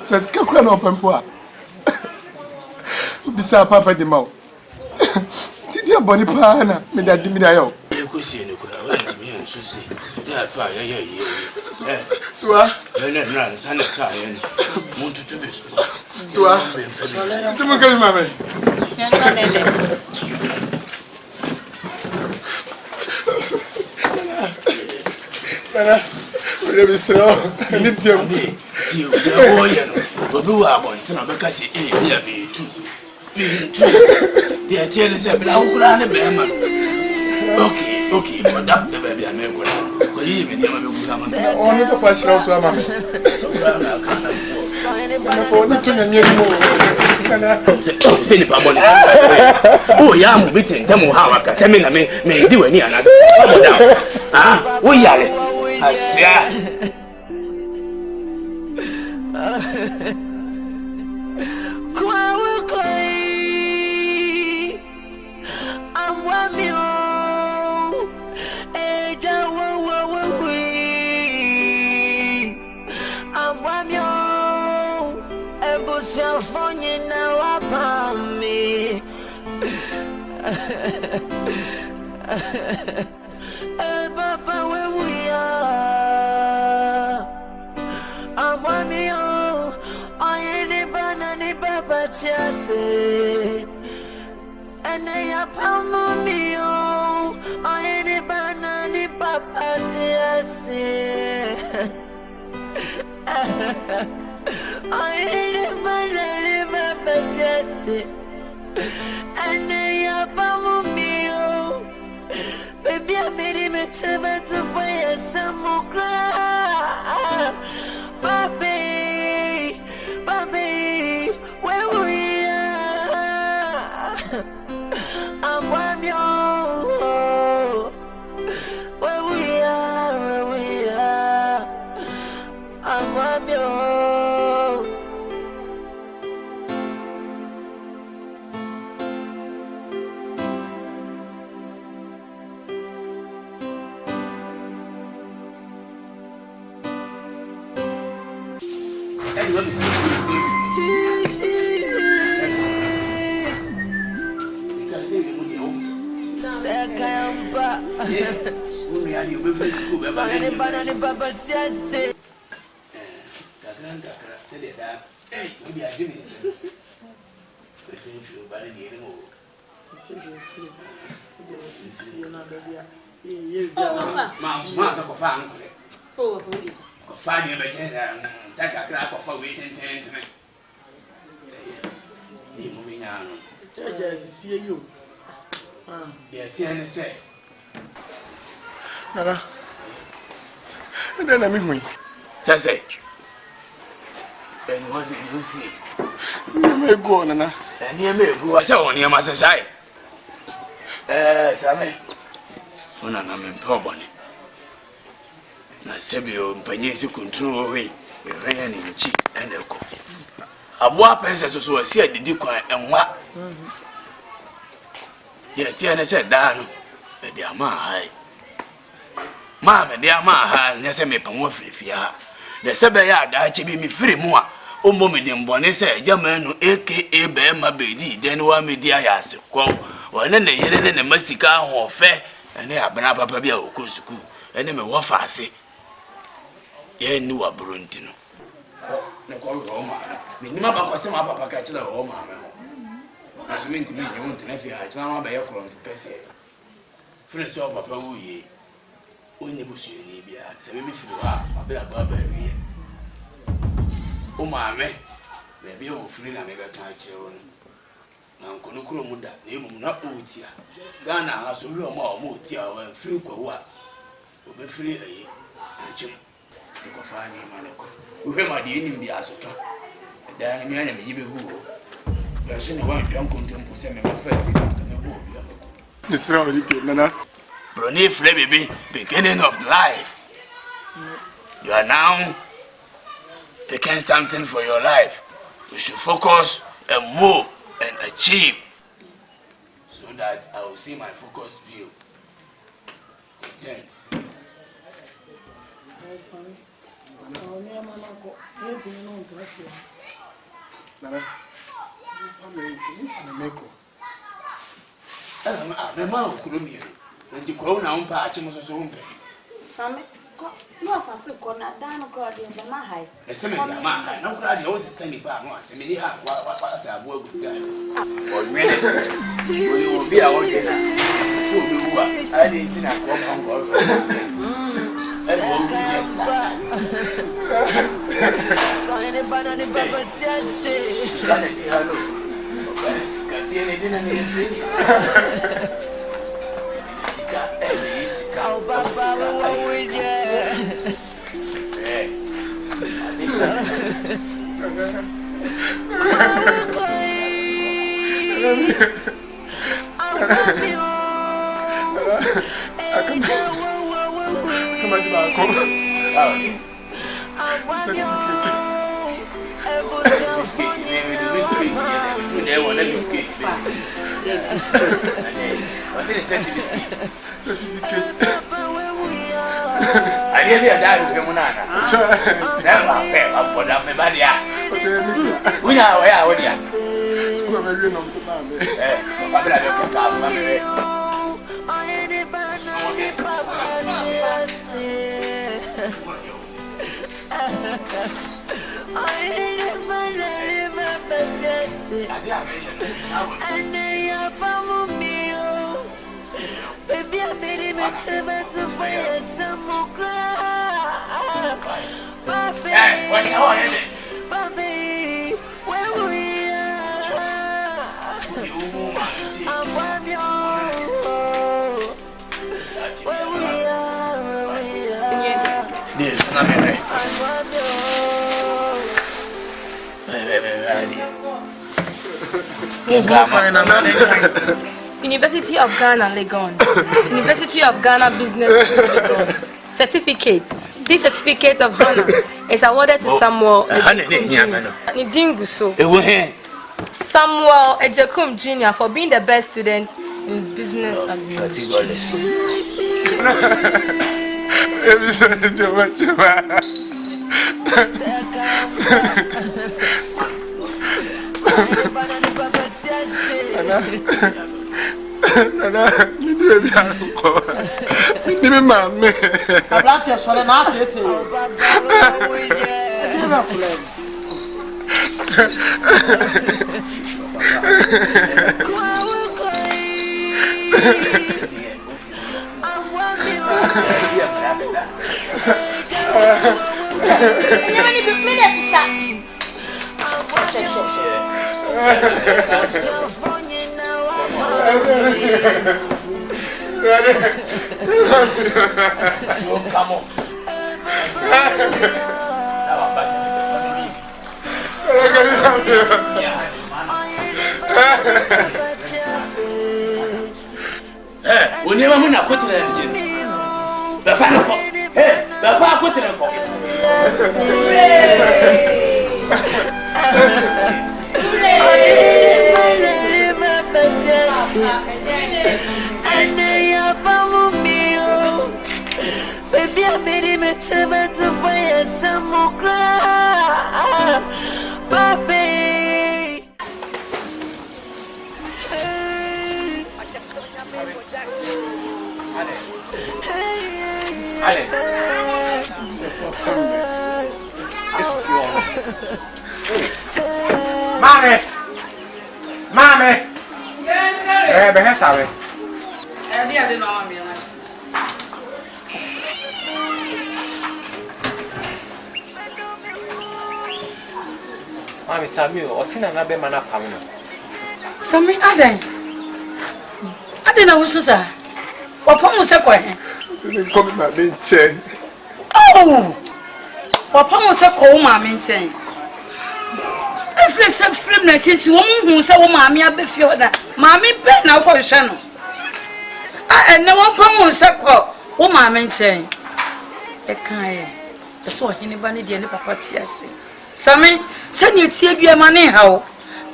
Says Kakran open poor. Beside Papa the mouth. Dear Bonnie Pana, me that Dimidayo. You could see any crowd to me and Susie. Yeah, fire, So I run, son of Cayenne, want to do this. So I to look at mammy. Let me slow. I need you. But who are going to know because me too. The attorney said, okay, but that the baby I make one. Even the other only the passion also, mamma. Oh, yeah, I'm beating them how I can send me do any another. Ah, we are it. I see. Funny now upon me. Papa, where we are, I want you. I ain't banana, Papa, Tiase, and I am me. I ain't banana, Papa, Tiase. I ain't but yes, and I am me. Baby, I made him a table to buy some more glass. Papi, where we are, I'm one yo. Where we are, I'm one yo. Let me see. Find you again, Saka crack of a waiting tent. Moving on. See you. Yeah, 10 say. Nana, and then I mean, Say, and what did you see? You may go, Nana, and you may go as on your master's side. Sammy, when I'm in Pobony. Na sebio mpanyesi control we hwan ni nchi eneko aboa pese so asi adidi kwan enwa ye tie ne se da no e dia ma hai ma me dia ma ha nya se me pamo firifia de se be ya da che bi mi firi mu a Mommy didn't bonnet say, Jamanu, AKA Bema Bedi, then 1 media has quo, or then they hidden in the Messica or fair, and they have been up a babia or school, and then what I say. Ye knew a Bruntino. No, Roma. Minima was some upper catch the Roma. As mean to me, you want to know if you had now by your crown for Pessie. Finish up Papa Wooye. Only Bush in Libya, send me for the a bit above every year. Oh, mamma, maybe you will free and make a touch your own. Now, Konokuro Muda, name not Utia. Ghana has a real more Mutia when free Kwa will be free a year. To go find him, Manako. We have my dear in the Asota. The enemy enemy, you will go. You are saying one young contemporary send me my first thing after the war. Mr. Nana. Brony baby, beginning of life. You are now picking something for your life. You should focus and move and achieve. So that I will see my focused view. Content. And you grow now, patch him as own. Some no for so corner down crowd in the Mahai. A seminar, no crowd knows the same part. I mean, what I work with guy. Or really, you will be our dinner. So we were. I didn't know what uncle. And what we just Oh, Papa, what we certificate. I nearly died with him. Never pay up for them. We are where I would have. School of a real number. Baby, I made him a tomato for your summer cry. Papi, what's your name? Papi, where we are? I'm from you. Where we are, where we are. Yes, I'm here. I'm from you. University of Ghana, Legon. University of Ghana Business School, Legon. Certificate. This certificate of honor is awarded to Samuel Ejekum Jr. for being the best student in business administration. Nana, you do it. I'm not sorry, not it. Come on. We never win a quarter. The final. Hey, the far quarter. Baby, I made him a tomato for your summer cry. Charlie. Mommy! Mommy! Yes, sir. Behave, sorry. I didn't know I'm here. Mami Samuel, osina na be mana pam no. Sami Aden. Aden na wusu sa. Wapam se kwa he. Sini komi ma me nchen. Oh. Wapam se ko ma me nchen. Efre se frem na titi wo mu hu se wo ma me abefi oda. Ma me pe na ko hwe no. A ene wapam se ko wo ma me nchen. E kan ye. So hini ba ne de ne papa ti ase. Sami, send you tea be a money how.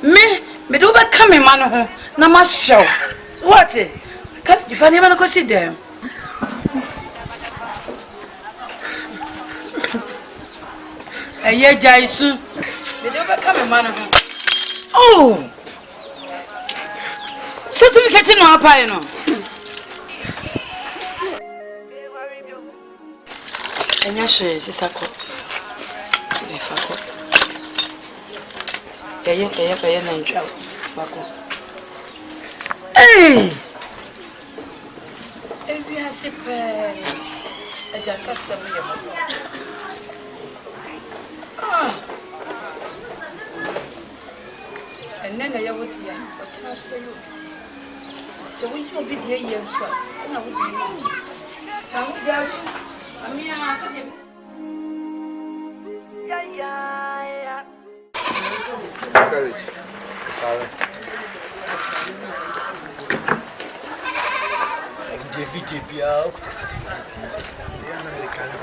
Me do ba come in man ho na ma show. What? Can't you find even go sit there? Eh ye jaisu. Me do ba come in man ho. Oh. So to me getting no apa you know. Enya she sisako. Efako. Peye na ntwa bako. Eh! Ebi asipe. Aja kasa me ye mo. Ah. Enena ya wodia, o china so yo. Se wo yi obi de ye so, na wo bi. Sa wo dia so. Ami a se de. Courage. Sorry. David Bia, o que se tem é americano.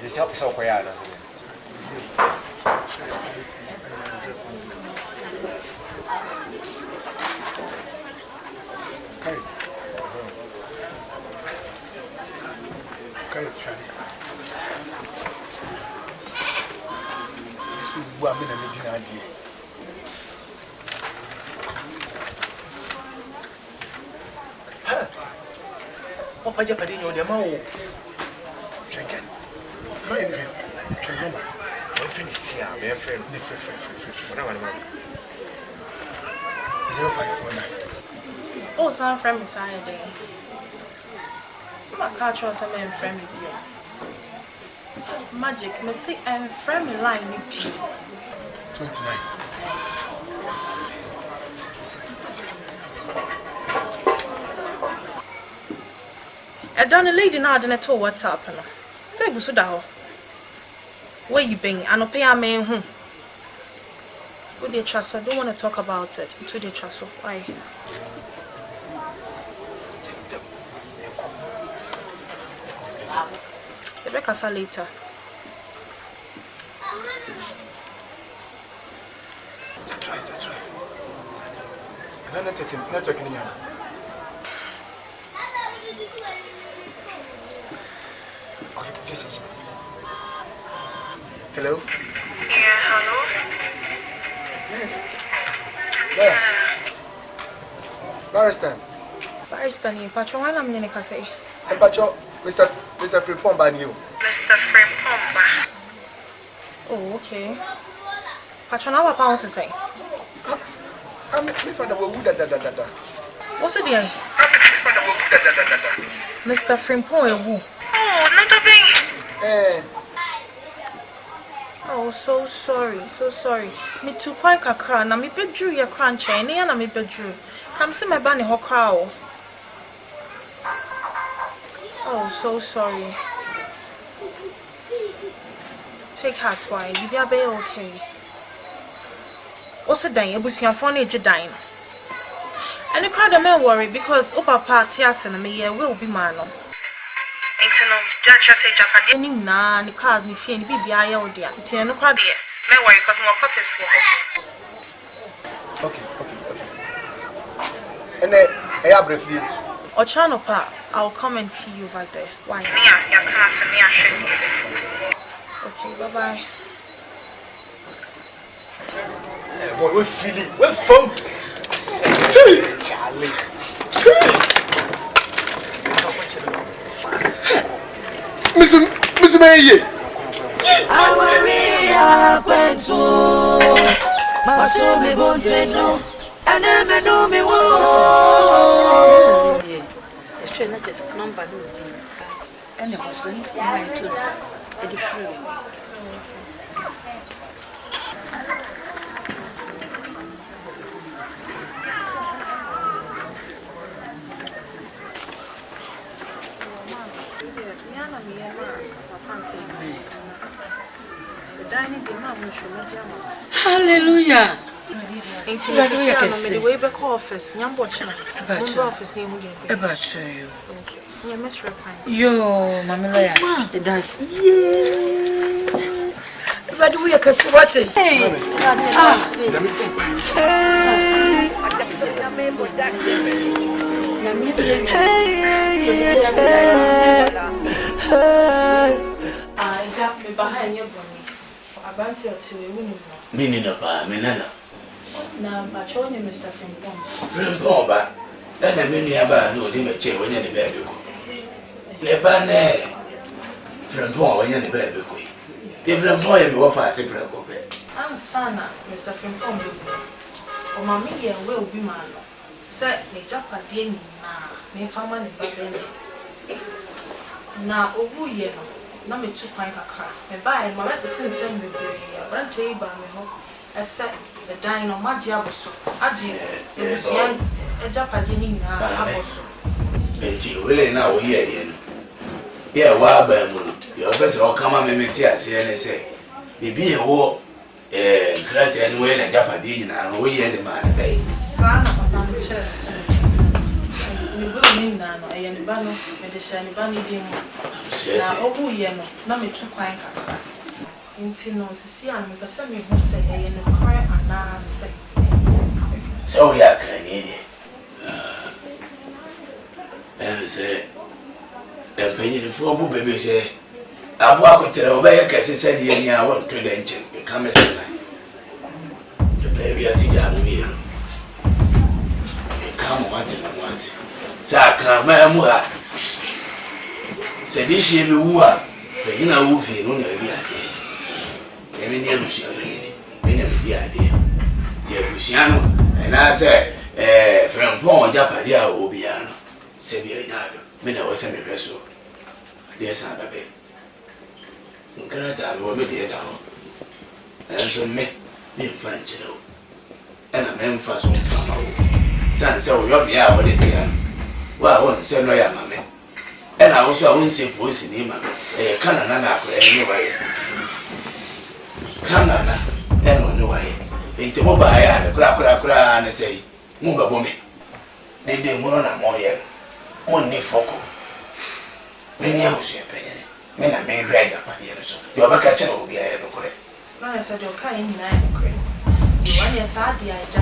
Esse é o pessoal coiada. I'm in a meeting idea. What are you doing? You're my Drinking. No, you drink. Remember. My friend is here. My friend. What am I? 0549. Oh, some friend beside there. Some catch us some friend with you. Magic, me see friend line with you. 29. I done a lady now didn't tell what's up. Say go so da. Where you been? I no pay a man who. Who they trust? I don't want to talk about it. Who they trust? Why? Rebecca later. It's a try. Not talking here. Hello? Yeah, hello? Yes. Where? Barrister. Barrister, you patron, why am I in the cafe? Patron, Mr. Frimpomba knew. Mr. Frimpomba. Oh, okay. Patron, how about to say? I'm my father will da. What's it then? Mr. Frimpomba. Oh, not a thing. Eh. Oh, so sorry. Me too quite kakra. Na me bedru your crunch. Any na me bedru. Come see my bunny ho crow. Oh, so sorry. Take heart, why? You be okay. What's the day? It was your phone age dying. And the crowd of men worry because Opa party as and me will be man. Internal judge say Japan na the cars ni fee ni BBI all there. It's no crowd here. Men worry because more copies for Okay. And I briefly. Ochanopa, I'll come and see you over there. Why? Okay, bye-bye. Boy, we're feeling, we're fun. Charlie. Miss Maye. AWARIE AKWANTUO. Matumi Bonteno. And I'm a no me wo. It's true, not just number. And the husband is my tools. And the free. Hallelujah. Hallelujah. The way back office, Nyambo China. Office name about you. Okay. Yeah, Miss Repine. Yo, Mamma, it does. Yeah. But we are Cassawati. Hey, I jump me behind your body. Asante to me. Meaning of a minana. Now, but show you Mr. Frimpong. Frimpong, but then I mean, never know him a chair when you're in the baby. Never ne. Frimpong when you're in the baby. Different boy, and offer a separate copy. I'm Sana, Mr. Frimpong. Oh, my media will be man. Set me Japan, me family in Babylon. Now, oh, yellow. Na me tu kwan kakra me bai ma mete tensem bebre abrante ba me ho ese the dine no magia boso agi ebusian ejapade ni na aboso enti wele na wo ye ye no ye wa ba mu ye ofese o kama me mete ase ne se bibi ye wo krate ni we na ejapade ni na wo ye de ma na bai sana papa me chere ni bo ni na no ye ni ba no me de sha ni ba ni di mu na obu ye no na me tu kwan kakra nti no sisi a me pese me hu se ye no kwan ana se so ya kan ni say penny for bu baby say abu akotere obaye kase se de ni a won to de nche ka me se na the baby asi ja no mi no e ka mo ate na mo ase sa kan ma mu ha se di shi bi wu a be ni na wu fi no na bi ade e me ni abusia be ni bi ade ti abusia no e na se Frimpong japade a obi a no se bi anyado me na wo se me hweso de sa ba be nkrata no me de da ho enso me mfa nkyere wo ena me mfa so mfa ma wo san se wo yo bia wo de tia wa wo se no ya ma me ena wo so a wo nse posi ni ma e kana na na akora ni wa ye kana na ena no wa ye enti mo ba ya de kura na sei mo ba bo me de mo na mo ye mo ni foko me ni abusu penye me na me hwe ya pa ye so yo ba ka chere obi aye no kore na se do ka yin na e kore you wan ye sa dia ja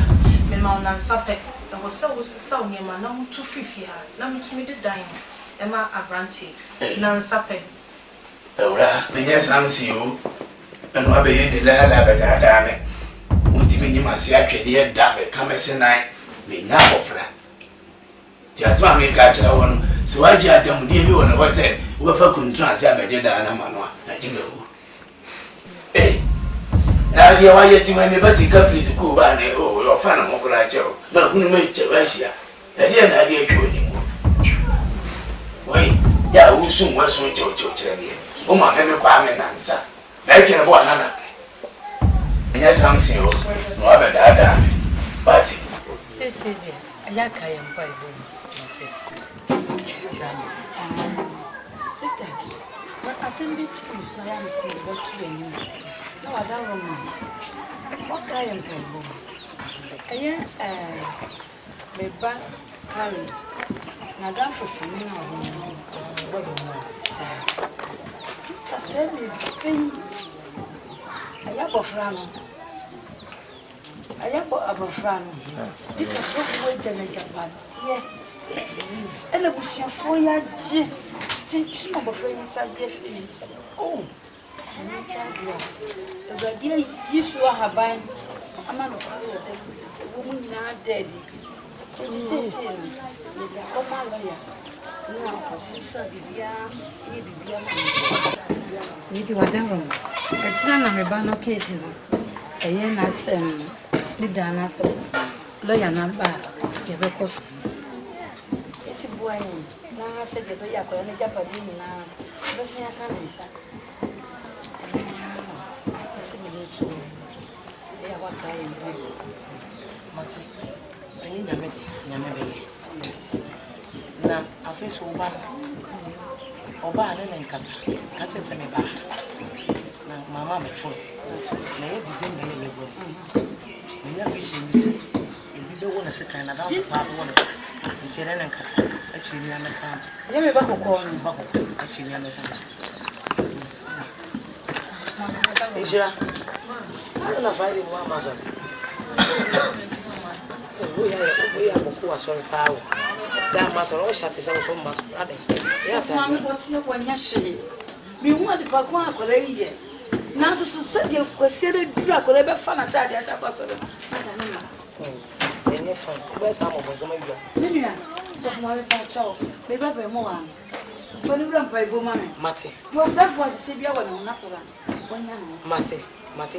me ma na nsape e wo se wo se o nyema na mutu fifi ha na mutu me de dan e ma abrante na nsape ora me ye sam si o eno abe ye de la ba da me muti me nyima si atwede ye da be ka me se nan me nya ofra ti asma me ka chere wo no so waji adam die bi wo no se wo fa contract abeje da na mano na jimewu na dia wa yeti ma me basi ka free school ba ne o yo fa na mo kula cheo na hunu me che wa shia dia na dia twa ni mo wai ya usu mo so cheo chere ni o ma me kwa me na nsa na ke na bo na na nya samsi o no abeda party sisi dia ayaka ya mpa ibo mate sister but assembly chiefs na ya msi bo tu eni no ada room what kind of problem yes beba parent na dan for seminar what do you sister said me pay ayabo abofrano dito go wait na Japan yeah ela busia fo ya je tinchi no bofrano sa je finish oh I'm not talking about the idea you haban Amano, woman now dead. What you say, oh, my lawyer. Now, sister, maybe whatever. It's not a rebano case. A year as the Dana lawyer number. You because it's a boy. Now I said, you are going to get a woman now. But say I can't answer. Mati, I need a meeting. Now, I feel so bad. Oba and Cassa, catch us a bar. Now, Mamma, my true. May it December, you go. When you're fishing, you say, you don't want to see kind of one until then, Cassa. Actually, understand. Let me back a call and buckle. Actually, understand. Isha, I don't know if I didn't want Amazon. We are sorry, power. That must all shut his own from us. Yes, what's your one yesterday? We want to pack one courageous. Now to set your considered drug or ever fun at that as a person. Any fun, where's some of us? Maybe so my child, maybe more. For the run by woman, Matty. Yourself was a severe one on Napoleon. Matty,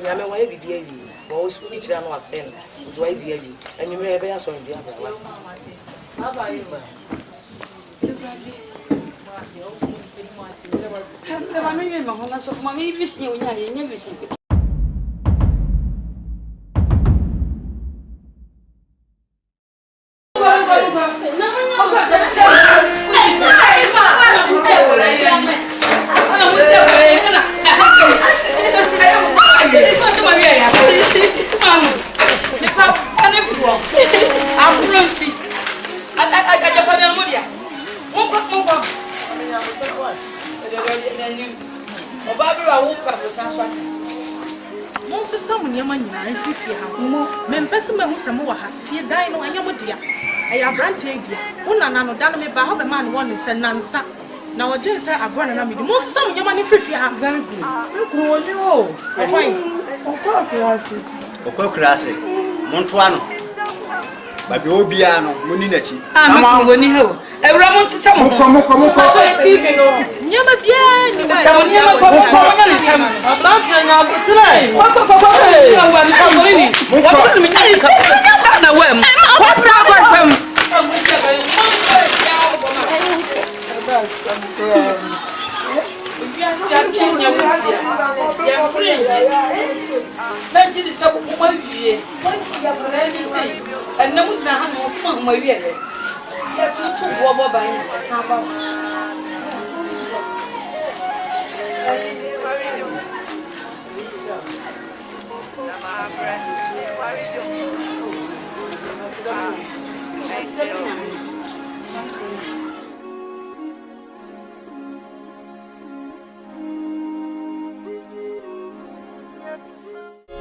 I mean, why be baby? Most each one was saying, it's why baby, and you may have asked on the other one. How about you? Now, I just said, I'm going to be most some your money free. Very good. Classic. Montuano. But you be an Muninachi. I'm going to hell. Everyone to some come. Never be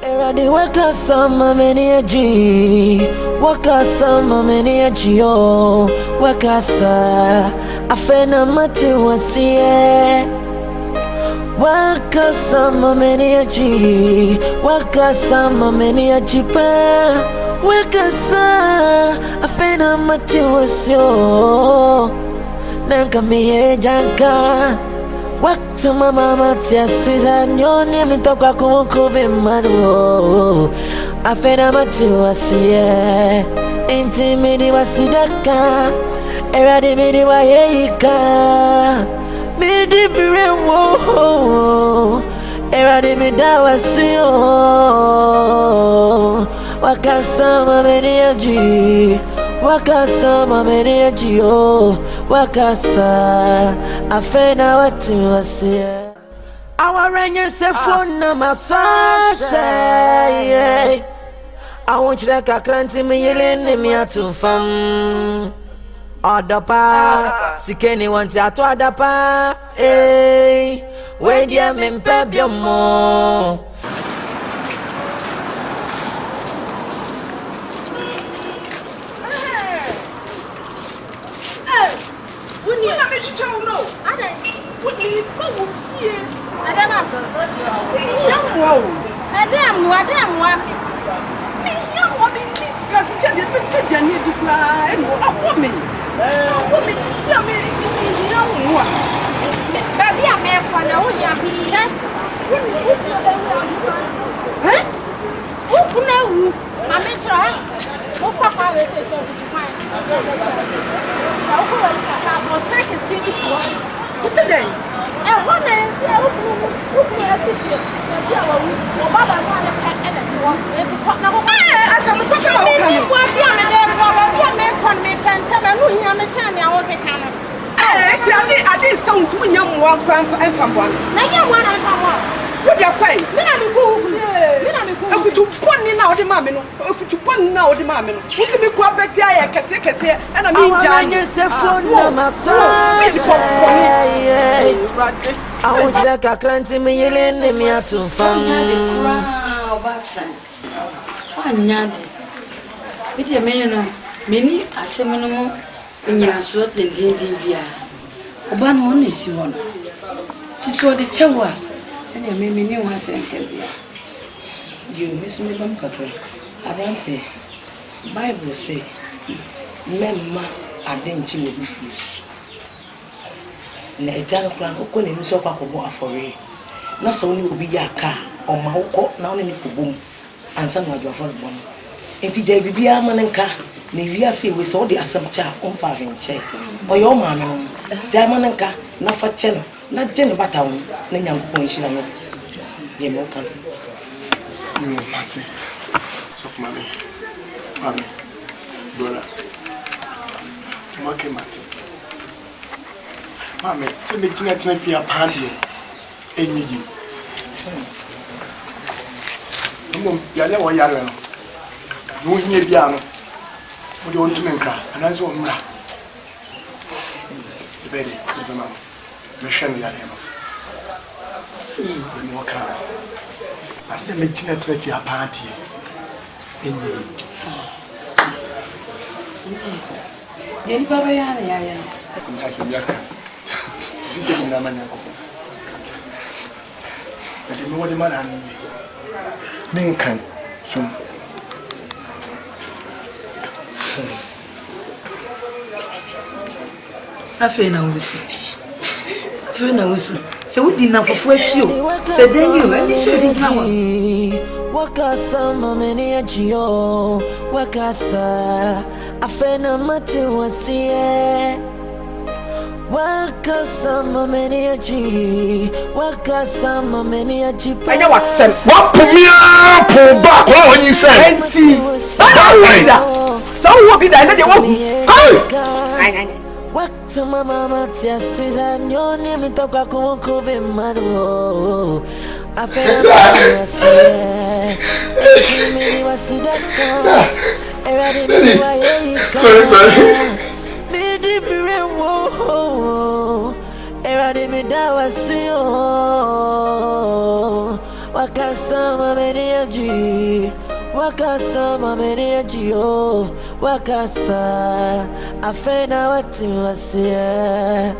Eradi waka sama meneji, waka sama meneji yo, waka sa afena mati wasiye, waka sama meneji, waka sama meneji pa, waka sa afena mati wasiyo, nanka miye janka. Waktu mama tia sisa nyoni mitoka kumukube manu afena mati wasiye inti midi wasidaka eradi midi wayeika midi birewo eradi mida wasiyo wakasama meneji wakasama meneji yo wakasa afena watu wasia awarenye se phone na masasa I want you like a clanty me yelling me atufam adapa sikeni want atu adapa when dia mempe biomo Madam, said the better than you decry and a woman. A woman to see me in young one. Baby, I make one now. Who could know? I met her. Who fuck my way says to find. I was second series one. What's the day? A honey, who can I see you? I see our Baba want to pack and it's one. It's a partner. As I'm talking about coming. What be a man, Robert, a man, con me, Penta, and who am a channel, I will take him. I did sound to young one crime for everyone. Now, you want to come on. What are you paying? If you put in out the mammy, if you put in out the mammy, what do you call Betty? I can say, and I mean, I would like a clan to me, Yelene, me out to find with your man, many are seminal in your sort and dear. Oban one is you one. She saw the chawa. And I made me once and can be. You miss me, Bumpaka. Asante, Bible say, Memma, I didn't see with shoes. Na etano plan okọ na so kwa kobo afore. Na so ni obi ya ka o ma ukọ na oni kubum. Ansa na adu afore bon. Enti je bibia manenka na wiase we so de asamcha omfa hwenche. Oyo ma me no. Ja manenka na fa che no. Na je no batawo na nyankopon hira no kese. Je mo kan. You party. So mami. Mami. Dola. Make mati. Mami, se me jina tina fi apande enyi yi. Mum ya le wo yare no. No hie bia no. Mo de ontu menkra, ananso omra. Bede, be mama. Me hwe yare no. Be mo ka. Ase me jina tina fi apande enyi yi. Yeni baba yana ya. Ntase biaka. Bise ni nama nyako. Ade me wode mana anu. Men kan sum. Afena wusu. Afena wusu. Se wudi na fofu achi o. Se den you ani so di tawa. Wakasa mameni ajio. Wakasa afena mati wasie. Wakasa mameni aji. Wakasa mameni aji. Anya wasem. Wapumia po back wa onyi se. Enti. Ada wida. So wo bi da na de wo. Ai. Wakasa mama tia sida nyoni mitoka kumukube mado. Afena wasie. Kimi wasidaka. Sorry. Midi bire wo. Erade mi dawa siyo. Wakasa mameni aji. Wakasa mameni aji yo. Wakasa afena wati wasie.